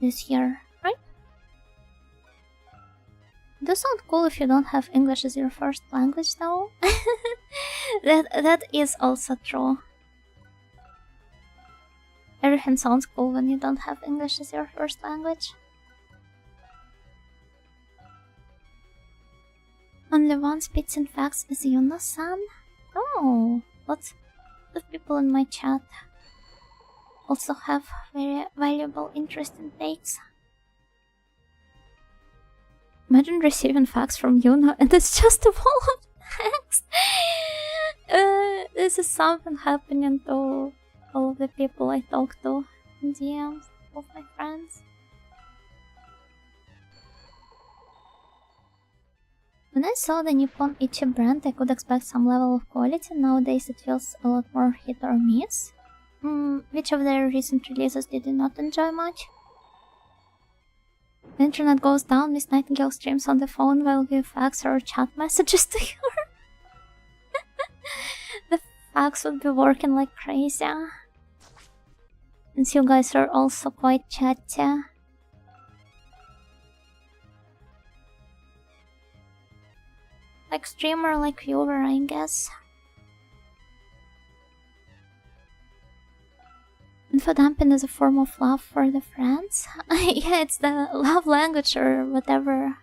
this year, right? It does sound cool if you don't have English as your first language though. that is also true. Everything sounds cool when you don't have English as your first language. Only one spits in facts is Yuna-san? Oh, of people in my chat also have very valuable, interesting takes. Imagine receiving facts from Yuna and it's just a wall of text. This is something happening to all of the people I talk to in DMs of my friends. When I saw the Nippon Ichi brand, I could expect some level of quality. Nowadays it feels a lot more hit or miss. Which of their recent releases did you not enjoy much? The internet goes down, Miss Nightingale streams on the phone while we fax or chat messages to her. The fax would be working like crazy. Since you guys are also quite chatty. Like streamer, like viewer, I guess. Infodumping is a form of love for the friends. Yeah, it's the love language or whatever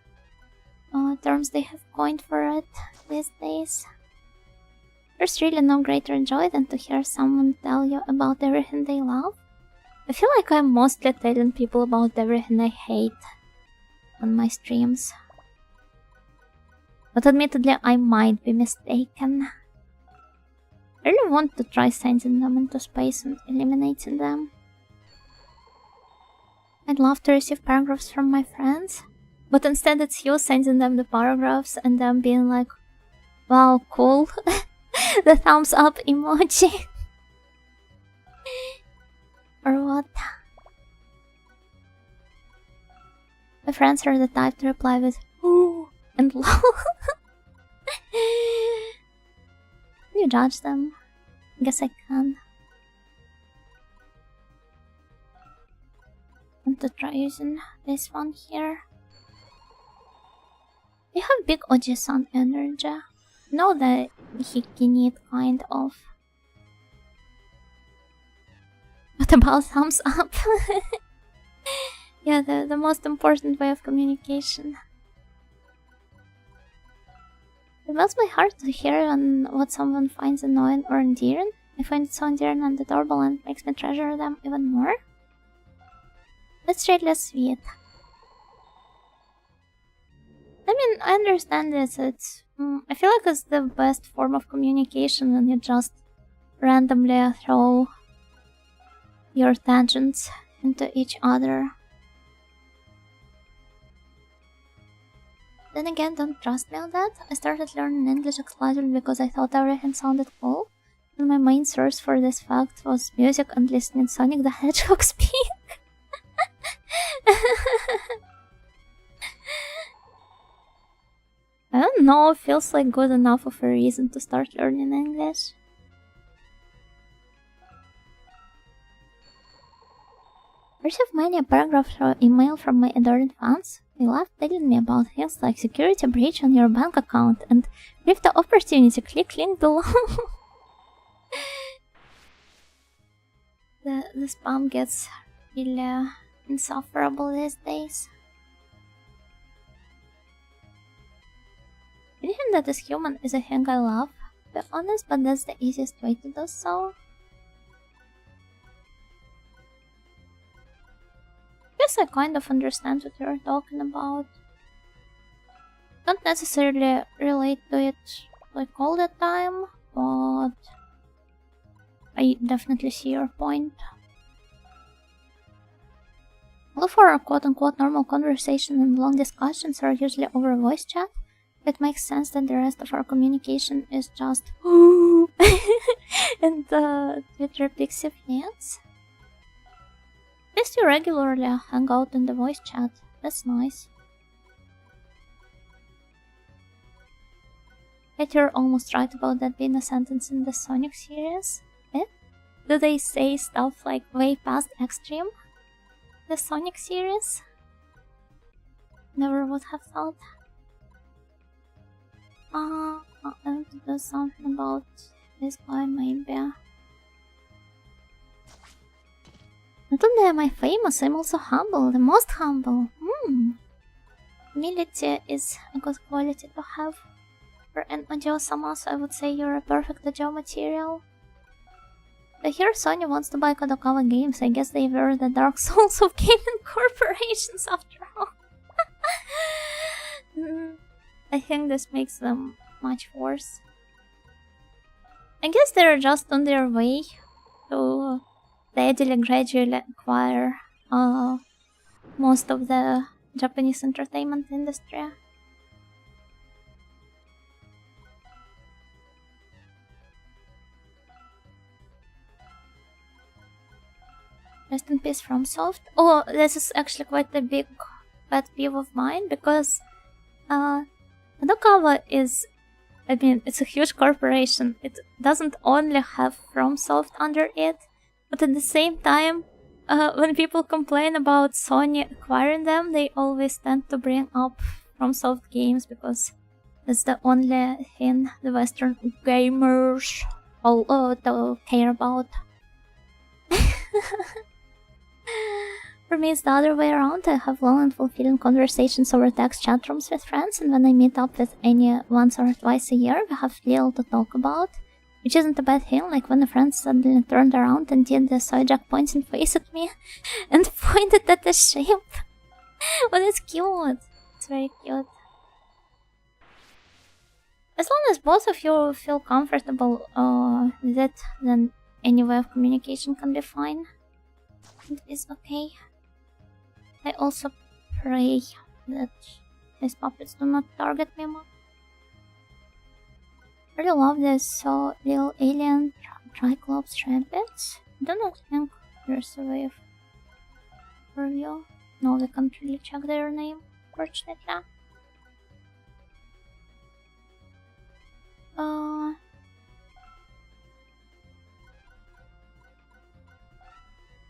terms they have coined for it these days. There's really no greater joy than to hear someone tell you about everything they love. I feel like I'm mostly telling people about everything I hate on my streams. But admittedly, I might be mistaken. I really want to try sending them into space and eliminating them. I'd love to receive paragraphs from my friends, but instead it's you sending them the paragraphs and them being like, wow, cool. The thumbs up emoji. Or what? My friends are the type to reply with ooh and lol. Can you judge them? I guess I can. Want to try using this one here. You have big Oji-san energy. Know that he can eat kind of. What about thumbs up? Yeah, the most important way of communication. It melts my heart to hear what someone finds annoying or endearing. I find it so endearing and adorable and makes me treasure them even more. That's really sweet. I mean, I understand this. I feel like it's the best form of communication when you just randomly throw your tangents into each other. Then again, don't trust me on that. I started learning English exclusively because I thought everything sounded cool. And my main source for this fact was music and listening Sonic the Hedgehog speak. I don't know, it feels like good enough of a reason to start learning English. I received many a paragraph or email from my adoring fans. They love telling me about things like security breach on your bank account and if the opportunity, click link below. The spam gets really insufferable these days. Anything that is human is a thing I love, to be honest, but that's the easiest way to do so. Guess I kind of understand what you're talking about. Don't necessarily relate to it like all the time, but I definitely see your point. Although for a quote-unquote normal conversation and long discussions are usually over voice chat, it makes sense that the rest of our communication is just and Twitter pixie fans. At least you regularly hang out in the voice chat. That's nice. Yet you're almost right about that being a sentence in the Sonic series. Eh? Do they say stuff like way past extreme? The Sonic series? Never would have thought. I want to do something about this guy maybe. Not only am I famous, I'm also humble, the most humble. Humility is a good quality to have. For an Ojo-sama, so I would say you're a perfect Ojo material. Here Sony wants to buy Kadokawa Games. I guess they were the Dark Souls of gaming corporations after all. I think this makes them much worse. I guess they're just on their way to steadily, gradually acquire most of the Japanese entertainment industry. Rest in peace FromSoft. Oh, this is actually quite a big pet peeve of mine because Kadokawa is, I mean, it's a huge corporation. It doesn't only have FromSoft under it, but at the same time, when people complain about Sony acquiring them, they always tend to bring up FromSoft games because that's the only thing the Western gamers all care about. For me, it's the other way around. I have long and fulfilling conversations over text chat rooms with friends, and when I meet up with any once or twice a year, we have little to talk about, which isn't a bad thing. Like when a friend suddenly turned around and did the Soyjack pointing face at me and pointed at the ship. Well, it's cute. It's very cute. As long as both of you feel comfortable with it, then any way of communication can be fine. It is okay. I also pray that these puppets do not target me more. I really love this little alien Triclops rabbits. I do not think there's a way of review. No, we can't really check their name, fortunately.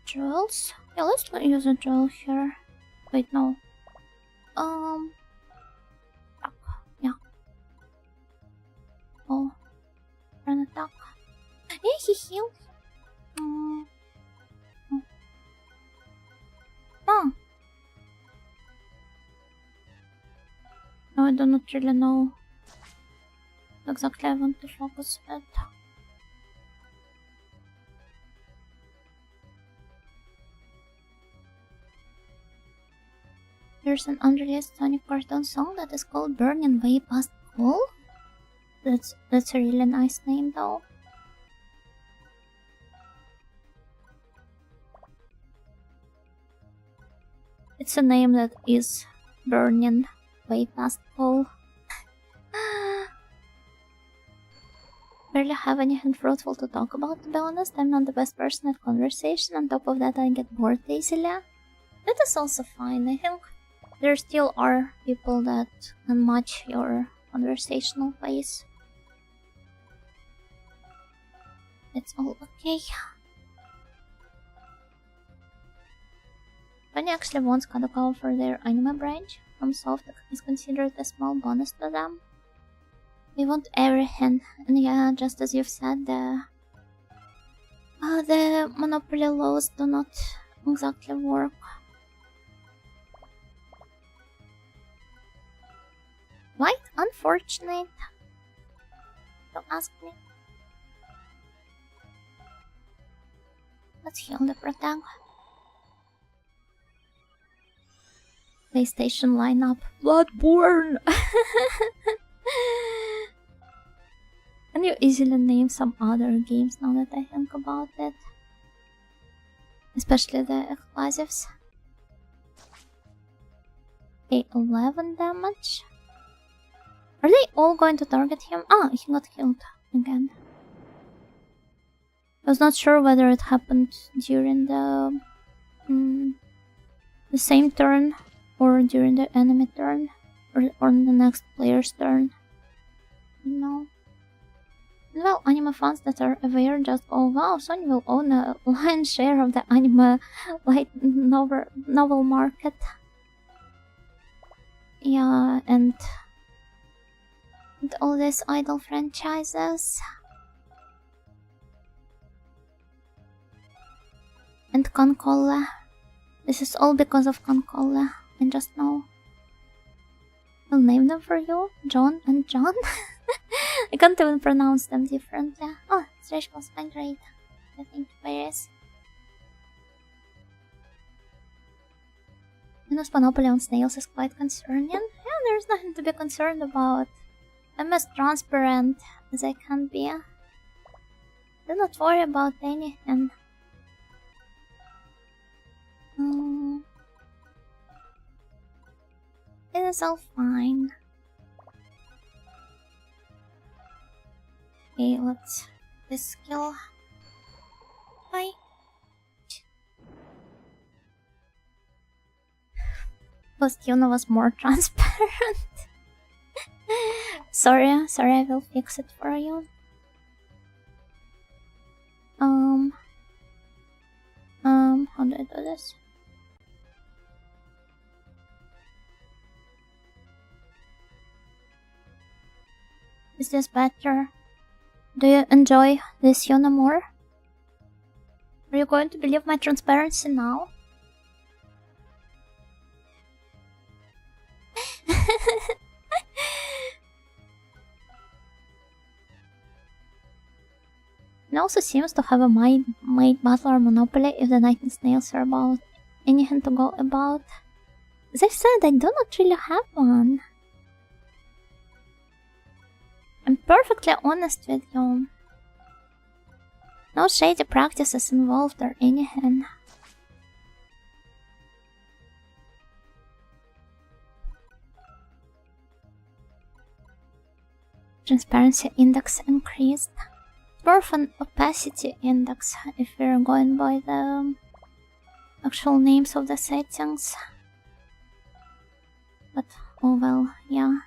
Jewels? Yeah, let's not use a jewel here. Wait, no. Yeah. Oh. Run attack. Yeah, he healed. Oh. No, I do not really know exactly I want to focus at. There's an unreleased Sonic cartoon song that is called Burning Way Past Cool. That's a really nice name though. It's a name that is burning way past cool. Barely have anything fruitful to talk about, to be honest. I'm not the best person at conversation. On top of that, I get bored easily. That is also fine. I think there still are people that can match your conversational pace. It's all okay. Sony actually wants Kadokawa for their anime branch. FromSoft is considered a small bonus to them. They want everything, and yeah, just as you've said, the monopoly laws do not exactly work. Quite unfortunate. Don't ask me. Let's heal the protag. PlayStation lineup. Bloodborne! Can you easily name some other games now that I think about it? Especially the explosives. Okay, 11 damage. Are they all going to target him? Ah, he got killed again. I was not sure whether it happened during the same turn or during the enemy turn or on the next player's turn. No. Well, anime fans that are aware just go, wow, Sony will own a lion's share of the anime light novel market. Yeah, and all these idol franchises. And Concola. This is all because of Concola. I just know. I'll name them for you. John and John. I can't even pronounce them differently. Oh, Stretch was fine, great. Thank you, Paris. Venus monopoly on snails is quite concerning. Yeah, there's nothing to be concerned about. I'm as transparent as I can be. Do not worry about anything. It is all fine. Okay, let's this skill. Bye. But Yuna was more transparent. sorry, I will fix it for you. How do I do this? Is this better? Do you enjoy this Yuna more? Are you going to believe my transparency now? It also seems to have a maid battler monopoly if the knight and snails are about anything to go about. As I said, I do not really have one. I'm perfectly honest with you. No shady practices involved or anything. Transparency index increased. More of an opacity index if we're going by the actual names of the settings. But oh well, yeah.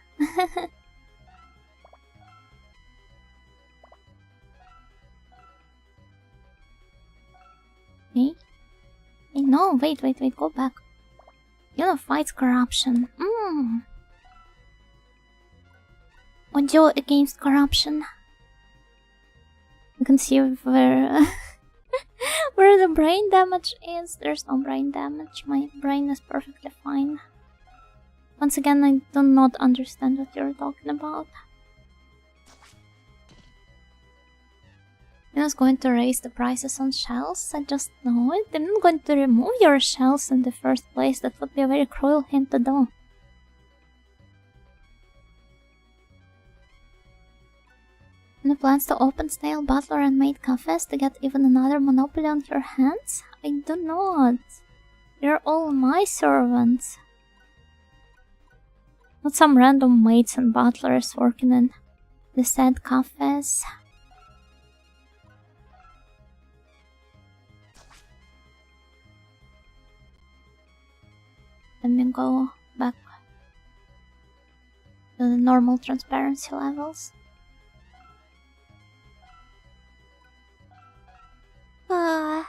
Hey? Hey, no, wait, go back. Fights corruption. Audio against corruption. You can see where where the brain damage is. There's no brain damage. My brain is perfectly fine. Once again, I do not understand what you're talking about. I was going to raise the prices on shells. I just know it. I'm not going to remove your shells in the first place. That would be a very cruel thing to do. No plans to open snail battler and maid cafes to get even another monopoly on your hands? I do not. You're all my servants. Not some random maids and butlers working in the said cafes. Let me go back to the normal transparency levels. Oh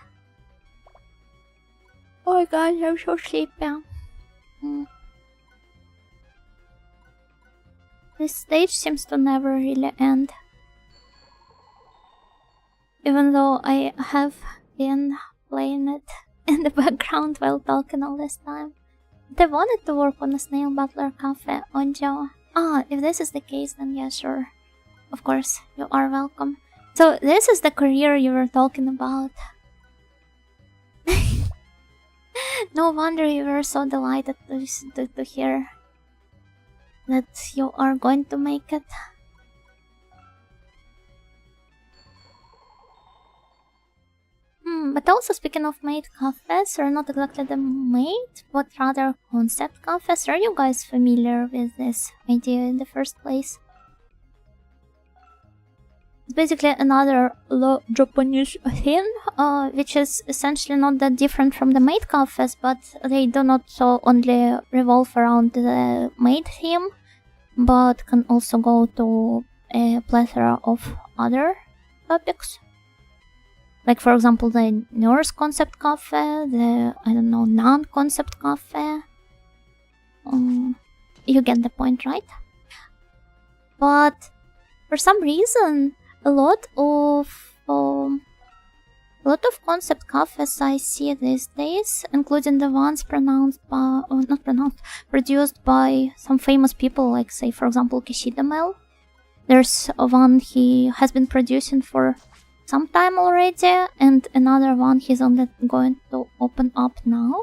my god, I'm so sleepy. This stage seems to never really end. Even though I have been playing it in the background while talking all this time. But I wanted to work on a snail battler cafe audio. If this is the case, then yeah, sure. Of course, you are welcome. So this is the career you were talking about. No wonder you were so delighted to hear that you are going to make it. But also speaking of maid cafes, or not exactly the maid, but rather concept cafes. Are you guys familiar with this idea in the first place? It's basically another Japanese thing, which is essentially not that different from the maid cafes, but they do not so only revolve around the maid theme, but can also go to a plethora of other topics. Like for example the nurse concept cafe, the, I don't know, non-concept cafe. You get the point, right? But for some reason, a lot of concept cafes I see these days, including the ones produced by some famous people, like say for example Kishida Mel. There's one he has been producing for some time already, and another one he's only going to open up now.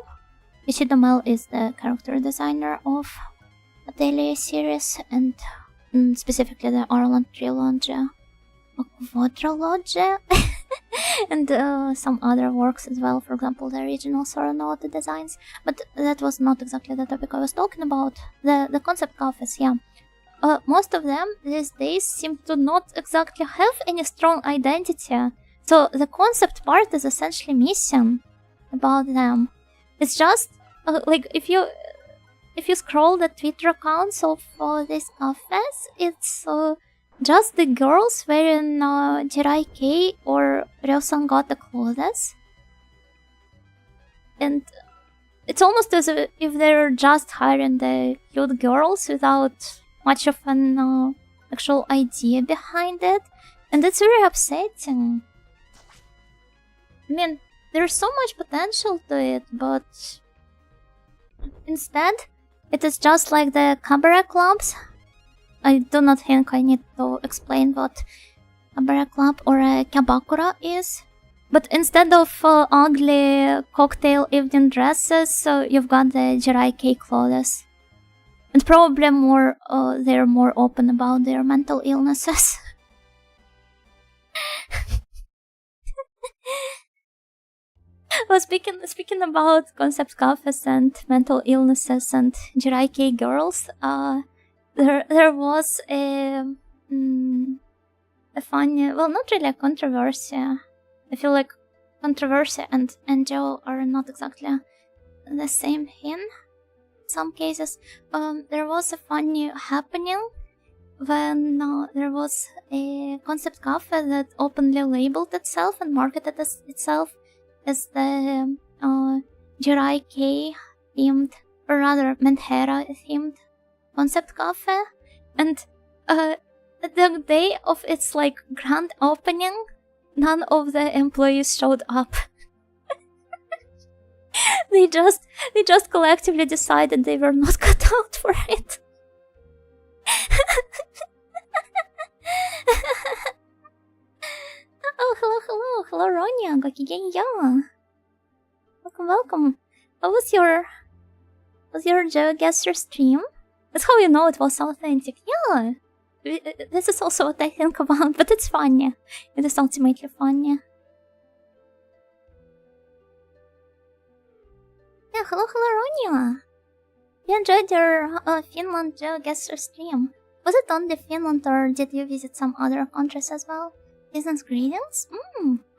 Ishidamel is the character designer of Atelier series, and specifically the Arland trilogy, a quadrilogy, and some other works as well, for example the original Soranote designs, but that was not exactly the topic I was talking about. The concept cafes, yeah. Most of them these days seem to not exactly have any strong identity, so the concept part is essentially missing about them. It's just like if you scroll the Twitter accounts of these cafes, it's just the girls wearing Jirai or Ryosangata clothes, and it's almost as if they're just hiring the cute girls without much of an actual idea behind it, and it's very upsetting. I mean, there's so much potential to it, but instead, it is just like the cabaret clubs. I do not think I need to explain what cabaret club or a kabakura is. But instead of ugly cocktail evening dresses, you've got the Jirai clothes. And probably they're more open about their mental illnesses. Well, speaking about concept cafes and mental illnesses and Jirai girls, there was a funny, well, not really a controversy. I feel like controversy and NGO are not exactly the same in some cases. There was a funny happening when there was a concept cafe that openly labeled itself and marketed itself as the Jirai themed, or rather Menhera themed concept cafe, and the day of its like grand opening, none of the employees showed up. They just collectively decided they were not cut out for it. Oh, hello, Ronya, gokigenyo. Welcome. How was your GeoGuessr stream? That's how you know it was authentic. Yeah, this is also what I think about, but it's funny. It is ultimately funny. Yeah, hello, Ronya. You enjoyed your Finland GeoGuessr stream. Was it only Finland, or did you visit some other countries as well? Business greetings?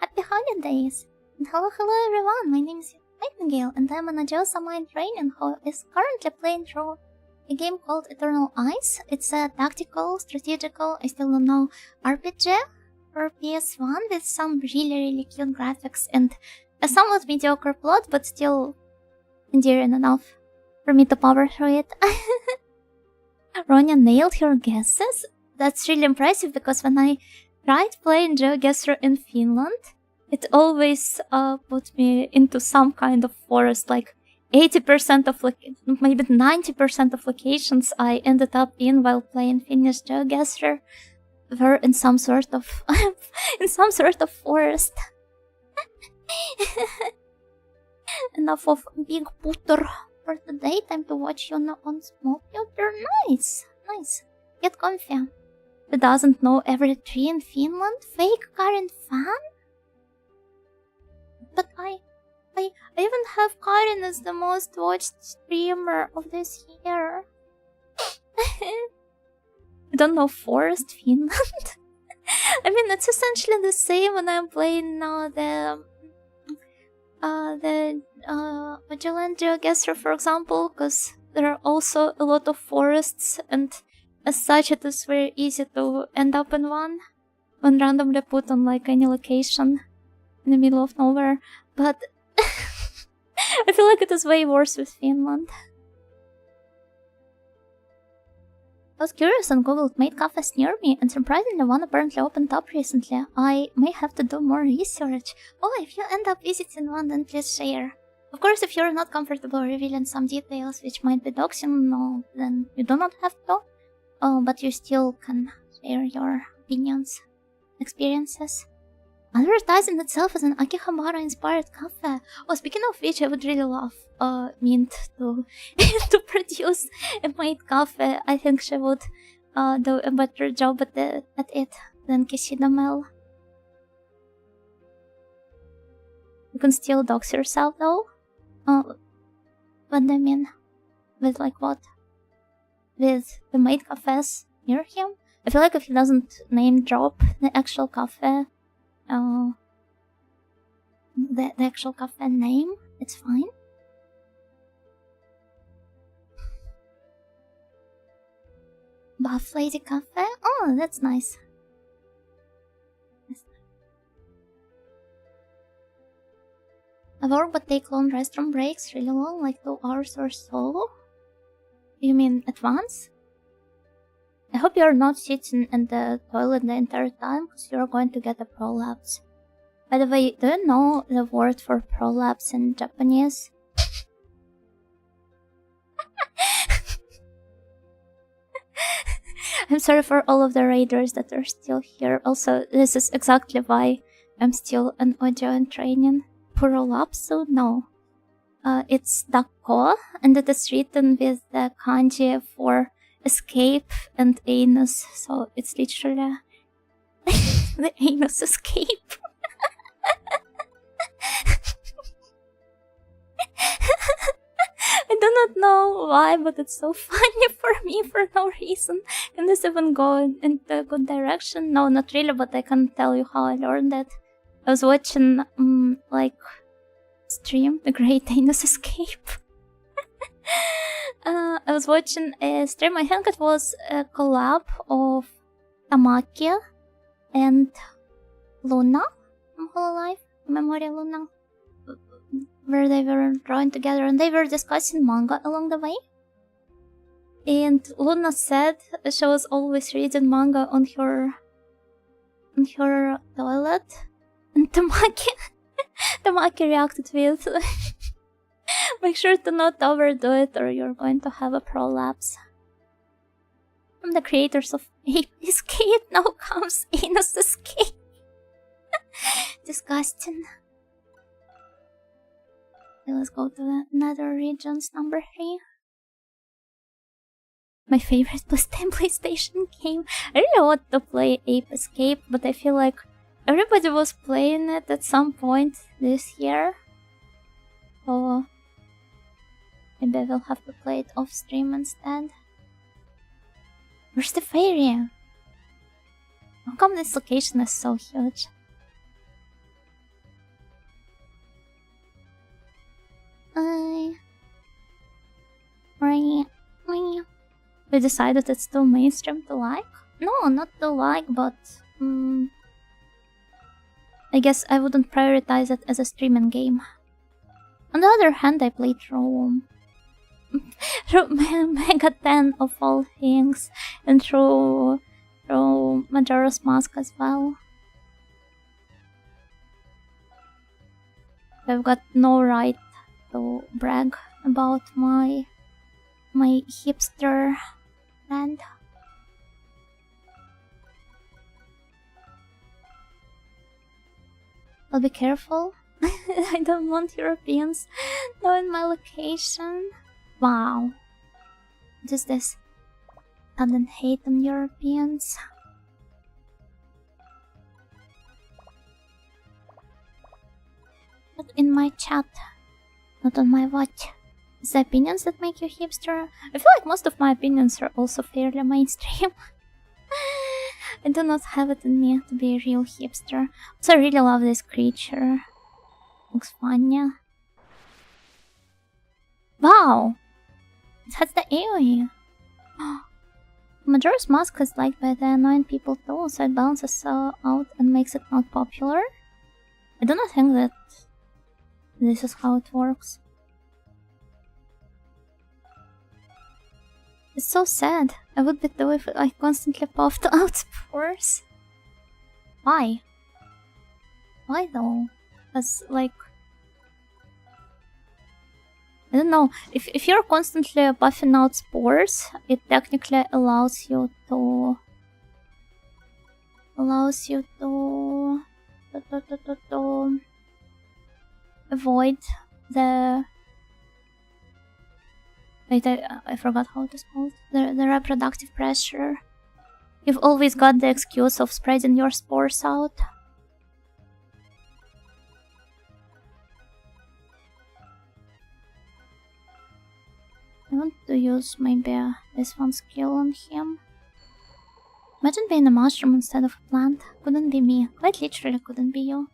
Happy holidays! And hello everyone, my name is Nightingale, and I'm an Ajosa Mind Training who is currently playing through a game called Eternal Ice. It's a tactical, strategical, I still don't know, RPG for PS1 with some really cute graphics and a somewhat mediocre plot, but still endearing enough for me to power through it. Ronya nailed her guesses? That's really impressive, because when I tried playing GeoGuessr in Finland, it always put me into some kind of forest. Like 80% of maybe 90% of locations I ended up in while playing Finnish GeoGuessr were in some sort of forest. Enough of big putter for today. Time to watch you on small computer. Nice. Get comfy. Who doesn't know every tree in Finland? Fake Karen fan? But I even have Karen as the most watched streamer of this year. I don't know Forest Finland. I mean, it's essentially the same when I'm playing the Magellan GeoGuessr, for example, because there are also a lot of forests, and as such it is very easy to end up in one when randomly put on like any location in the middle of nowhere. But I feel like it is way worse with Finland. I was curious and googled made cafes near me, and surprisingly one apparently opened up recently. I may have to do more research. Oh, if you end up visiting one, then please share. Of course, if you're not comfortable revealing some details which might be doxing, no, then you do not have to. But you still can share your opinions, experiences. advertising itself as an Akihabara-inspired cafe. Oh, speaking of which, I would really love Mint to to produce a maid cafe. I think she would do a better job at it than Kishida Mel. You can still dox yourself though. What do you mean? With like what? With the maid cafes near him? I feel like if he doesn't name drop the actual cafe, the actual cafe name, it's fine. Buff Lady Cafe? Oh, that's nice. I've worked but take long restroom breaks really long, like 2 hours or so. You mean at once? I hope you're not sitting in the toilet the entire time, because you're going to get a prolapse. By the way, do you know the word for prolapse in Japanese? I'm sorry for all of the raiders that are still here. Also, this is exactly why I'm still an audio and training. Prolapse, so no. It's dako, and it is written with the kanji for escape and anus, so it's literally the anus escape. I do not know why, but it's so funny for me for no reason. Can this even go in the good direction? No, not really, but I can tell you how I learned it. I was watching, like, stream, The Great Anus Escape. I was watching a stream, I think it was a collab of Tamaki and Luna from Hololive, Memoria Luna, where they were drawing together and they were discussing manga along the way. And Luna said she was always reading manga on her toilet, and Tamaki reacted with make sure to not overdo it or you're going to have a prolapse. From the creators of Ape Escape now comes Anus Escape. Disgusting. Okay, let's go to the Nether Regions number 3. My favorite PlayStation game. I really want to play Ape Escape, but I feel like everybody was playing it at some point this year. So maybe I will have to play it off stream instead. Where's the fairy? How come this location is so huge? We decided it's too mainstream to like? No, not to like, but I guess I wouldn't prioritize it as a streaming game. On the other hand, I played through Mega 10 of all things, and through Majora's Mask as well. I've got no right to brag about my hipster land. I'll be careful. I don't want Europeans knowing my location. Wow. What is this? Sudden hate on Europeans. Not in my chat. Not on my watch. It's the opinions that make you hipster. I feel like most of my opinions are also fairly mainstream. I do not have it in me to be a real hipster. Also, I really love this creature. Looks funny. Wow! It has the AoE. Majora's Mask is liked by the annoying people too, so it balances out and makes it not popular. I do not think that this is how it works. It's so sad. I would be too if I constantly puffed out spores. Why? Why though? Because, like, I don't know. If you're constantly puffing out spores, it technically allows you to to avoid the... Wait, I forgot how it is called. The reproductive pressure. You've always got the excuse of spreading your spores out. I want to use maybe this one skill on him. Imagine being a mushroom instead of a plant. Couldn't be me. Quite literally couldn't be you.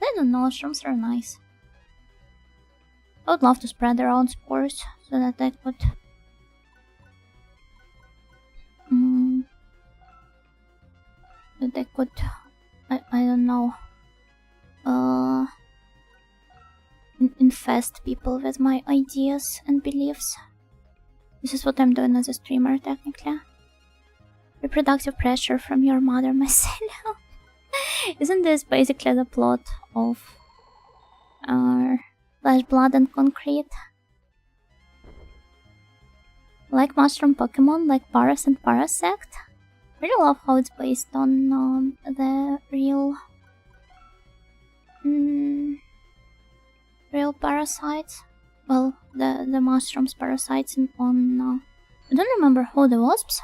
I don't know, mushrooms are nice. I would love to spread around spores so that I could... that I could... I don't know... infest people with my ideas and beliefs. This is what I'm doing as a streamer, technically. Reproductive pressure from your mother, myself. Isn't this basically the plot of Flesh, Blood and Concrete? Like mushroom Pokemon, like Paras and Parasect. Really love how it's based on the real parasites. Well, the mushrooms parasites on I don't remember who the wasps.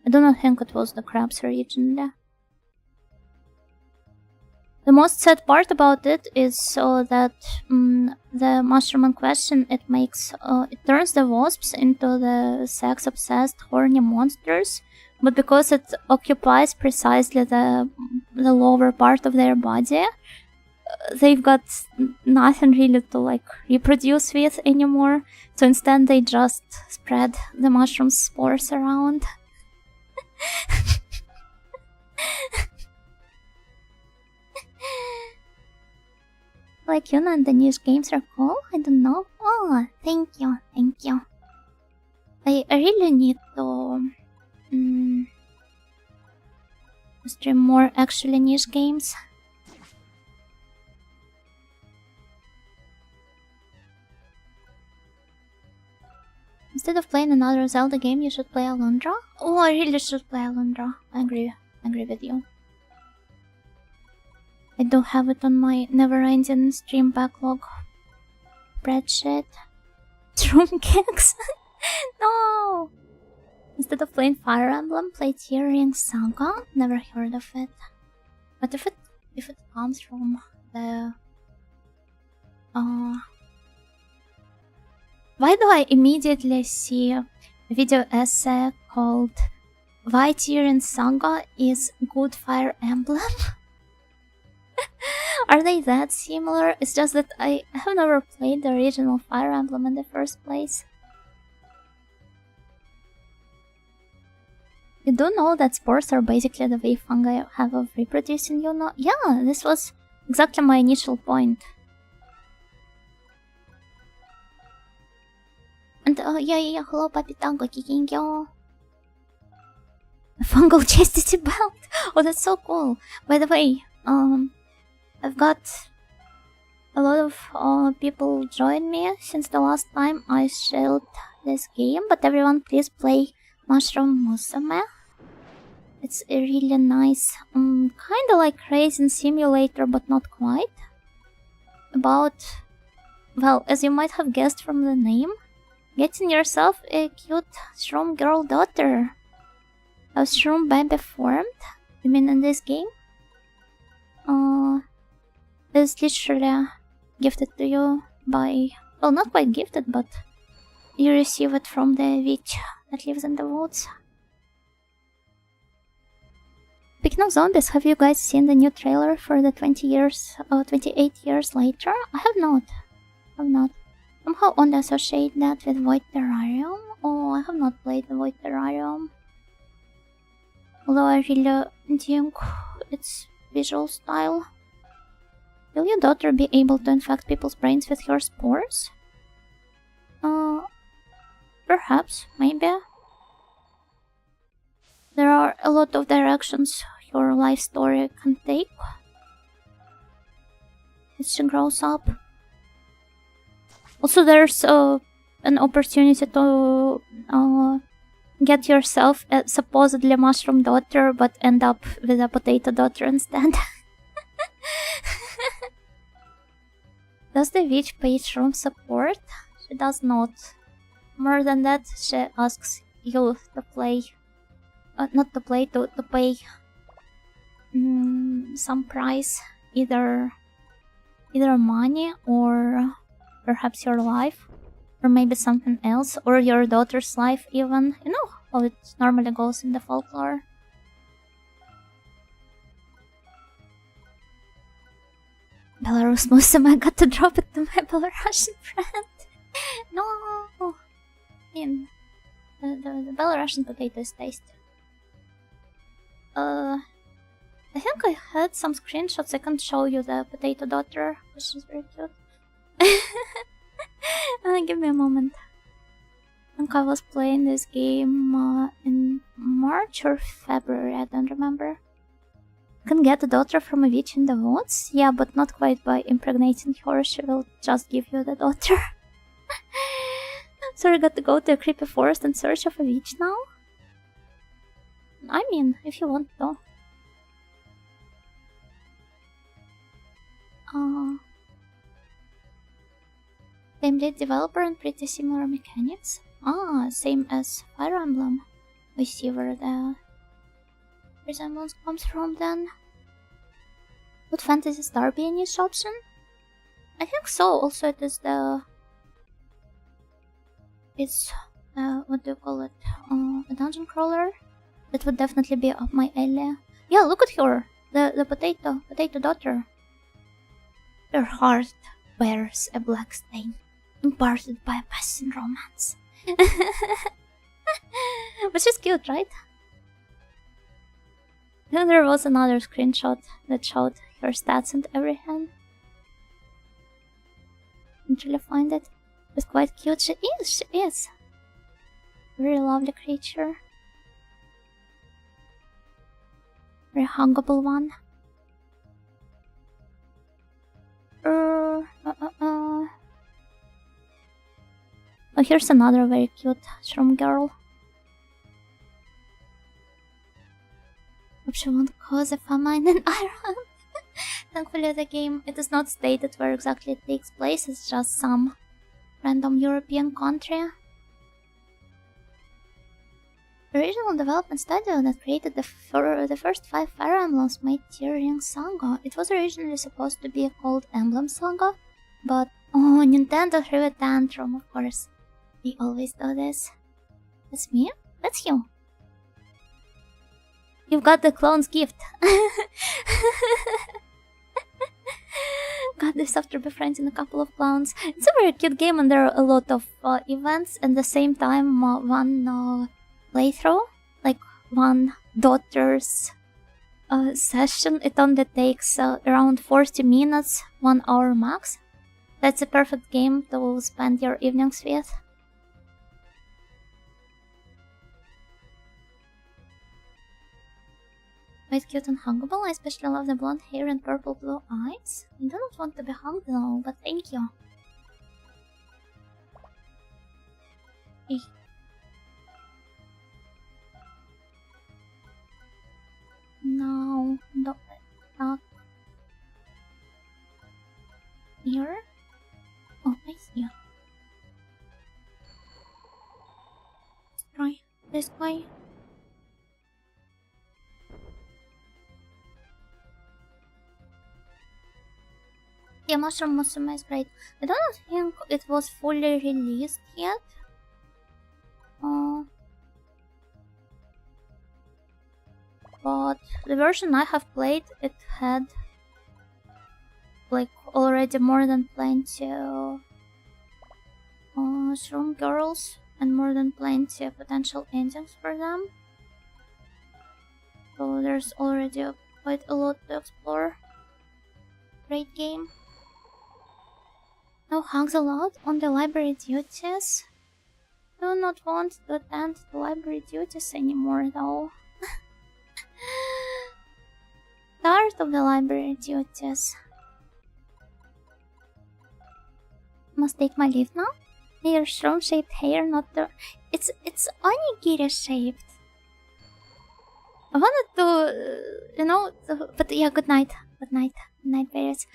I do not think it was the crabs originally. The most sad part about it is that the mushroom in question, it turns the wasps into the sex-obsessed horny monsters, but because it occupies precisely the lower part of their body, they've got nothing really to like reproduce with anymore, so instead they just spread the mushroom spores around. Like, you know, and the niche games are cool? I don't know. Oh, thank you, thank you. I really need to stream more actually niche games. Instead of playing another Zelda game, you should play Alundra. Oh, I really should play Alundra. I agree with you. I do have it on my never-ending stream backlog spreadsheet. Shroom Kicks? No! Instead of playing Fire Emblem, play Tearing Saga. Never heard of it. But if it comes from the why do I immediately see a video essay called Why Tearing Saga is Good Fire Emblem? Are they that similar? It's just that I have never played the original Fire Emblem in the first place. You do know that spores are basically the way fungi have of reproducing, you know? Yeah, this was exactly my initial point. And yeah, hello Papi Tango, kicking yo. A fungal chastity belt! Oh, that's so cool! By the way, I've got a lot of people join me since the last time I shelled this game, but everyone please play Mushroom Musume. It's a really nice, kinda like Raisin Simulator, but not quite. About, well, as you might have guessed from the name, getting yourself a cute shroom girl daughter. A shroom baby formed? You mean in this game? It's literally gifted to you by... Well, not quite gifted, but you receive it from the witch that lives in the woods. Speaking of zombies, have you guys seen the new trailer for the 28 years later? I have not. Somehow only associate that with Void Terrarium. Oh, I have not played the Void Terrarium. Although I really think its visual style. Will your daughter be able to infect people's brains with her spores? Perhaps, maybe. There are a lot of directions your life story can take as she grows up. Also, there's an opportunity to get yourself a supposedly mushroom daughter, but end up with a potato daughter instead. Does the witch pay shroom support? She does not. More than that, she asks you to play. Not to play, to pay some price. Either money or perhaps your life. Or maybe something else. Or your daughter's life even. You know how it normally goes in the folklore. Belarus Muslim, I got to drop it to my Belarusian friend. No! I mean, the Belarusian potato is tasty. I think I had some screenshots. I can't show you the potato daughter, which is very cute. Give me a moment. I think I was playing this game in March or February, I don't remember. Can get a daughter from a witch in the woods? Yeah, but not quite by impregnating her, she will just give you the daughter. So I got to go to a creepy forest in search of a witch now? I mean, if you want to. Same lead developer and pretty similar mechanics. Same as Fire Emblem. We see where the resemblance comes from then. Would Fantasy Star be a niche option? I think so. Also, it is the... It's... what do you call it? A dungeon crawler? That would definitely be up my alley. Yeah, look at her! The potato daughter. Her heart bears a black stain, imparted by a passing romance. But she's cute, right? Then there was another screenshot that showed her stats and everything. Didn't really find it. It was quite cute. She is. Very lovely creature. Very huggable one. Oh, here's another very cute shroom girl. Hope she won't cause a famine in Ireland. Thankfully the game, it is not stated where exactly it takes place, it's just some random European country. The original development studio that created the first 5 Fire Emblems made Tearing Saga. It was originally supposed to be called Emblem Saga, but Nintendo threw a tantrum, of course. They always do this. That's me? That's you. You've got the clone's gift. God, this after befriending a couple of clowns. It's a very cute game and there are a lot of events and at the same time one playthrough, like one daughter's session. It only takes around 40 minutes, 1 hour max. That's a perfect game to spend your evenings with. Quite cute and huggable. I especially love the blonde hair and purple blue eyes. I do not want to be hugged though, but thank you. Hey. No, not here. Oh, I see you. Let's try this guy. Yeah, Mushroom Musume is great. I don't think it was fully released yet. But the version I have played, it had like already more than plenty shroom girls and more than plenty potential endings for them. So there's already quite a lot to explore. Great game. No hugs allowed on the library duties. Do not want to attend the library duties anymore though. Tired of the library duties. Must take my leave now? Your shroom shaped hair, not the... It's onigiri shaped. I wanted to, but yeah, good night. Good night. Good night, bears.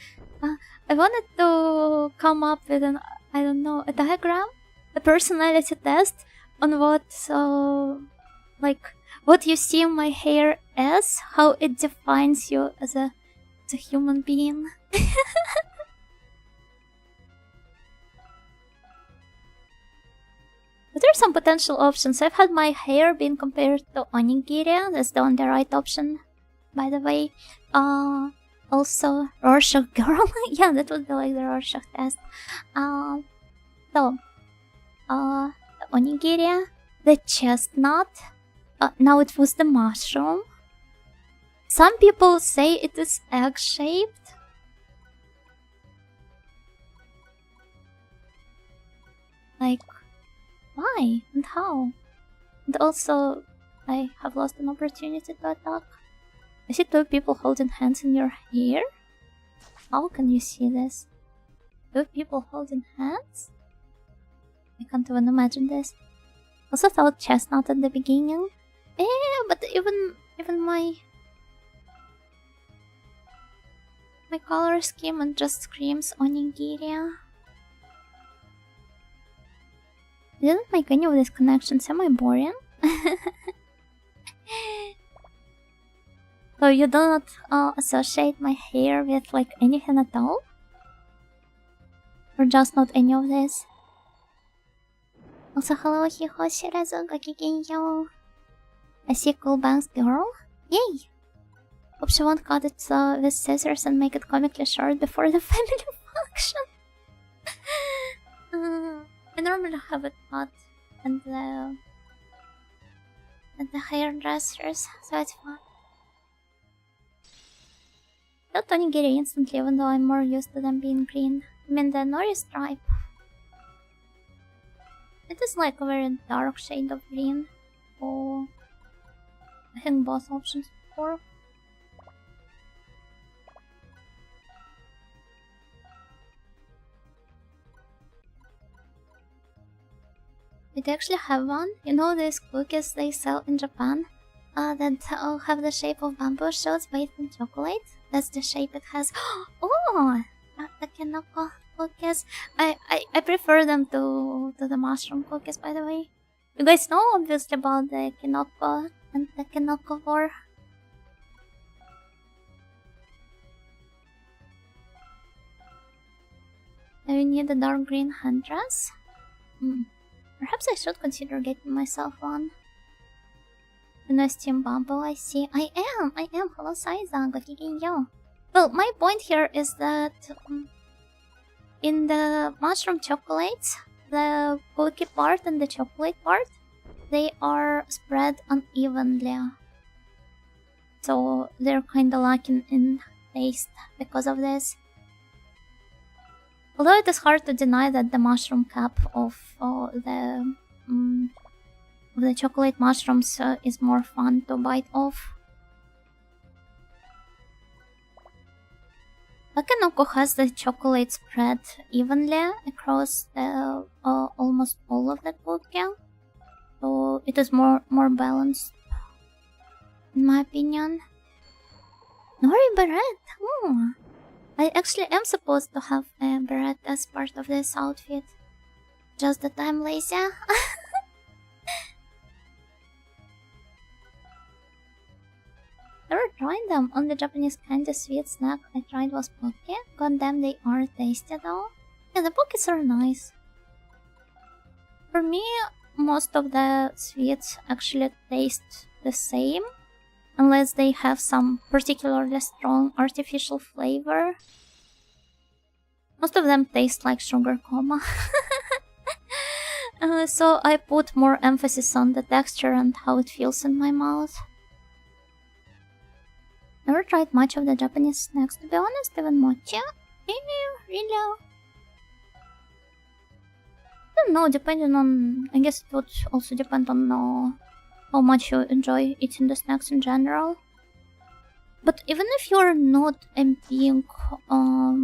I wanted to come up with an, I don't know, a diagram, a personality test on what, like, what you see my hair as, how it defines you as a human being. But there are some potential options. I've had my hair being compared to onigiri. That's the only right option, by the way. Also, Rorschach girl. Yeah, that would be like the Rorschach test. The onigiri, the chestnut. Now it was the mushroom. Some people say it is egg-shaped. Like, why and how? And also, I have lost an opportunity to attack. I see two people holding hands in your hair? How can you see this? Two people holding hands? I can't even imagine this. Also thought chestnut at the beginning. Yeah, but even my color scheme and just screams onigiri. I didn't make any of these connections. Am I boring? So you do not associate my hair with like anything at all? Or just not any of this? Also, hello, Hiho Shirazu, gokigenyo. I see cool bangs girl. Yay! Hope she won't cut it with scissors and make it comically short before the family function. I normally have it cut and the hairdressers, so it's fine. Got onigiri instantly, even though I'm more used to them being green. I mean the nori stripe. It is like a very dark shade of green. Oh, I think both options work. I actually have one. You know these cookies they sell in Japan? That have the shape of bamboo shoots bathed in chocolate? That's the shape it has. Oh! The kinoko cookies. I prefer them to the mushroom cookies, by the way. You guys know obviously about the kinoko and the kinoko war. I need a dark green headdress. Perhaps I should consider getting myself one. No steam bubble, I see. I am. Hello, Saiza. Gokigenyo. Well, my point here is that in the mushroom chocolates, the cookie part and the chocolate part, they are spread unevenly. So they're kinda lacking in taste because of this. Although it is hard to deny that the mushroom cap of the chocolate mushrooms is more fun to bite off. Takenoko has the chocolate spread evenly across the almost all of the cookie, so it is more balanced, in my opinion. Nori beret. I actually am supposed to have a beret as part of this outfit. Just that I'm lazy. Never tried them. Only Japanese candy sweet snack I tried was poke. God damn, they are tasty though. Yeah, the pokes are nice. For me, most of the sweets actually taste the same, unless they have some particularly strong artificial flavor. Most of them taste like sugar coma. So I put more emphasis on the texture and how it feels in my mouth. Never tried much of the Japanese snacks, to be honest, even mochi. Really? I don't know, depending on... I guess it would also depend on how much you enjoy eating the snacks in general. But even if you're not a big,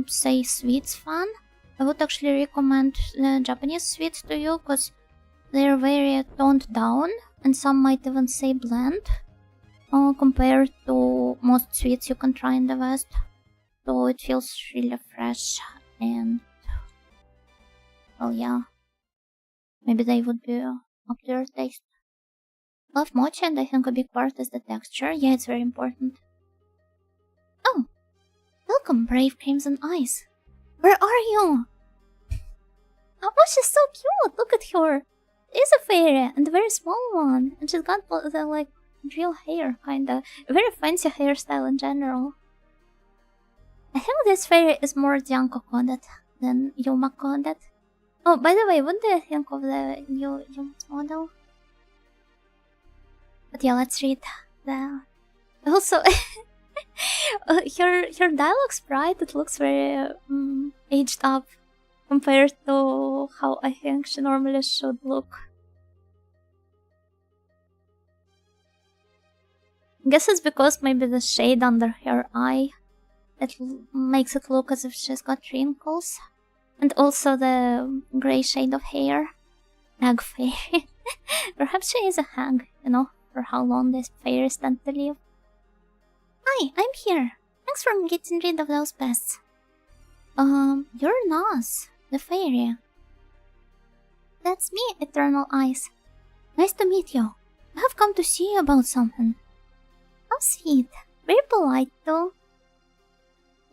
say, sweets fan, I would actually recommend the Japanese sweets to you, because they're very toned down, and some might even say bland, compared to most sweets you can try in the West. So it feels really fresh and... well, yeah. Maybe they would be up to your taste. Love mochi, and I think a big part is the texture. Yeah, it's very important. Oh! Welcome, brave Crimson Eyes. Where are you? Oh, she's so cute! Look at her! She's a fairy, and a very small one. And she's got the, like, real hair, kinda. A very fancy hairstyle in general. I think this fairy is more Dianko Kodet than Yuma Kodet. Oh, by the way, what do you think of the new Yuma's model? But yeah, let's read the... Also, her dialogue sprite, it looks very aged up compared to how I think she normally should look. I guess it's because maybe the shade under her eye, it makes it look as if she's got wrinkles. And also the grey shade of hair. Hag fairy. Perhaps she is a hag, you know, for how long these fairies tend to live. Hi, I'm here. Thanks for getting rid of those pests. You're Nas, the fairy. That's me, Eternal Eyes. Nice to meet you. I have come to see you about something. How sweet. Very polite, though.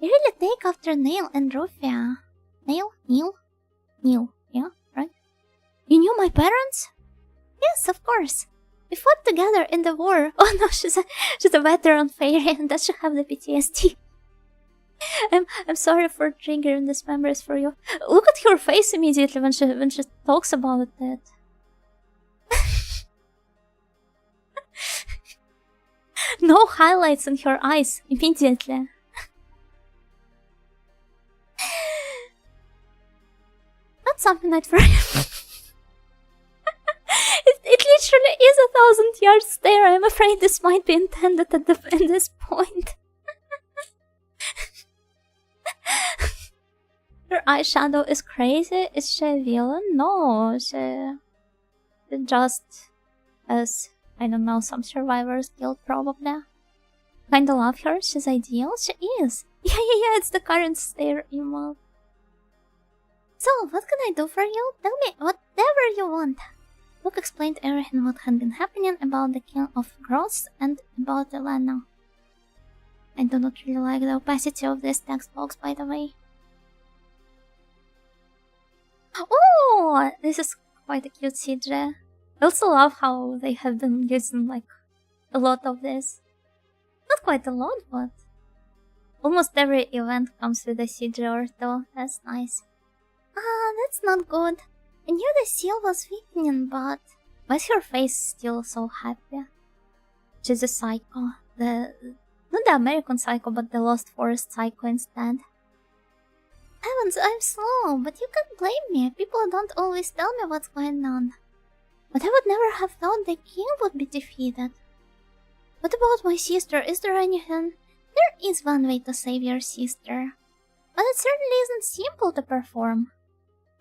You really take after Neil and Rufia. Neil, yeah, right? You knew my parents? Yes, of course. We fought together in the war. Oh no, she's a veteran fairy and does she have the PTSD? I'm sorry for triggering these memories for you. Look at her face immediately when she talks about it. No highlights in her eyes immediately. Not something I'd forget. It literally is 1,000 yards there. I'm afraid this might be intended at this point. Her eyeshadow is crazy. Is she a villain? No, she just as, I don't know, some survivors guild probably. Kinda love her. She's ideal. She is. Yeah, it's the current stare emote. So, what can I do for you? Tell me whatever you want. Luke explained everything what had been happening about the King of Gross and about Elena. I do not really like the opacity of this text box, by the way. Oh, this is quite a cute CJ. I also love how they have been using like a lot of this. Not quite a lot, but almost every event comes with a CJ or two. That's nice. That's not good. I knew the seal was weakening, but why is her face still so happy? She's a psycho. Not the American psycho, but the Lost Forest psycho instead. Heavens, I'm slow, but you can't blame me. People don't always tell me what's going on. But I would never have thought the king would be defeated. What about my sister? Is there anything? There is one way to save your sister. But it certainly isn't simple to perform.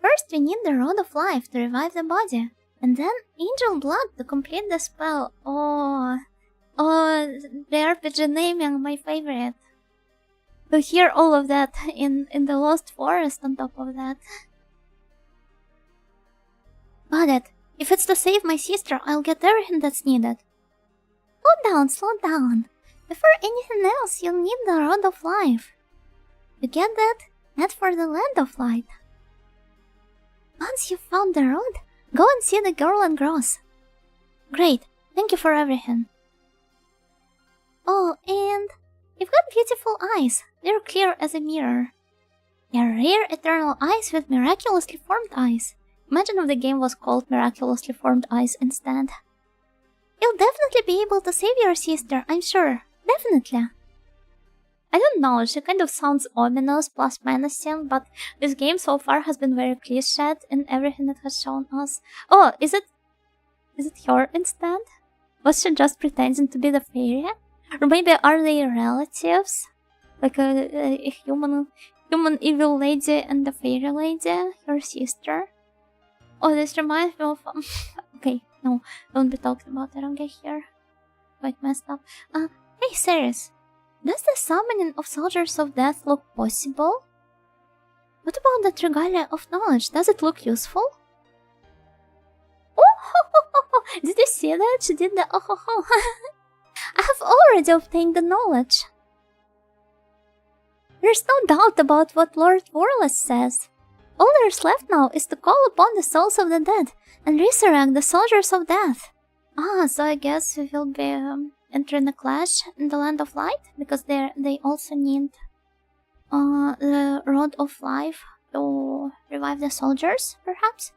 First, we need the Rod of Life to revive the body, and then Angel Blood to complete the spell. Oh, the RPG naming, my favorite. To hear all of that in the Lost Forest on top of that. Got it. If it's to save my sister, I'll get everything that's needed. Slow down. Before anything else, you'll need the Rod of Life. You get that? Not for the Land of Light. Once you've found the road, go and see the girl and Gross. Great, thank you for everything. Oh, and you've got beautiful eyes. They're clear as a mirror. They're rare eternal eyes with miraculously formed eyes. Imagine if the game was called Miraculously Formed Eyes instead. You'll definitely be able to save your sister, I'm sure. Definitely. I don't know, she kind of sounds ominous plus menacing, but this game so far has been very cliched in everything it has shown us. Oh, is it her instead? Was she just pretending to be the fairy? Or maybe are they relatives? Like a human evil lady and the fairy lady, her sister? Oh, this reminds me of... okay, no, don't be talking about it, I'll get here. Quite messed up. Hey, Ceres. Does the summoning of soldiers of death look possible? What about that regalia of knowledge? Does it look useful? Oh, did you see that? She did the oh. I have already obtained the knowledge. There's no doubt about what Lord Warless says. All there's left now is to call upon the souls of the dead and resurrect the soldiers of death. So I guess we will be entering a clash in the Land of Light, because they also need the Rod of Life to revive the soldiers, perhaps?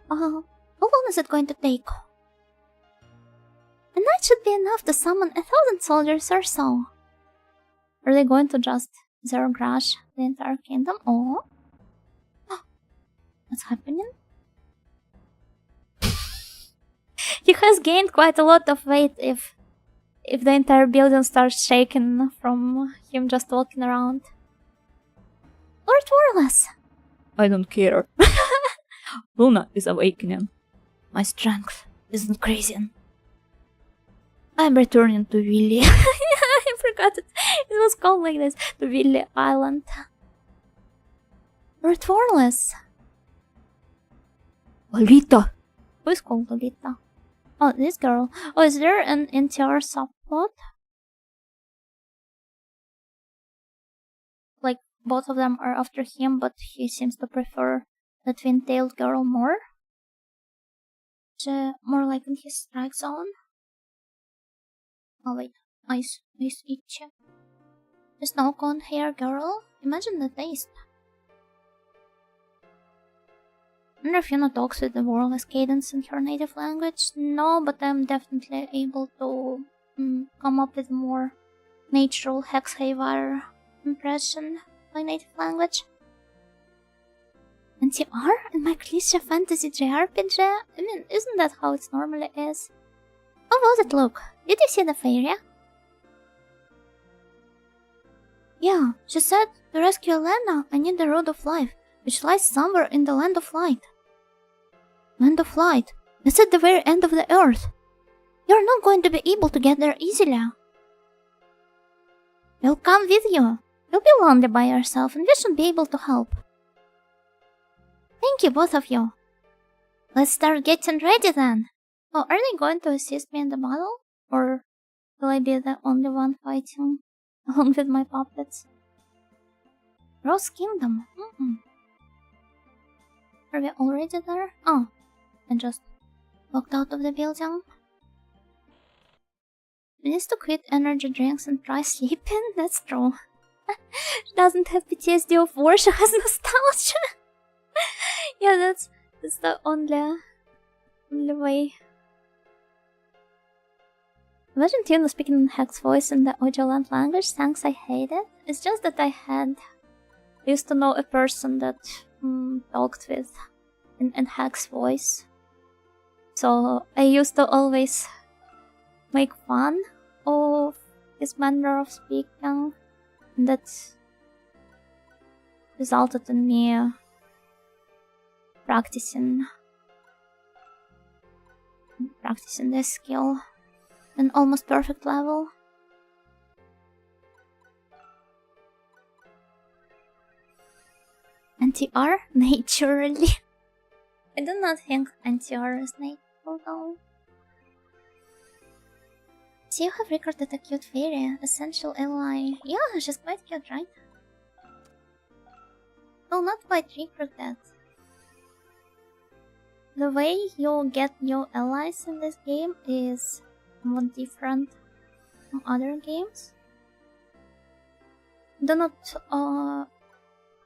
How long is it going to take? A night should be enough to summon 1,000 soldiers or so. Are they going to just zero crash the entire kingdom? Oh, what's happening? He has gained quite a lot of weight if the entire building starts shaking from him just walking around. Lord Warless! I don't care. Luna is awakening. My strength isn't crazy. I'm returning to Willy. I forgot it was called like this. To Willy Island. Lord Warless! Lolita! Who is called Lolita? Oh, this girl. Oh, is there an NTR subplot? Like, both of them are after him, but he seems to prefer the twin-tailed girl more. More like in his strike zone. Oh wait, ice itch. The snow cone hair girl? Imagine the taste. I wonder if Yuna talks with the Warless cadence in her native language. No, but I'm definitely able to come up with more natural Hex Haywire impression by native language. NTR and my cliché fantasy JRPG? I mean, isn't that how it normally is? How was it look? Did you see the fairy? Yeah, she said, to rescue Elena, I need the Road of Life, which lies somewhere in the Land of Light. Land of Light? It's at the very end of the earth. You're not going to be able to get there easily. We'll come with you. You'll be lonely by yourself and we should be able to help. Thank you, both of you. Let's start getting ready then. Oh, are they going to assist me in the battle? Or will I be the only one fighting along with my puppets? Rose Kingdom. Are we already there? Oh, I just walked out of the building. She needs to quit energy drinks and try sleeping? That's true. She doesn't have PTSD of war, she has nostalgia. Yeah, that's the only way. Imagine Tuna speaking in Hex voice in the Ojoland language. Thanks, I hate it. It's just that I used to know a person that talked with in Hex voice. So I used to always make fun of his manner of speaking. And that resulted in me practicing this skill at an almost perfect level. NTR? Naturally. I do not think NTR is natural though. So you have recorded a cute fairy, essential ally. Yeah, she's quite cute, right? No, not quite recruit that. The way you get new allies in this game is somewhat different from other games. Do not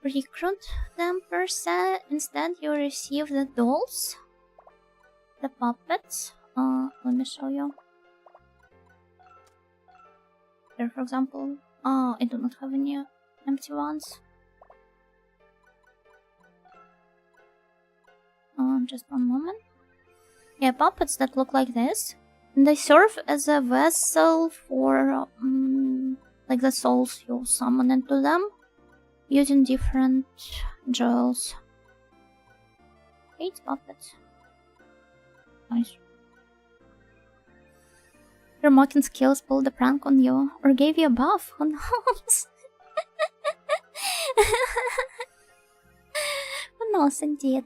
recruit them per se, instead you receive the dolls, the puppets. Let me show you. Here, for example, I do not have any empty ones. Just one moment. Yeah, puppets that look like this. And they serve as a vessel for like the souls you summon into them using different jewels. 8 puppets. Nice. Your mocking skills pulled a prank on you, or gave you a buff, who knows? Who knows, indeed.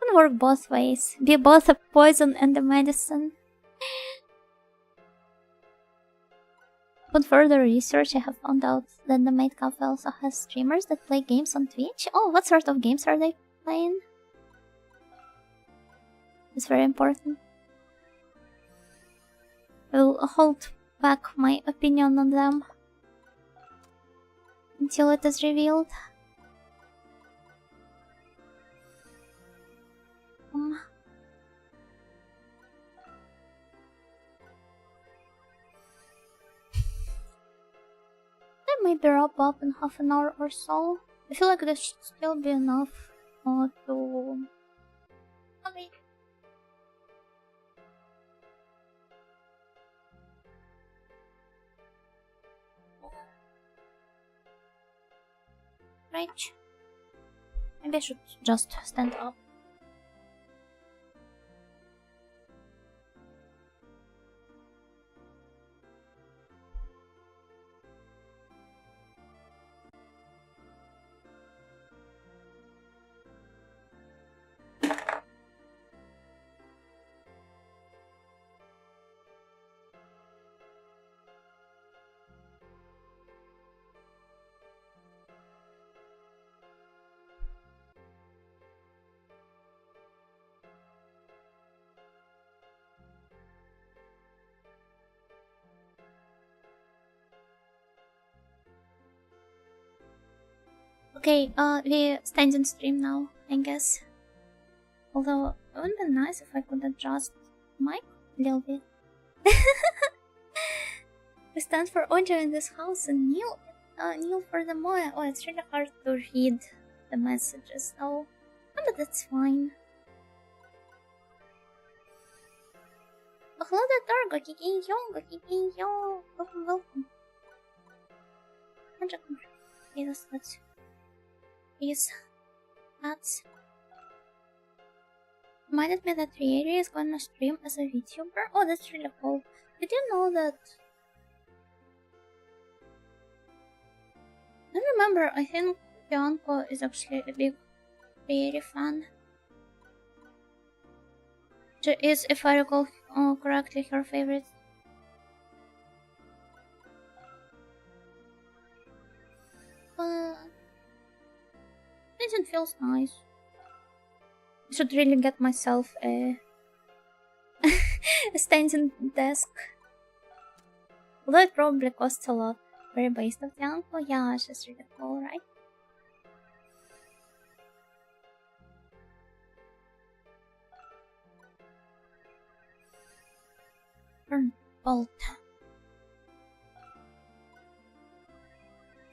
Can work both ways, be both a poison and a medicine. Upon further research, I have found out that the Maid Cafe also has streamers that play games on Twitch. Oh, what sort of games are they playing? It's very important. I'll hold back my opinion on them until it is revealed. I might wrap up in half an hour or so. I feel like this should still be enough to... Okay. Right. Maybe I should just stand up. Okay, we stand in stream now, I guess. Although, it would be nice if I could adjust mic a little bit. We stand for Ojo in this house and kneel for the Moya. Oh, it's really hard to read the messages. Oh, but that's fine. Oh, hello there, Gokigenyo. Welcome. Yes, let's... Yes, that's... Reminded me that Rieri is gonna stream as a VTuber. Oh, that's really cool. Did you know that? I don't remember. I think Bianco is actually a big Rieri fan. She is, if I recall correctly, her favorite. It feels nice. I should really get myself a standing desk. Although it probably costs a lot. Very based of Bianco. Yeah, she's really cool, right? Burn bolt.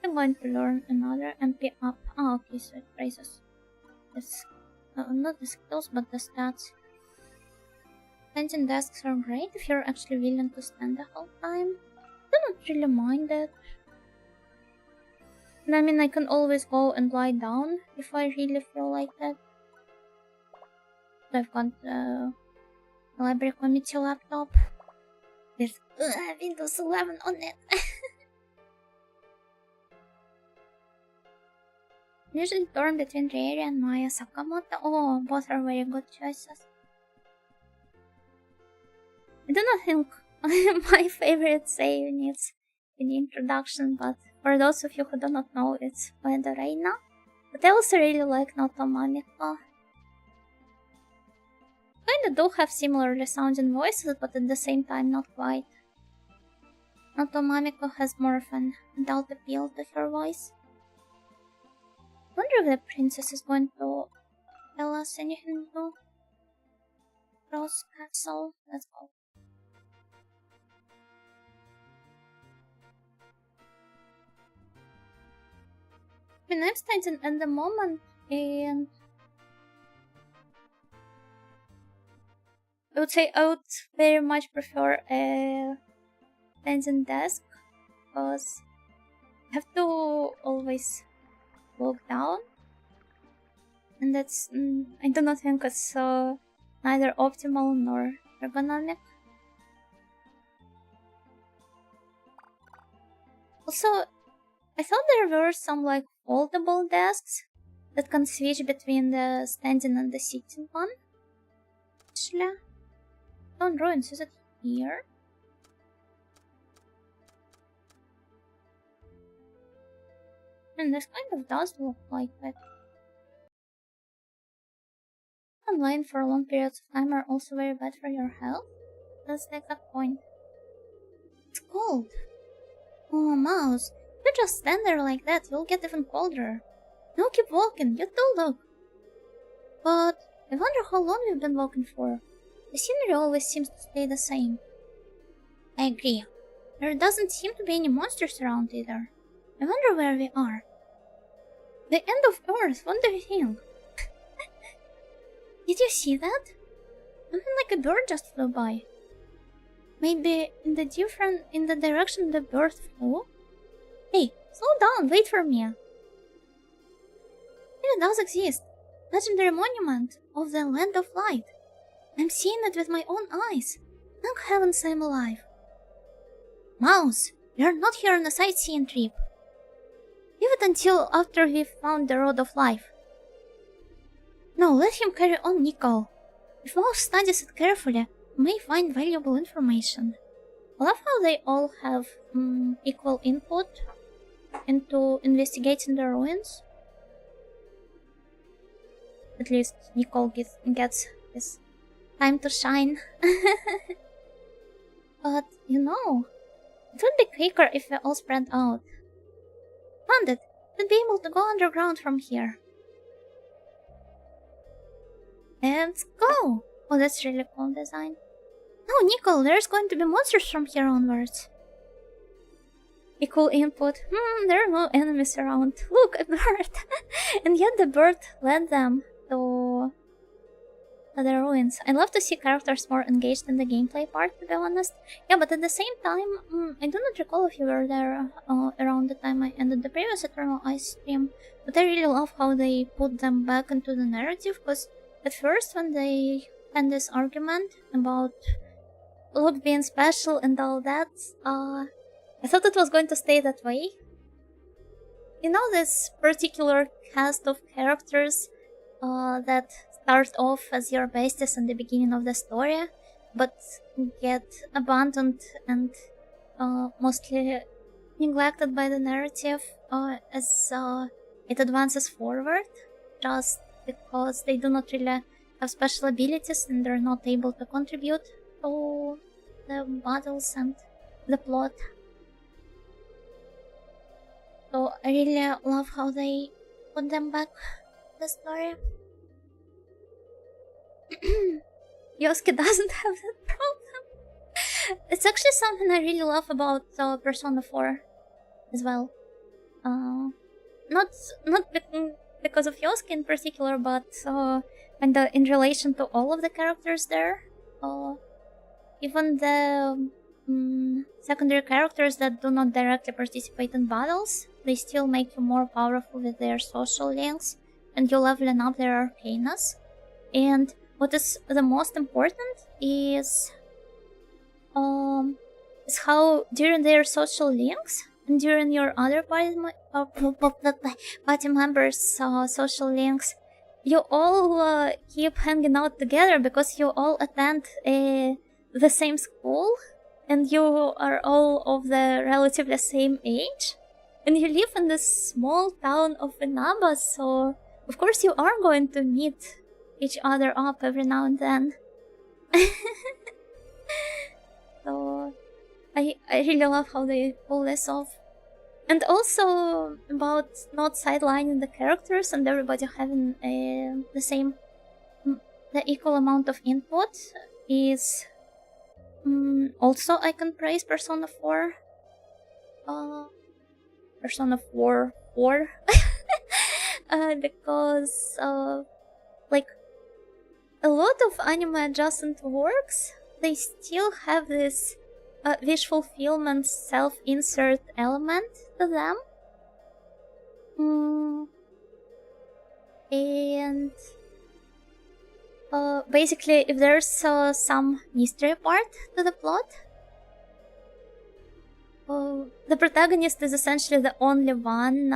I'm going to learn another MP up. Oh, okay, so it raises this, not the skills, but the stats. Standing desks are great if you're actually willing to stand the whole time. I don't really mind it. And I mean, I can always go and lie down if I really feel like that. So I've got the library committee laptop with Windows 11 on it. Usually torn between Rieri and Maya Sakamoto. Oh, both are very good choices. I do not think my favorite save needs any introduction, but for those of you who do not know, it's by the Reina. But I also really like Noto Mamiko. Kinda do have similarly sounding voices, but at the same time not quite. Noto Mamiko has more of an adult appeal to her voice. I wonder if the princess is going to tell us anything new. Rose Castle, let's go. I mean, I'm standing at the moment, and I would say I would very much prefer a standing desk, because I have to always look down, and that's I do not think it's neither optimal nor ergonomic. Also, I thought there were some like foldable desks that can switch between the standing and the sitting one. Actually, Stone Ruins, is it here? And this kind of does look like it. Online for long periods of time are also very bad for your health. That's the exact point. It's cold. Oh, Mouse, you just stand there like that, you'll get even colder. No, keep walking, you do look. But I wonder how long we've been walking for. The scenery always seems to stay the same. I agree. There doesn't seem to be any monsters around either. I wonder where we are. The end of Earth, what do you think? Did you see that? Something like a bird just flew by. Maybe in the direction the bird flew? Hey, slow down, wait for me. It does exist. Legendary monument of the Land of Light. I'm seeing it with my own eyes. Thank heavens I'm alive. Mouse, you're not here on a sightseeing trip. Leave it until after we've found the Road of Life. No, let him carry on, Nicole. If Mouse studies it carefully, we may find valuable information. I love how they all have equal input into investigating the ruins. At least Nicole gets his time to shine. But, you know, it would be quicker if we all spread out. Found it! We'd be able to go underground from here. Let's go! Oh, that's really cool design. No, Nicole, there's going to be monsters from here onwards. Equal input. There are no enemies around. Look, a bird! And yet the bird led them to the ruins. I love to see characters more engaged in the gameplay part, to be honest. Yeah, but at the same time, I do not recall if you were there around the time I ended the previous Eternal Ice stream. But I really love how they put them back into the narrative, because at first when they had this argument about Luke being special and all that, I thought it was going to stay that way. You know, this particular cast of characters that start off as your besties in the beginning of the story, but get abandoned and mostly neglected by the narrative as it advances forward, just because they do not really have special abilities and they're not able to contribute to the battles and the plot. So I really love how they put them back in the story. Yosuke doesn't have that problem. It's actually something I really love about Persona 4 as well. Not because of Yosuke in particular, but and in relation to all of the characters there. Even the secondary characters that do not directly participate in battles, they still make you more powerful with their social links, and you leveling up their arcanus. And what is the most important is how during their social links and during your other party members' social links, you all keep hanging out together because you all attend the same school and you are all of the relatively same age, and you live in this small town of Inaba, so of course you are going to meet each other up every now and then. So I really love how they pull this off. And also about not sidelining the characters and everybody having the equal amount of input is also I can praise Persona 4. Persona 4 because like a lot of anime adjacent works, they still have this wish fulfillment self-insert element to them. And basically, if there's some mystery part to the plot, the protagonist is essentially the only one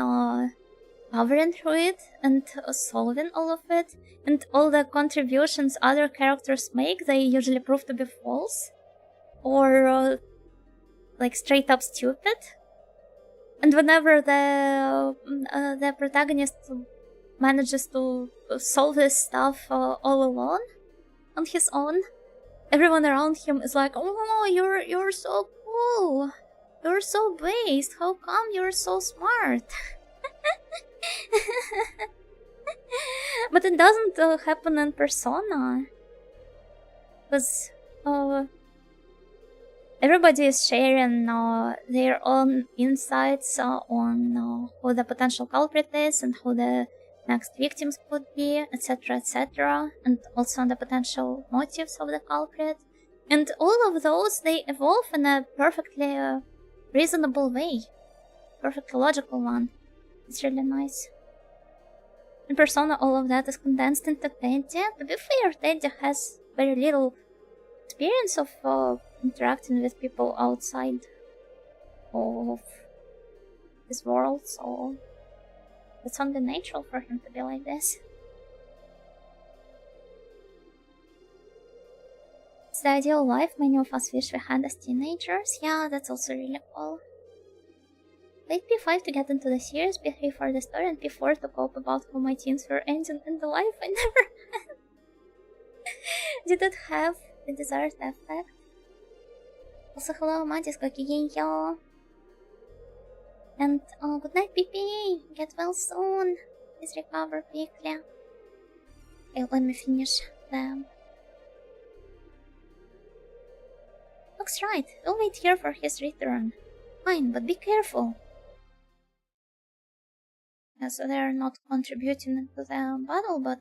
powering through it and solving all of it, and all the contributions other characters make, they usually prove to be false or like straight up stupid. And whenever the protagonist manages to solve this stuff all alone, on his own, everyone around him is like, "Oh, you're so cool. You're so based. How come you're so smart?" But it doesn't happen in Persona, because everybody is sharing their own insights on who the potential culprit is and who the next victims could be, etc., etc., and also on the potential motives of the culprit. And all of those, they evolve in a perfectly reasonable way, perfectly logical one. It's really nice. In Persona, all of that is condensed into Teddy. To be fair, Teddy has very little experience of interacting with people outside of his world, so it's only natural for him to be like this. It's the ideal life many of us wish we had as teenagers. Yeah, that's also really cool. Played P5 to get into the series, P3 for the story, and P4 to cope about how my teens were ending in the life I never had. Did it have the desired effect? Also, hello, Matis, gokigenyo. And good night, PP. Get well soon. Please recover quickly. Okay, let me finish them. Looks right. We'll wait here for his return. Fine, but be careful. Yeah, so they're not contributing to the battle, but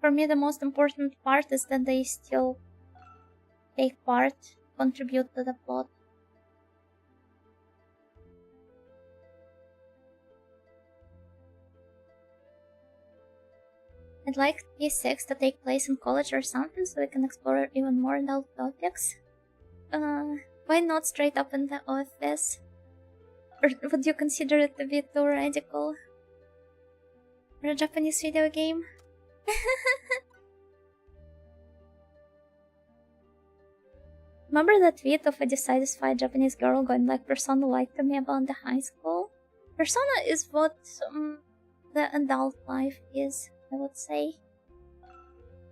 for me the most important part is that they still take part, contribute to the plot. I'd like P6 to take place in college or something so we can explore even more adult topics. Why not straight up in the office? Or would you consider it to be too radical for a Japanese video game? Remember that tweet of a dissatisfied Japanese girl going like, Persona lied to me about the high school? Persona is what the adult life is, I would say.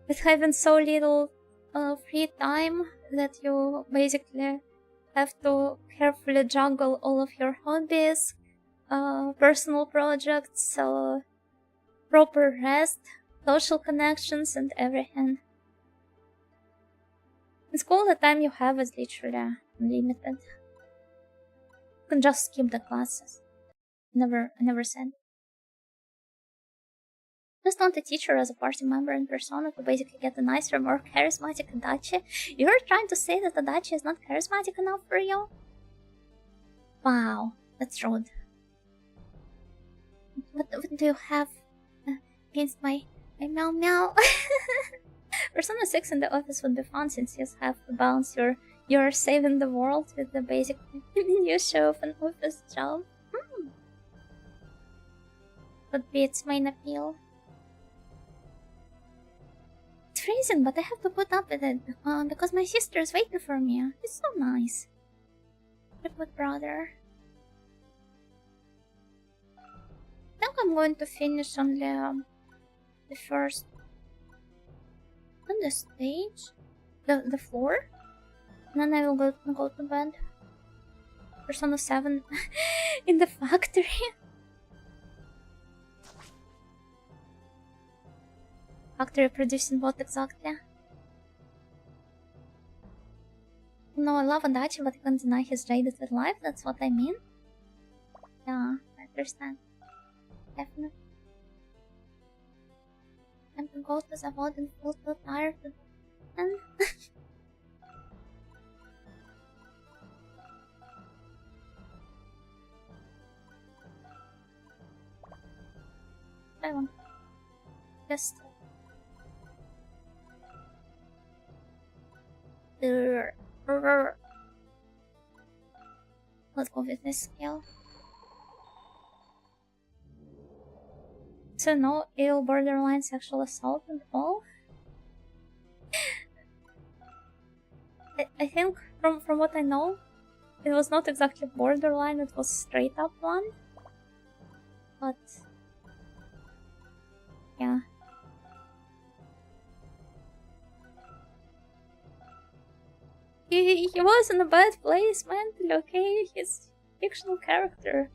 With having so little free time that you basically have to carefully juggle all of your hobbies, personal projects, proper rest, social connections, and everything. In school, the time you have is literally unlimited. You can just skip the classes. I never said. Just want a teacher as a party member in Persona to basically get a nicer, more charismatic Adachi. You're trying to say that Adachi is not charismatic enough for you? Wow, that's rude. What do you have against my meow meow? Persona 6 in the office would be fun since you have to balance your saving the world with the basic minutiae of an office job. Would be its main appeal. It's freezing, but I have to put up with it because my sister is waiting for me. It's so nice. What a good brother. I think I'm going to finish on the first on the stage, the floor, and then I will go to bed. Persona 7 in the factory. Factory producing what exactly? No, I love Adachi, but I can't deny he's jaded with life, that's what I mean. Yeah, I understand. Definitely. Time to go to the vote and feel too tired to and I want just let's go with this skill. So no ill borderline sexual assault and all. I think from what I know, it was not exactly borderline, it was straight up one. But yeah. He was in a bad place mentally, okay? He's a fictional character.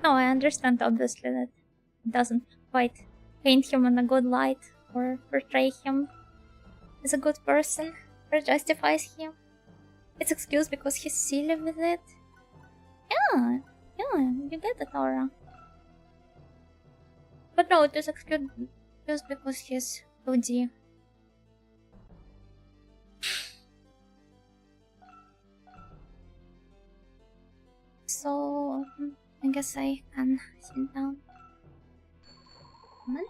No, I understand obviously that it doesn't quite paint him in a good light or portray him as a good person or justifies him. It's excused because he's silly with it. Yeah, you get it, Aura. But no, it is excused just because he's 2D. So, I guess I can sit down. Moment.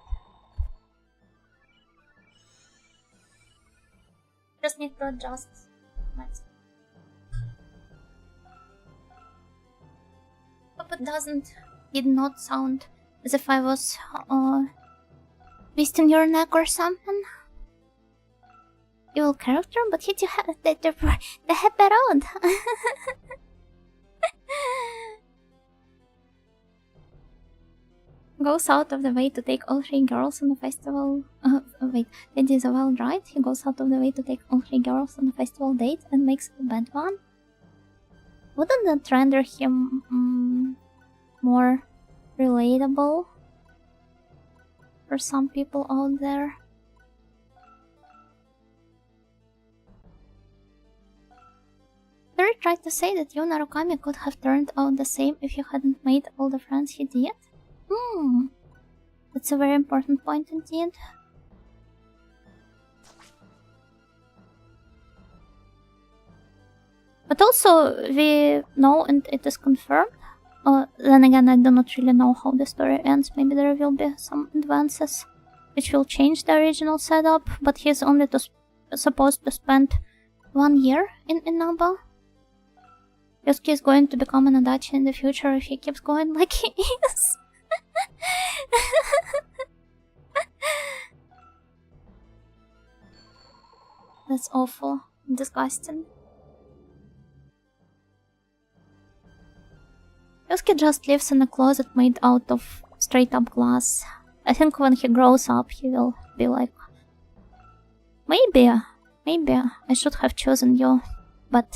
Just need to adjust my... But it did not sound as if I was twisting your neck or something. Evil character, but hit you the happy road. Goes out of the way to take all 3 girls on the festival. Wait, that is a wild ride. He goes out of the way to take all 3 girls on the festival date and makes it a bad one. Wouldn't that render him more relatable for some people out there? Terry tried to say that Yu Narukami could have turned out the same if you hadn't made all the friends he did. That's a very important point indeed. But also, we know, and it is confirmed. Then again, I do not really know how the story ends. Maybe there will be some advances which will change the original setup. But he's only supposed to spend 1 year in Inaba. Yosuke is going to become an Adachi in the future if he keeps going like he is. That's awful. Disgusting. Yosuke just lives in a closet made out of straight up glass. I think when he grows up he will be like, maybe I should have chosen you, but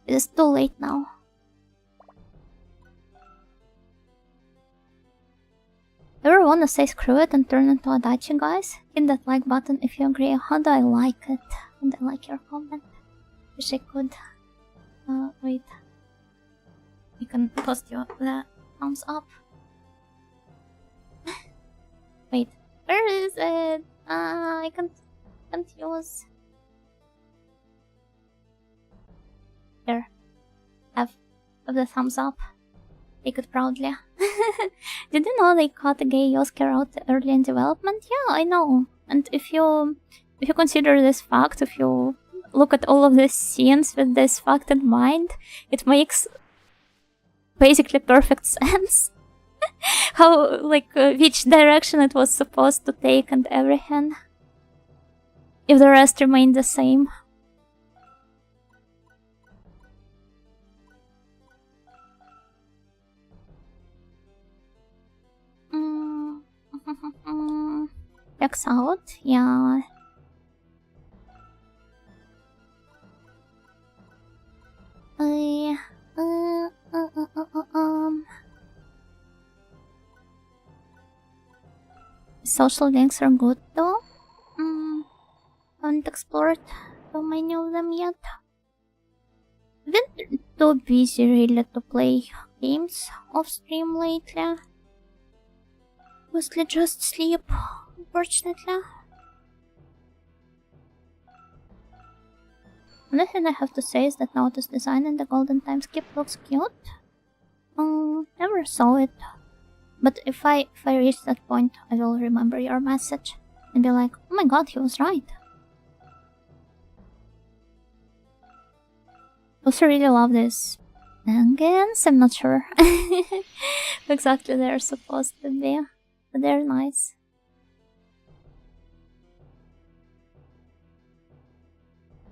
it is too late now. Ever wanna say screw it and turn into Adachi, guys? Hit that like button if you agree. How do I like it? And I like your comment. Wish I could. Wait. You can post your the thumbs up. Wait, where is it? I can't use. Here. Have the thumbs up. Take it proudly. Did you know they cut a gay Yosuke out early in development? Yeah, I know. And if you consider this fact, if you look at all of these scenes with this fact in mind, it makes basically perfect sense. How, like, which direction it was supposed to take and everything. If the rest remained the same. Checks out, yeah. Social links are good though. Haven't explored too many of them yet. Been too busy really to play games off stream lately. Mostly just sleep, unfortunately. Only thing I have to say is that Naoto's design in the Golden Time skip looks cute. Never saw it. But if I reach that point, I will remember your message. and be like, oh my god, he was right. Also really love this Angans, I'm not sure exactly they're supposed to be, but they're nice.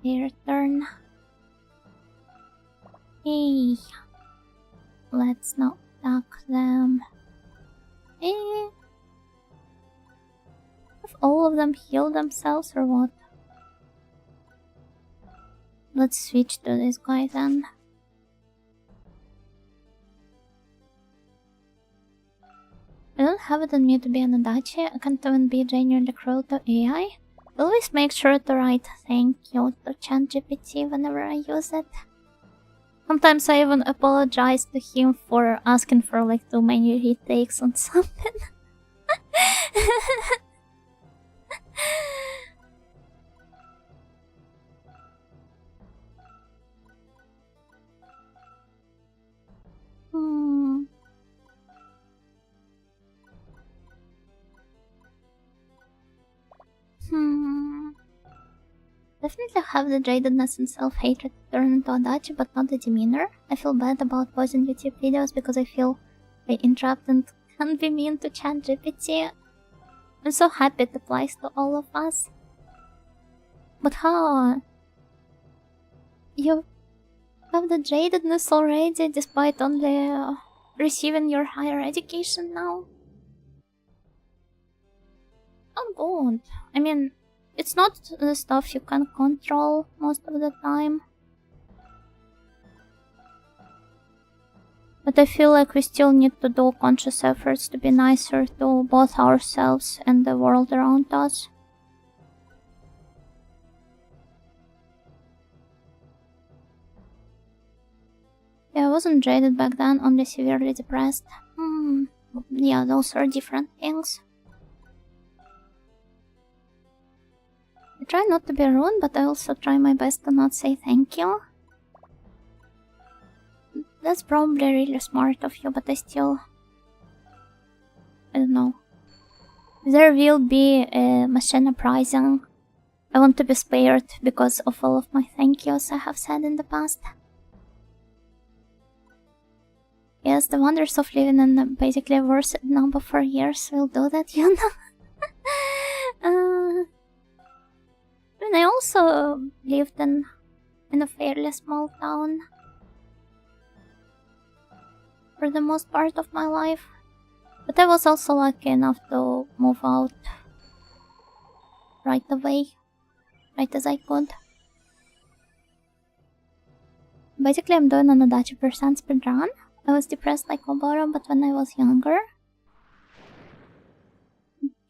Their turn. Hey, let's not attack them. Hey, have all of them healed themselves or what? Let's switch to this guy then. I don't have it on me to be an adachi. I can't even be genuinely cruel to AI. I always make sure to write thank you to ChatGPT whenever I use it. Sometimes I even apologize to him for asking for like too many retakes on something. Definitely have the jadedness and self-hatred to turn into adachi, but not the demeanor. I feel bad about posting YouTube videos because I feel very entrapped and can't be mean to ChatGPT. I'm so happy it applies to all of us. But how? You have the jadedness already despite only receiving your higher education now? Oh god. I mean, it's not the stuff you can control most of the time. But I feel like we still need to do conscious efforts to be nicer to both ourselves and the world around us. Yeah, I wasn't jaded back then, only severely depressed. Yeah, those are different things. I try not to be rude, but I also try my best to not say thank you. That's probably really smart of you, but I still... I don't know. There will be a machine uprising. I want to be spared because of all of my thank yous I have said in the past. Yes, the wonders of living in basically a worse number for years will do that, you know. I mean, I also lived in a fairly small town for the most part of my life. But I was also lucky enough to move out right away, right as I could. Basically, I'm doing an adachi percent speedrun. I was depressed like Obara, but when I was younger,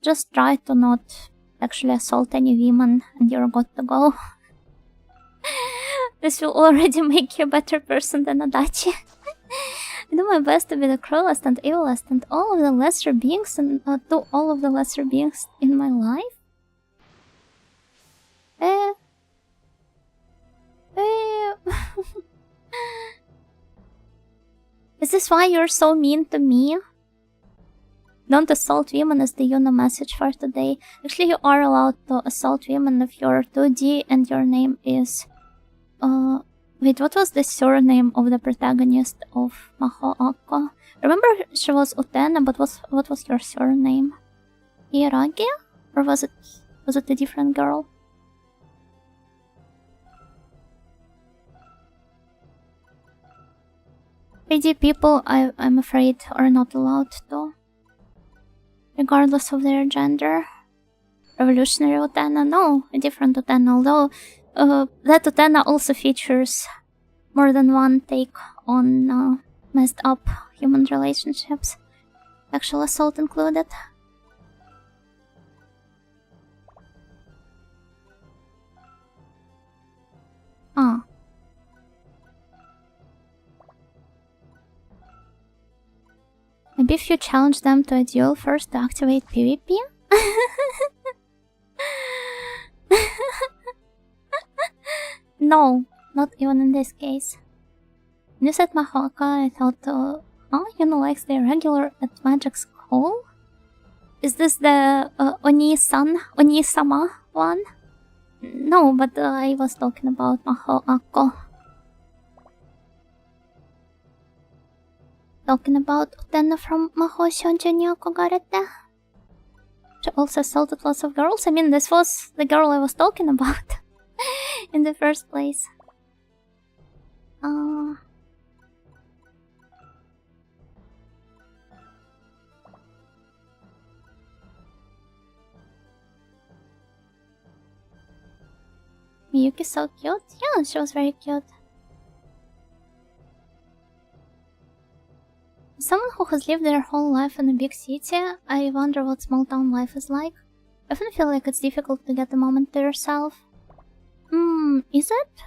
just try to not actually assault any women and you're good to go. This will already make you a better person than Adachi. I do my best to be the cruelest and evilest and all of the lesser beings and to all of the lesser beings in my life. Is this why you're so mean to me? Don't assault women is the Yuna message for today. Actually, you are allowed to assault women if you're 2D and your name is... Wait, what was the surname of the protagonist of Maho Akko? Remember she was Utena, but what was your surname? Hiragi? Or was it a different girl? PD people, I'm afraid, are not allowed to. Regardless of their gender. Revolutionary Utena? No, a different Utena, although that Utena also features more than one take on messed up human relationships. Sexual assault included. Ah. Maybe if you challenge them to a duel first to activate PvP? No, not even in this case. When you said Mahoka, I thought, oh, Yuna likes the irregular at Magic School? Is this the Oni-sama one? No, but I was talking about Maho Akko. Talking about Utena from Maho Shoujo Nyoko Garete. She also assaulted lots of girls. I mean, this was the girl I was talking about in the first place. Miyuki's so cute. Yeah, she was very cute. Someone who has lived their whole life in a big city, I wonder what small town life is like. I often feel like it's difficult to get a moment to yourself. Is it?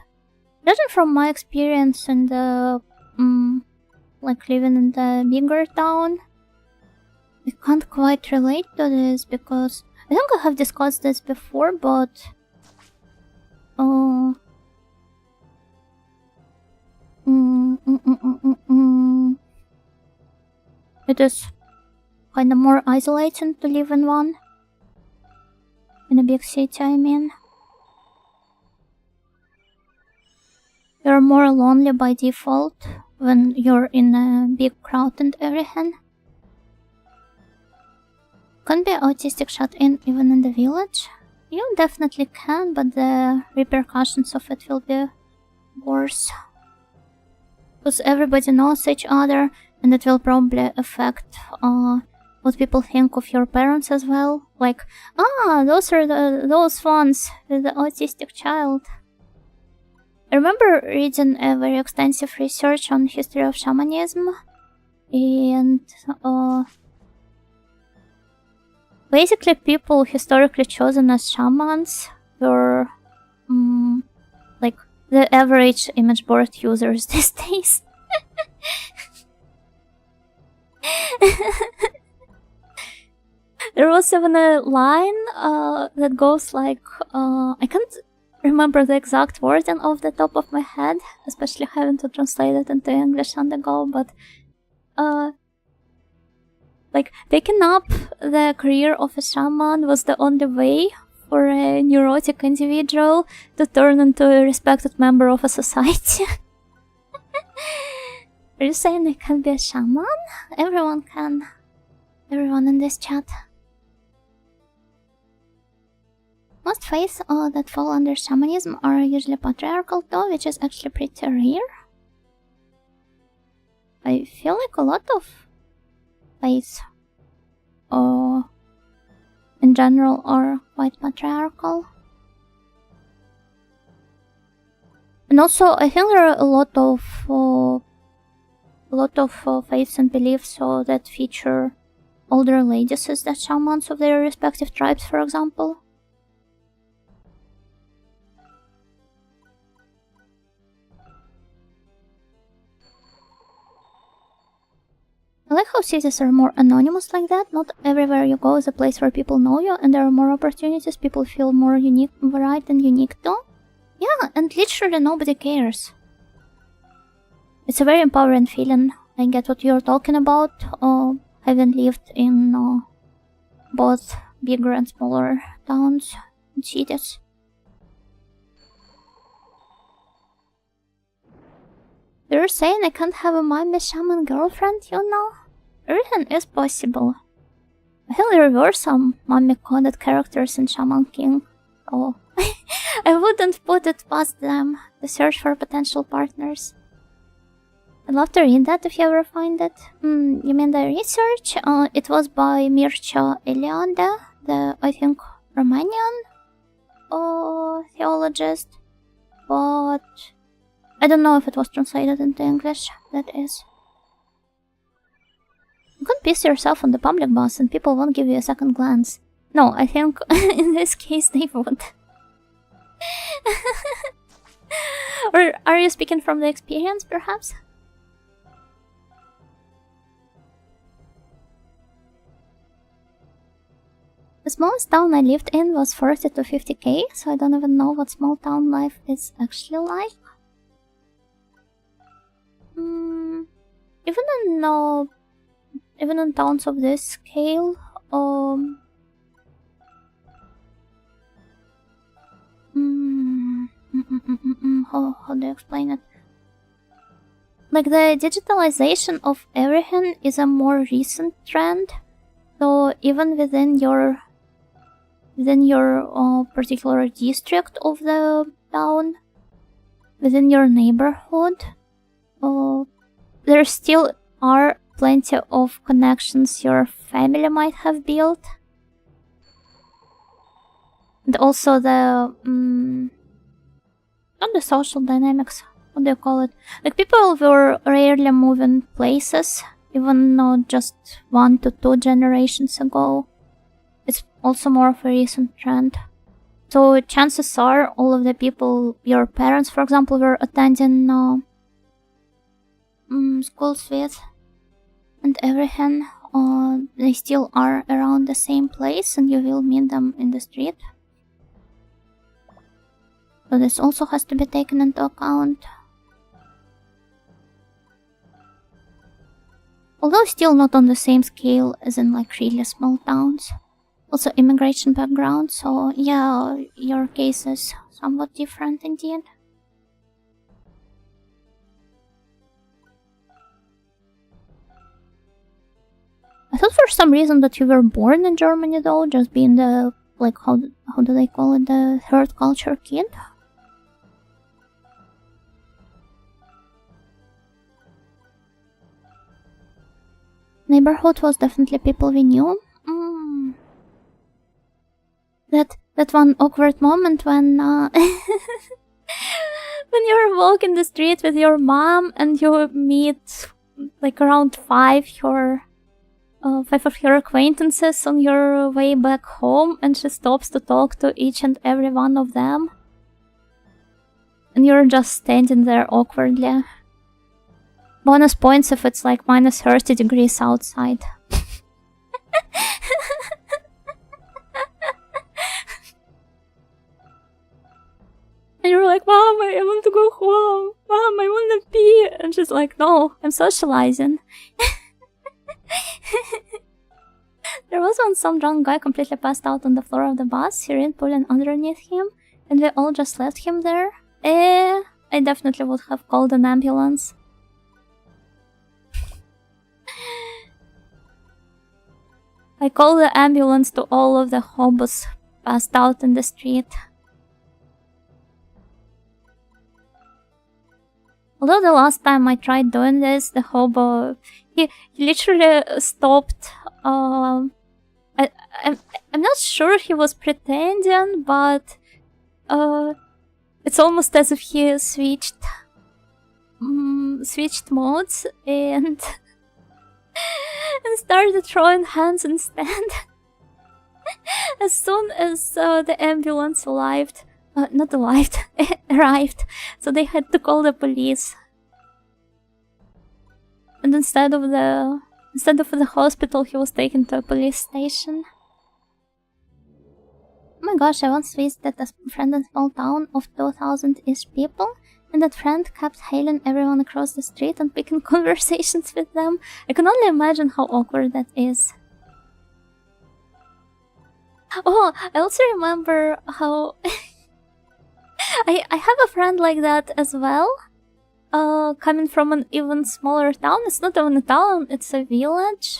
Judging from my experience in the, like living in the bigger town, I can't quite relate to this because I think I have discussed this before, but it is kinda more isolating to live in one. In a big city, I mean. You're more lonely by default when you're in a big crowd and everything. Can be autistic shut in even in the village? You definitely can, but the repercussions of it will be worse. Because everybody knows each other, and it will probably affect what people think of your parents as well. Like, those are those ones with the autistic child. I remember reading a very extensive research on history of shamanism, and basically people historically chosen as shamans were like the average image board users these days. There was even a line that goes like, I can't remember the exact wording off the top of my head, especially having to translate it into English on the go, but like taking up the career of a shaman was the only way for a neurotic individual to turn into a respected member of a society. Are you saying I can be a shaman? Everyone can. Everyone in this chat. Most faiths that fall under shamanism are usually patriarchal though, which is actually pretty rare. I feel like a lot of faiths in general are quite patriarchal. And also I think there are a lot of faiths and beliefs that feature older ladies as the shamans of their respective tribes, for example. I like how cities are more anonymous like that. Not everywhere you go is a place where people know you, and there are more opportunities. People feel more unique, varied and unique too. Yeah, and literally nobody cares. It's a very empowering feeling. I get what you're talking about, having lived in both bigger and smaller towns and cities. You're saying I can't have a mime shaman girlfriend, you know? Everything is possible. I think there were some mommy-coded characters in Shaman King, so I wouldn't put it past them to search for potential partners. I'd love to read that if you ever find it. You mean the research? It was by Mircea Eliade, the, I think, Romanian theologist, but I don't know if it was translated into English, that is. You can piss yourself on the public bus and people won't give you a second glance. No, I think in this case they would. Or are you speaking from the experience, perhaps? The smallest town I lived in was 40 to 50k, so I don't even know what small town life is actually like. Even in towns of this scale, How do you explain it? Like, the digitalization of everything is a more recent trend. So even within your particular district of the town, within your neighborhood, there still are plenty of connections your family might have built. And also the not the social dynamics, what do you call it? Like, people were rarely moving places, even not just 1 to 2 generations ago. It's also more of a recent trend. So chances are all of the people your parents, for example, were attending schools with and everything, they still are around the same place and you will meet them in the street. So this also has to be taken into account. Although still not on the same scale as in like really small towns. Also immigration background, so yeah, your case is somewhat different indeed. I thought for some reason that you were born in Germany though, just being the, like, how do they call it, the third culture kid? Neighborhood was definitely people we knew. That one awkward moment when when you're walking the street with your mom and you meet like around five of your acquaintances on your way back home, and she stops to talk to each and every one of them, and you're just standing there awkwardly. Bonus points if it's like minus 30 degrees outside. And you're like, Mom, I want to go home. Mom, I want to pee. And she's like, no, I'm socializing. There was once some drunk guy completely passed out on the floor of the bus, Siren pulling underneath him, and we all just left him there. I definitely would have called an ambulance. I call the ambulance to all of the hobos passed out in the street. Although the last time I tried doing this, the hobo, he literally stopped. I'm not sure he was pretending, but it's almost as if he switched modes and started throwing hands instead. As soon as the ambulance arrived, so they had to call the police. And instead of the hospital, he was taken to a police station. Oh my gosh, I once visited a friend in a small town of 2,000-ish people, and that friend kept hailing everyone across the street and picking conversations with them. I can only imagine how awkward that is. Oh, I also remember how I have a friend like that as well, coming from an even smaller town. It's not even a town, it's a village.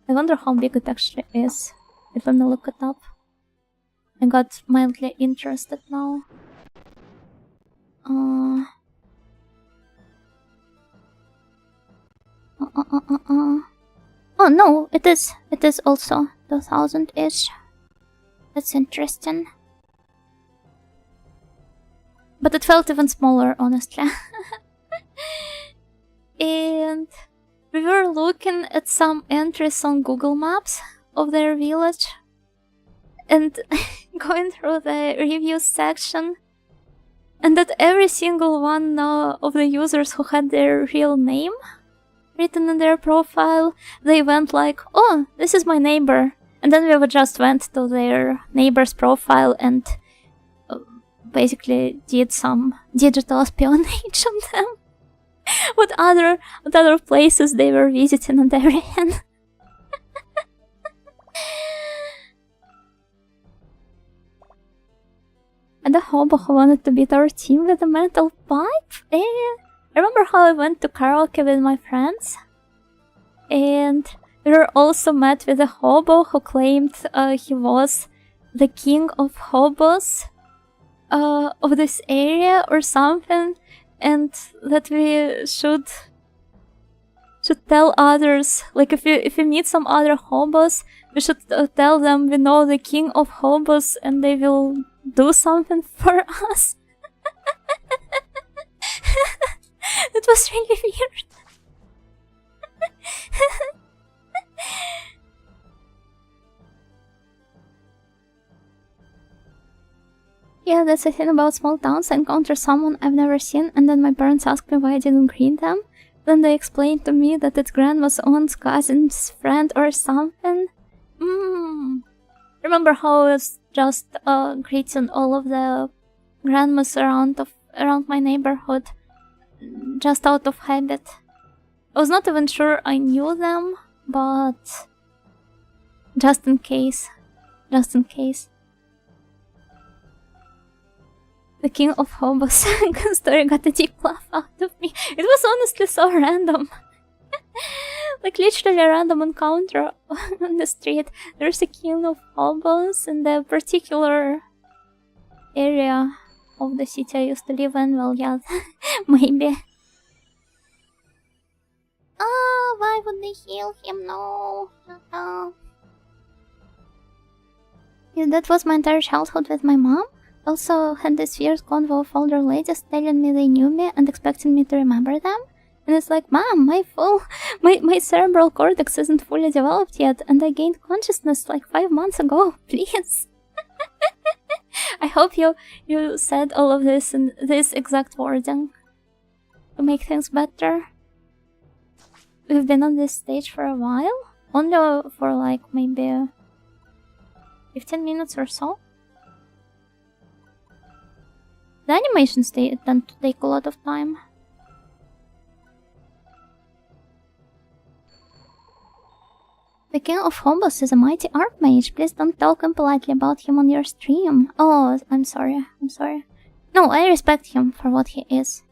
I wonder how big it actually is. Let me look it up. I got mildly interested now. Oh no, it is also 2,000-ish. That's interesting. But it felt even smaller, honestly. And we were looking at some entries on Google Maps of their village and going through the reviews section, and that every single one of the users who had their real name written in their profile, they went like, oh, this is my neighbor. And then we just went to their neighbor's profile and basically did some digital espionage on them. What other places they were visiting and everything. and a hobo who wanted to beat our team with a metal pipe. I remember how I went to karaoke with my friends, and we were also met with a hobo who claimed he was the king of hobos of this area or something, and that we should tell others, like if we meet some other hobos, we should tell them we know the king of hobos and they will do something for us. It was really weird. Yeah, that's the thing about small towns. I encounter someone I've never seen, and then my parents ask me why I didn't greet them. Then they explained to me that it's grandma's aunt's cousin's friend or something. Remember how I was just greeting all of the grandmas around my neighborhood, just out of habit. I was not even sure I knew them, but just in case. The king of hobos story got a deep laugh out of me. It was honestly so random. Like literally a random encounter on the street. There's a king of hobos in the particular area of the city I used to live in. Well, yeah, maybe. Oh, why would they heal him? No. Yeah, that was my entire childhood with my mom. Also had this fierce convo of older ladies telling me they knew me and expecting me to remember them. And it's like, Mom, my cerebral cortex isn't fully developed yet, and I gained consciousness like 5 months ago. Please. I hope you said all of this in this exact wording to make things better. We've been on this stage for a while, only for like maybe 15 minutes or so. The animations tend to take a lot of time. The king of hobos is a mighty archmage. Please don't talk impolitely about him on your stream. Oh, I'm sorry. No, I respect him for what he is.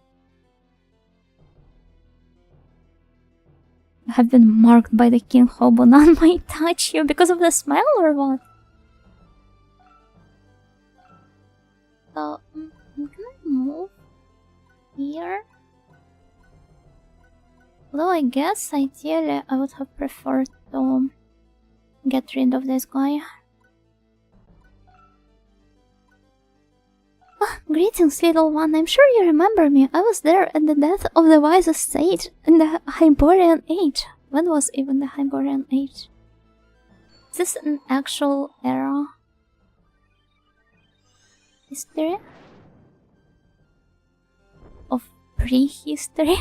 You have been marked by the king hobo. None might touch you because of the smell or what? So, can I move here? Although I guess ideally I would have preferred to get rid of this guy. Greetings, little one. I'm sure you remember me. I was there at the death of the wisest sage in the Hyborian Age. When was even the Hyborian Age? Is this an actual era? History? Of prehistory?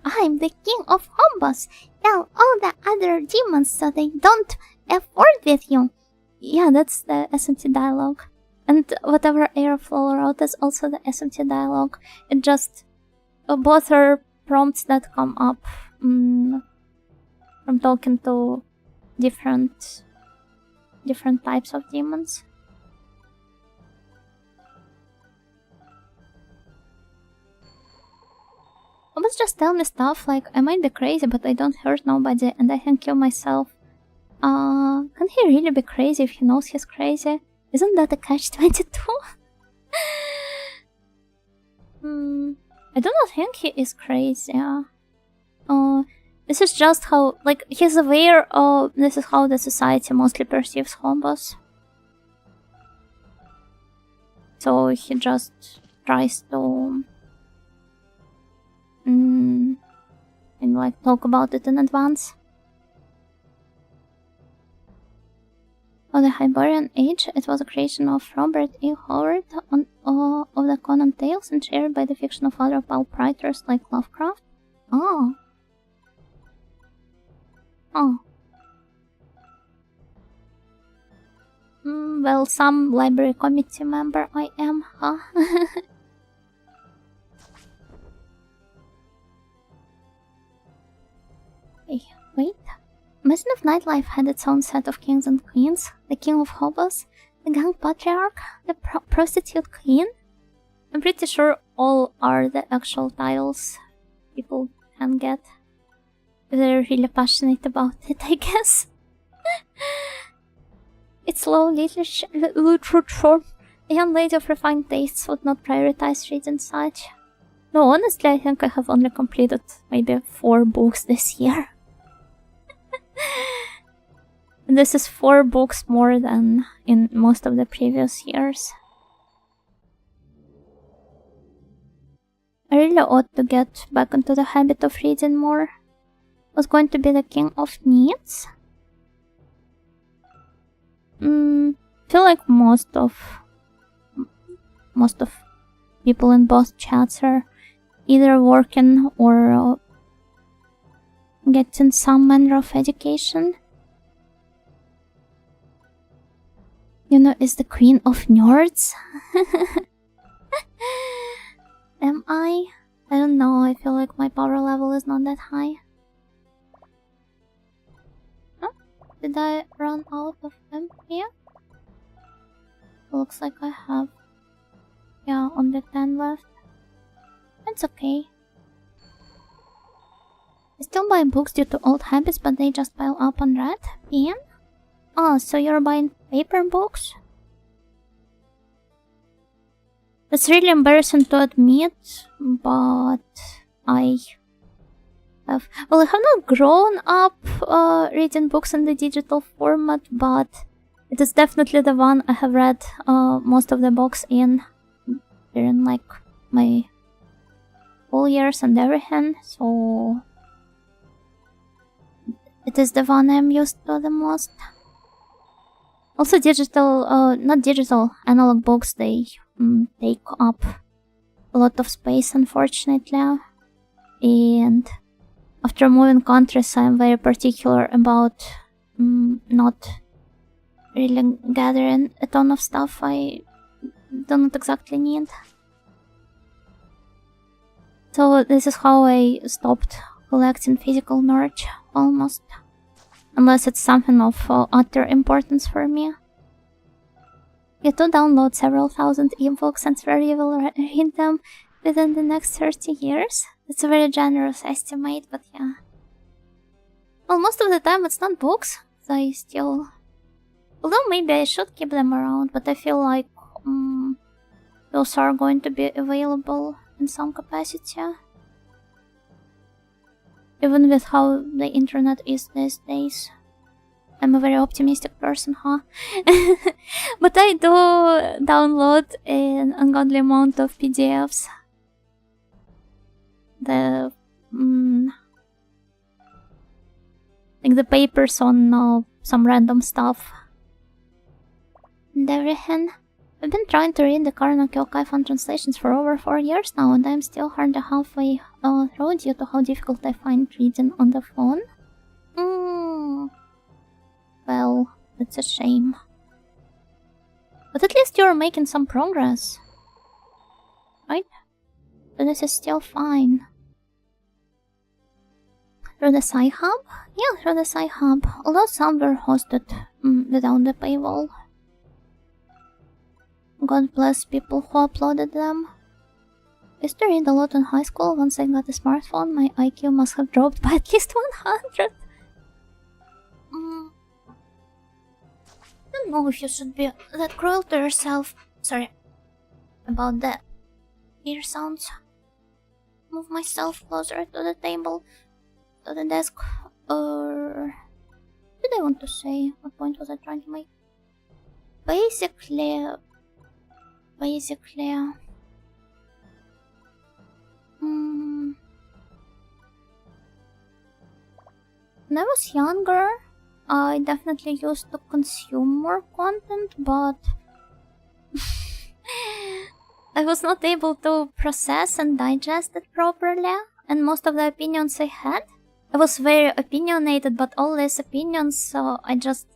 I'm the king of hobos. Tell all the other demons so they don't afford with you. Yeah, that's the SMT dialogue. And whatever Airflow wrote is also the SMT dialogue. It just... both are prompts that come up from talking to different types of demons. Hobos just tell me stuff like, I might be crazy but I don't hurt nobody and I can kill myself. Can he really be crazy if he knows he's crazy? Isn't that a catch-22? I do not think he is crazy. This is just how, like, he's aware of, this is how the society mostly perceives hobos. So he just tries to, and like, talk about it in advance. For the Hyborian Age, it was a creation of Robert E. Howard of the Conan Tales and shared by the fiction of other pulp writers like Lovecraft. Oh. Well, some library committee member I am, huh? Hey, wait. Imagine if nightlife had its own set of kings and queens, the king of hobos, The gang patriarch, the prostitute queen. I'm pretty sure all are the actual titles people can get if they're really passionate about it, I guess. It's low literature. A young lady of refined tastes would not prioritize reading such. No, honestly, I think I have only completed maybe 4 books this year. And this is 4 books more than in most of the previous years. I really ought to get back into the habit of reading more. Was going to be the king of needs. Feel like most of people in both chats are either working or getting some manner of education. You know, is the queen of nerds. Am I? I don't know, I feel like my power level is not that high. Huh? Did I run out of them here? Looks like I have, yeah, only 10 left. It's okay. I still buy books due to old habits, but they just pile up unread. Ian? Oh, so you're buying paper books? It's really embarrassing to admit, but I have not grown up reading books in the digital format, but it is definitely the one I have read most of the books in during like my school years and everything, so it is the one I'm used to the most. Also not digital, analog books, they take up a lot of space, unfortunately. And after moving countries, I'm very particular about not really gathering a ton of stuff I do not exactly need. So this is how I stopped collecting physical merch, almost. Unless it's something of utter importance for me. You do download several thousand ebooks and swear you will read them within the next 30 years? That's a very generous estimate, but yeah. Well, most of the time it's not books, so I still... Although maybe I should keep them around, but I feel like those are going to be available in some capacity. Even with how the internet is these days. I'm a very optimistic person, huh? But I do download an ungodly amount of PDFs. The like the papers on some random stuff and everything. I've been trying to read the Karno Kyokai fan translations for over 4 years now, and I'm still hardly halfway through due to how difficult I find reading on the phone. Well, it's a shame. But at least you're making some progress. Right? So this is still fine. Through the Sci-Hub? Yeah, through the Sci-Hub. Although some were hosted without the paywall. God bless people who uploaded them. I used to read a lot in high school. Once I got a smartphone, my IQ must have dropped by at least 100. I don't know if you should be that cruel to yourself. Sorry. About the ear sounds. Move myself closer to the table, to the desk. Or... what did I want to say? What point was I trying to make? Basically... when I was younger, I definitely used to consume more content, but I was not able to process and digest it properly, and most of the opinions I had, I was very opinionated, but all these opinions, I just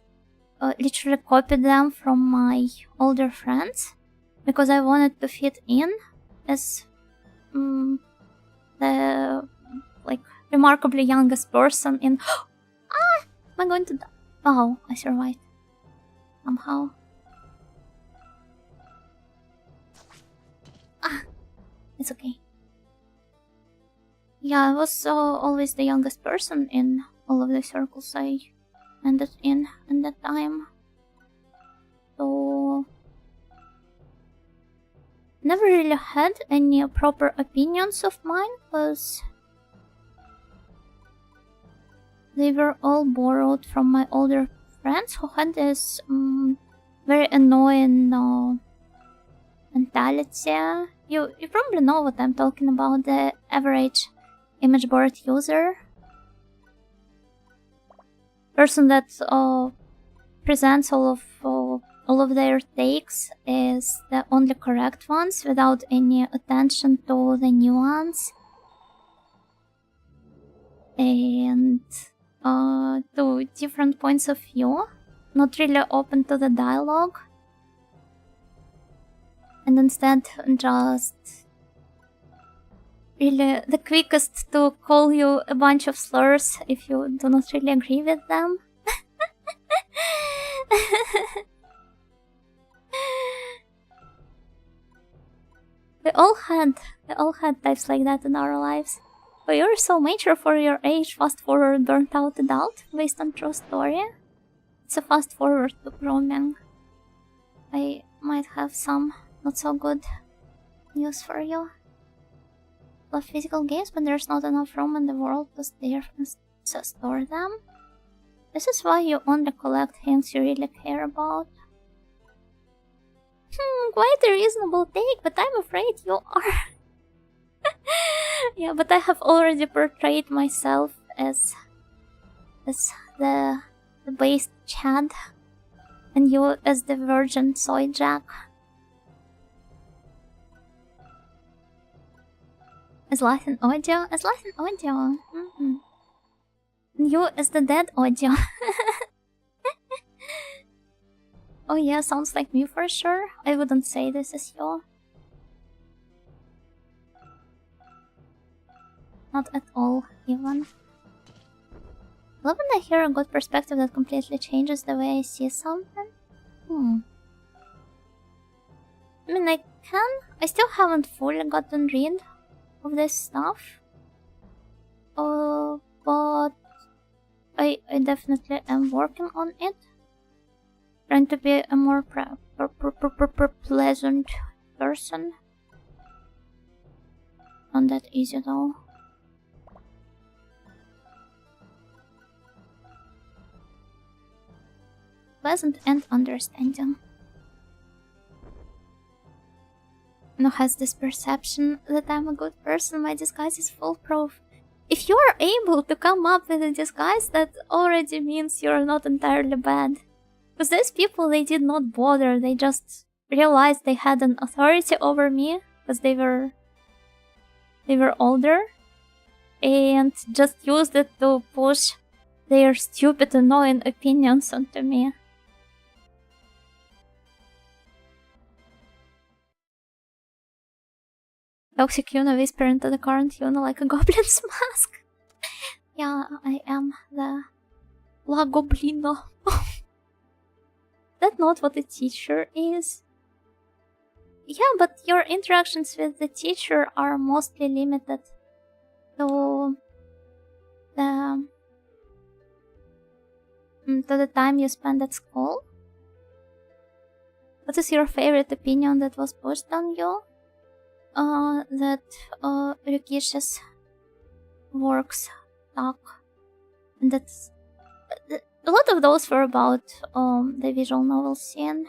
literally copied them from my older friends, because I wanted to fit in as the remarkably youngest person in... am I going to die? Oh, I survived. Somehow. It's okay. Yeah, I was always the youngest person in all of the circles I ended in that time. So never really had any proper opinions of mine, because they were all borrowed from my older friends who had this very annoying mentality. You probably know what I'm talking about, the average image board user. Person that presents all of their takes is the only correct ones without any attention to the nuance and to different points of view, not really open to the dialogue, and instead just really the quickest to call you a bunch of slurs if you do not really agree with them. We all had types like that in our lives. But you're so mature for your age, fast forward burnt out adult, based on true story. It's a fast forward to grooming. I might have some not so good news for you. Love physical games, but there's not enough room in the world to store them. This is why you only collect things you really care about. Quite a reasonable take, but I'm afraid you are. Yeah, but I have already portrayed myself as the based Chad, and you as the virgin soy Jack. As Latin audio? As Latin audio. You as the dead audio. Oh yeah, sounds like me for sure. I wouldn't say this is you. Not at all, even. Love when I hear a good perspective that completely changes the way I see something. I mean, I still haven't fully gotten rid of this stuff. But I definitely am working on it. Trying to be a more pleasant person. Not that easy though. Pleasant and understanding. No has this perception that I'm a good person, my disguise is foolproof. If you are able to come up with a disguise, that already means you're not entirely bad. Because these people, they did not bother, they just realized they had an authority over me, because they were older, and just used it to push their stupid, annoying opinions onto me. Toxic Yuna whisper into the current Yuna like a goblin's mask. Yeah, I am the La Goblino. That's not what a teacher is. Yeah, but your interactions with the teacher are mostly limited to the time you spend at school. What is your favorite opinion that was pushed on you? That Rikishi's works talk, and that's a lot of those were about the visual novel scene.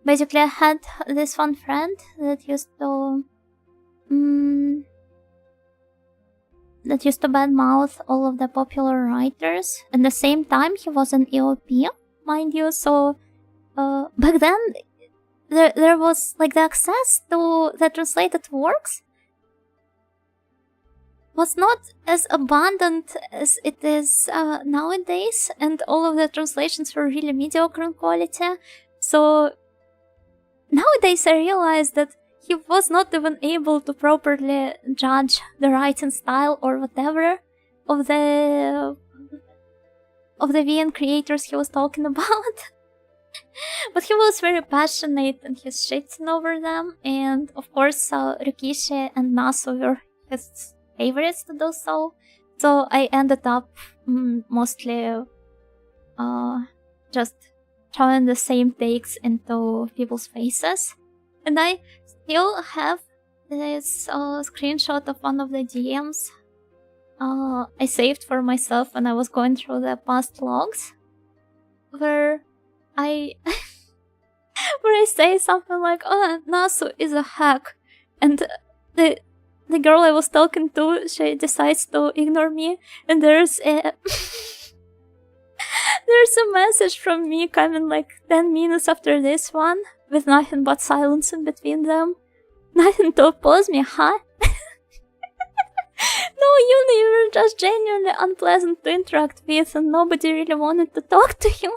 Basically, I had this one friend that used to badmouth all of the popular writers. At the same time, he was an EOP, mind you. So back then, there was like the access to the translated works was not as abundant as it is nowadays, and all of the translations were really mediocre in quality. So nowadays I realized that he was not even able to properly judge the writing style or whatever of the VN creators he was talking about. But he was very passionate and he's shitting over them. And of course, Rikishi and Nasu were his favorites to do so. So I ended up mostly just throwing the same takes into people's faces. And I still have this screenshot of one of the DMs I saved for myself when I was going through the past logs, where I where I say something like, "Oh, Nasu is a hack," and the girl I was talking to, she decides to ignore me, and there's a there's a message from me coming like 10 minutes after this one, with nothing but silence in between them. Nothing to oppose me, huh? No, Yuna, you were just genuinely unpleasant to interact with and nobody really wanted to talk to you.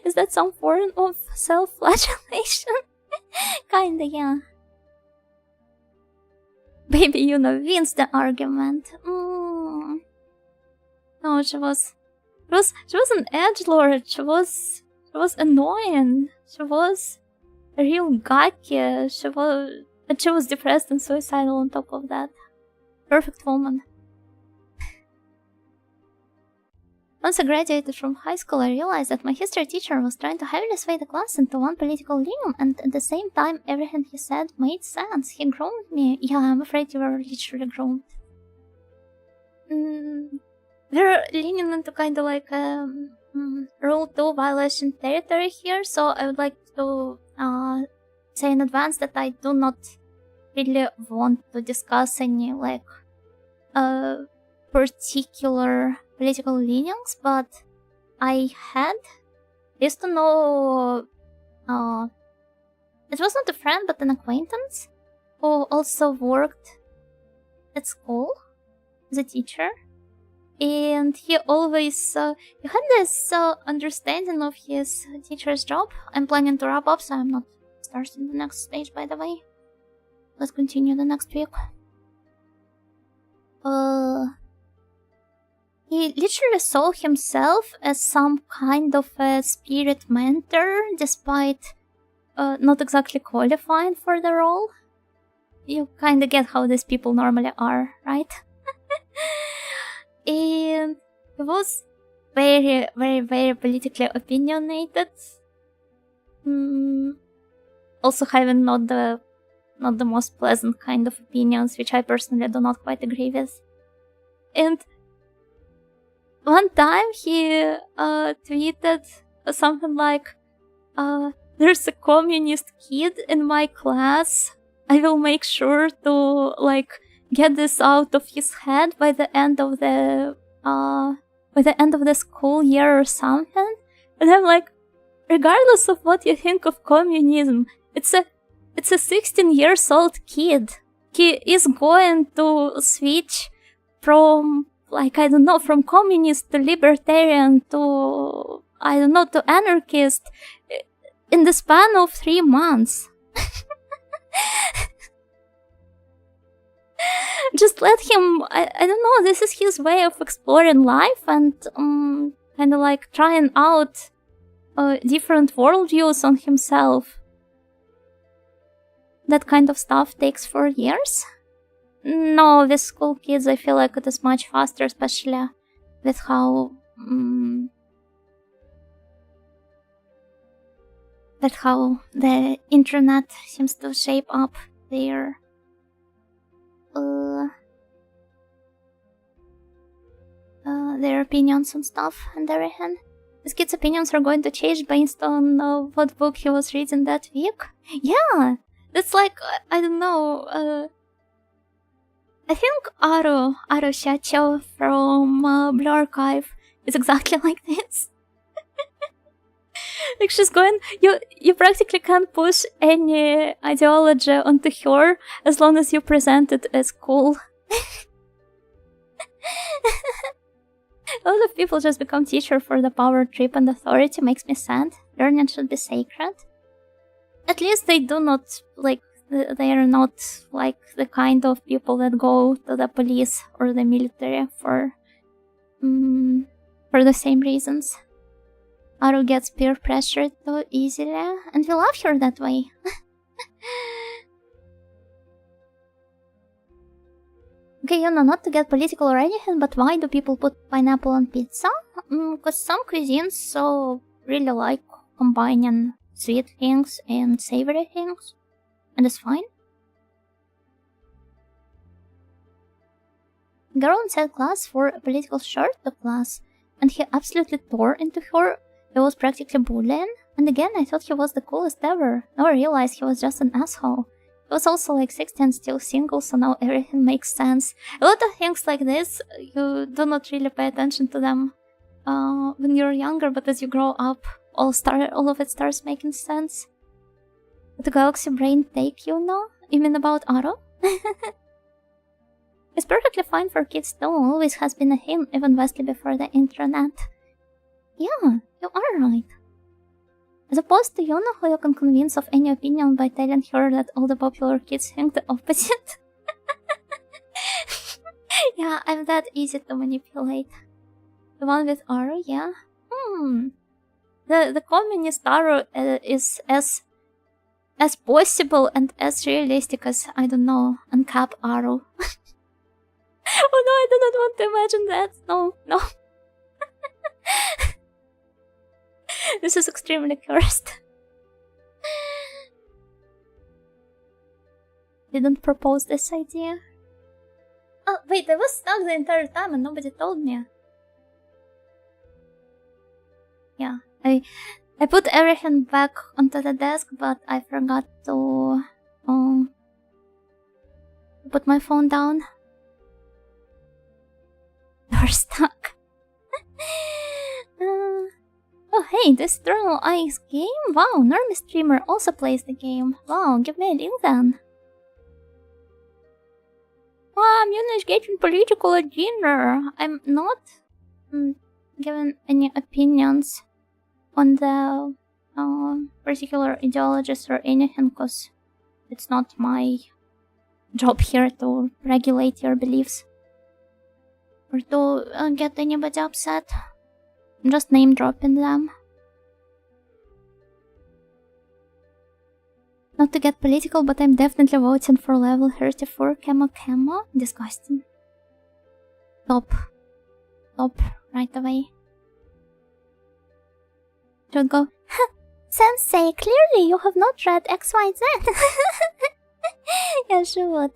Is that some form of self-flagellation? Kinda, yeah. Baby Yuna wins the argument. No, she was an edgelord. She was annoying. She was a real gaki. She was depressed and suicidal on top of that. Perfect woman. Once I graduated from high school, I realized that my history teacher was trying to heavily sway the class into one political leaning, and at the same time, everything he said made sense. He groomed me. Yeah, I'm afraid you were literally groomed. We're leaning into kind of like Rule 2 violation territory here, so I would like to say in advance that I do not really want to discuss any like particular political leanings, but I used to know it was not a friend but an acquaintance who also worked at school as a teacher, and he always he had this understanding of his teacher's job. I'm planning to wrap up, so I'm not starting the next stage, by the way. Let's continue the next week. He literally saw himself as some kind of a spirit mentor, despite not exactly qualifying for the role. You kinda get how these people normally are, right? And he was very, very, very politically opinionated. Also having not the most pleasant kind of opinions, which I personally do not quite agree with. And one time he tweeted something like, there's a communist kid in my class. I will make sure to like get this out of his head by the end of the school year or something. And I'm like, regardless of what you think of communism, it's a 16 years old kid. He is going to switch from, like, I don't know, from communist to libertarian to, I don't know, to anarchist in the span of 3 months. Just let him, I don't know, this is his way of exploring life and kind of like trying out different worldviews on himself. That kind of stuff takes 4 years. No, with school kids I feel like it is much faster, especially with how the internet seems to shape up their opinions and stuff and everything. This kid's opinions are going to change based on what book he was reading that week. Yeah, that's like, I don't know, I think Aru Shacho from Blue Archive is exactly like this. Like she's going, you practically can't push any ideology onto her as long as you present it as cool. A lot of people just become teacher for the power trip and authority. Makes me sad. Learning should be sacred. At least they do not, like, they are not like the kind of people that go to the police or the military for the same reasons. Aru gets peer pressured too easily, and we love her that way. Okay, not to get political or anything, but why do people put pineapple on pizza? Because some cuisines so really like combining sweet things and savory things, and it's fine. Girl in said class wore a political shirt to class, and he absolutely tore into her. He was practically bullying, and again I thought he was the coolest ever. Now I realized he was just an asshole. He was also like 60 and still single, so now everything makes sense. A lot of things like this, you do not really pay attention to them when you're younger, but as you grow up, all of it starts making sense. The galaxy brain take, You mean about Aro? It's perfectly fine for kids too, always has been a thing, even vastly before the internet. Yeah, you are right. As opposed to Yuna, who you can convince of any opinion by telling her that all the popular kids think the opposite. Yeah, I'm that easy to manipulate. The one with Aru, yeah? The communist Aru is as possible and as realistic as, I don't know, uncap Aru. Oh no, I do not want to imagine that. No. This is extremely cursed. Didn't propose this idea. Oh, wait, I was stuck the entire time and nobody told me. Yeah, I put everything back onto the desk, but I forgot to put my phone down. You're stuck. Oh hey, this Eternal Ice game? Wow, Normie streamer also plays the game. Wow, give me a link then. Wow, Muna is getting political at dinner. I'm not giving any opinions on the particular ideologies or anything, because it's not my job here to regulate your beliefs or to get anybody upset. I'm just name dropping them. Not to get political, but I'm definitely voting for level 34 Camo. Disgusting. Top right away. Should go, Sensei, clearly you have not read XYZ. Yeah, she would.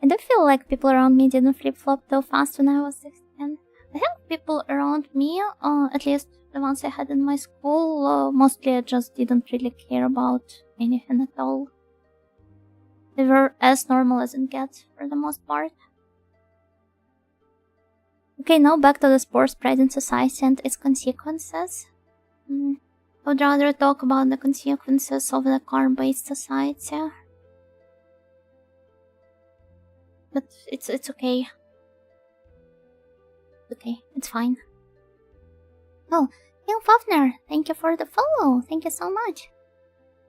I do feel like people around me didn't flip-flop too fast when I was 16. I think people around me, at least the ones I had in my school, mostly just didn't really care about anything at all. They were as normal as it gets, for the most part. Okay, now back to the spore spread in society and its consequences. I would rather talk about the consequences of the car-based society. But it's okay. Okay, it's fine. Oh, Young Fafner, thank you for the follow. Thank you so much.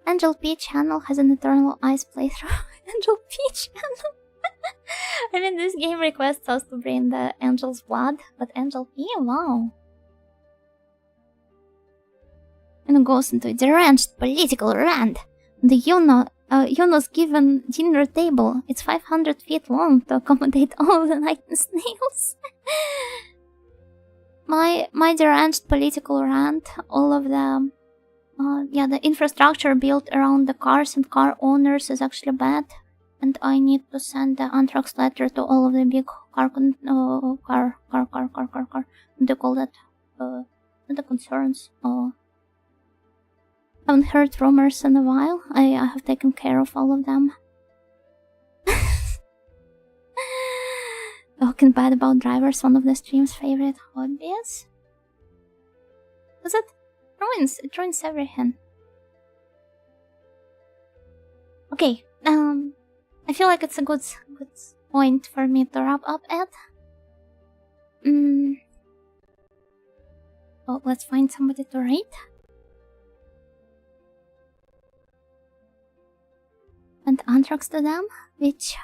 Angel P channel has an Eternal Ice playthrough. Angel P channel. I mean, this game requests us to bring the Angel's blood, but Angel P, wow. And it goes into a deranged political rant. The Yuno's given dinner table. It's 500 feet long to accommodate all of the night snails. My deranged political rant, all of the the infrastructure built around the cars and car owners is actually bad, and I need to send the anthrax letter to all of the big car what do you call that? The concerns. Haven't heard rumors in a while. I have taken care of all of them. Talking bad about drivers, one of the stream's favorite hobbies. Was it? It ruins everything. Okay, I feel like it's a good point for me to wrap up at. Well, let's find somebody to rate. And Anthrax to them. Which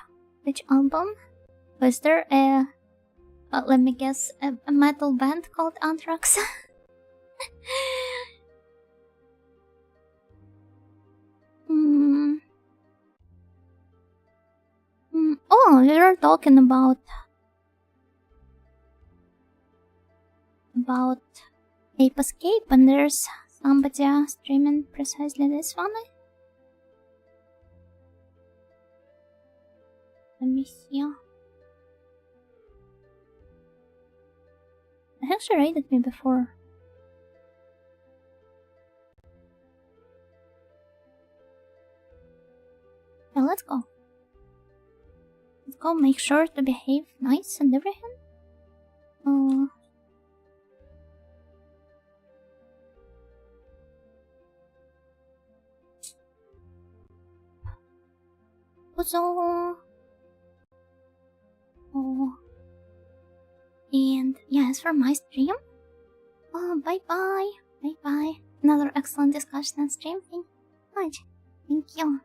album? Was there a let me guess, a metal band called Anthrax? we were talking about Ape Escape, and there's somebody streaming precisely this one. Let me see. I think she raided me before. Yeah, let's go. Let's go make sure to behave nice and everything. And yeah, as for my stream, bye bye. Another excellent discussion and stream. Thank you much. Thank you.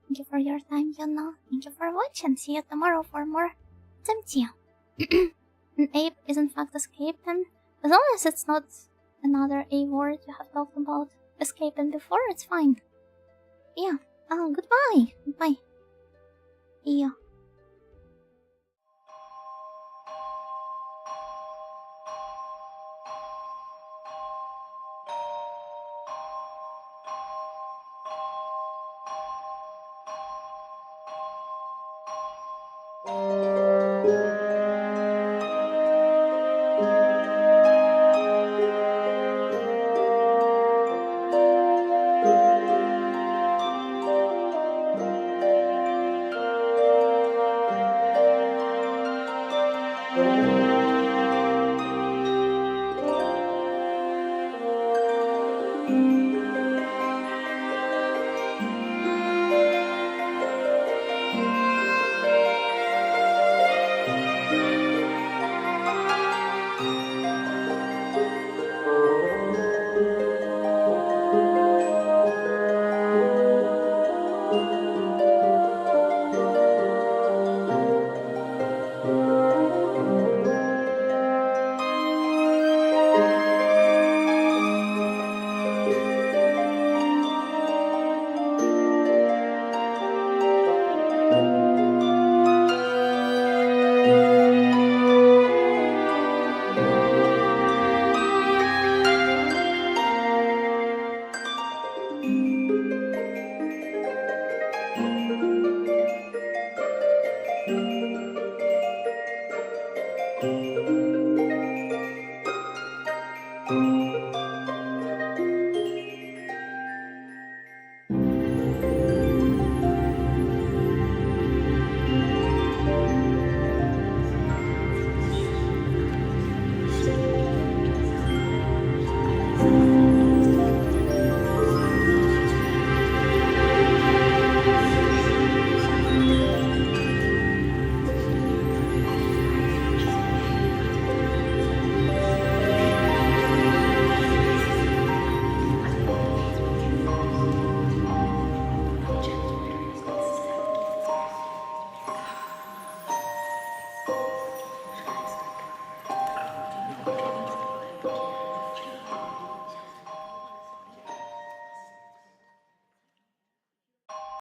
Thank you for your time, Thank you for watching. See you tomorrow for more Tempty. An ape is in fact escaped, and as long as it's not another A word you have talked about escaping before, it's fine. Yeah. Goodbye. Bye. See ya.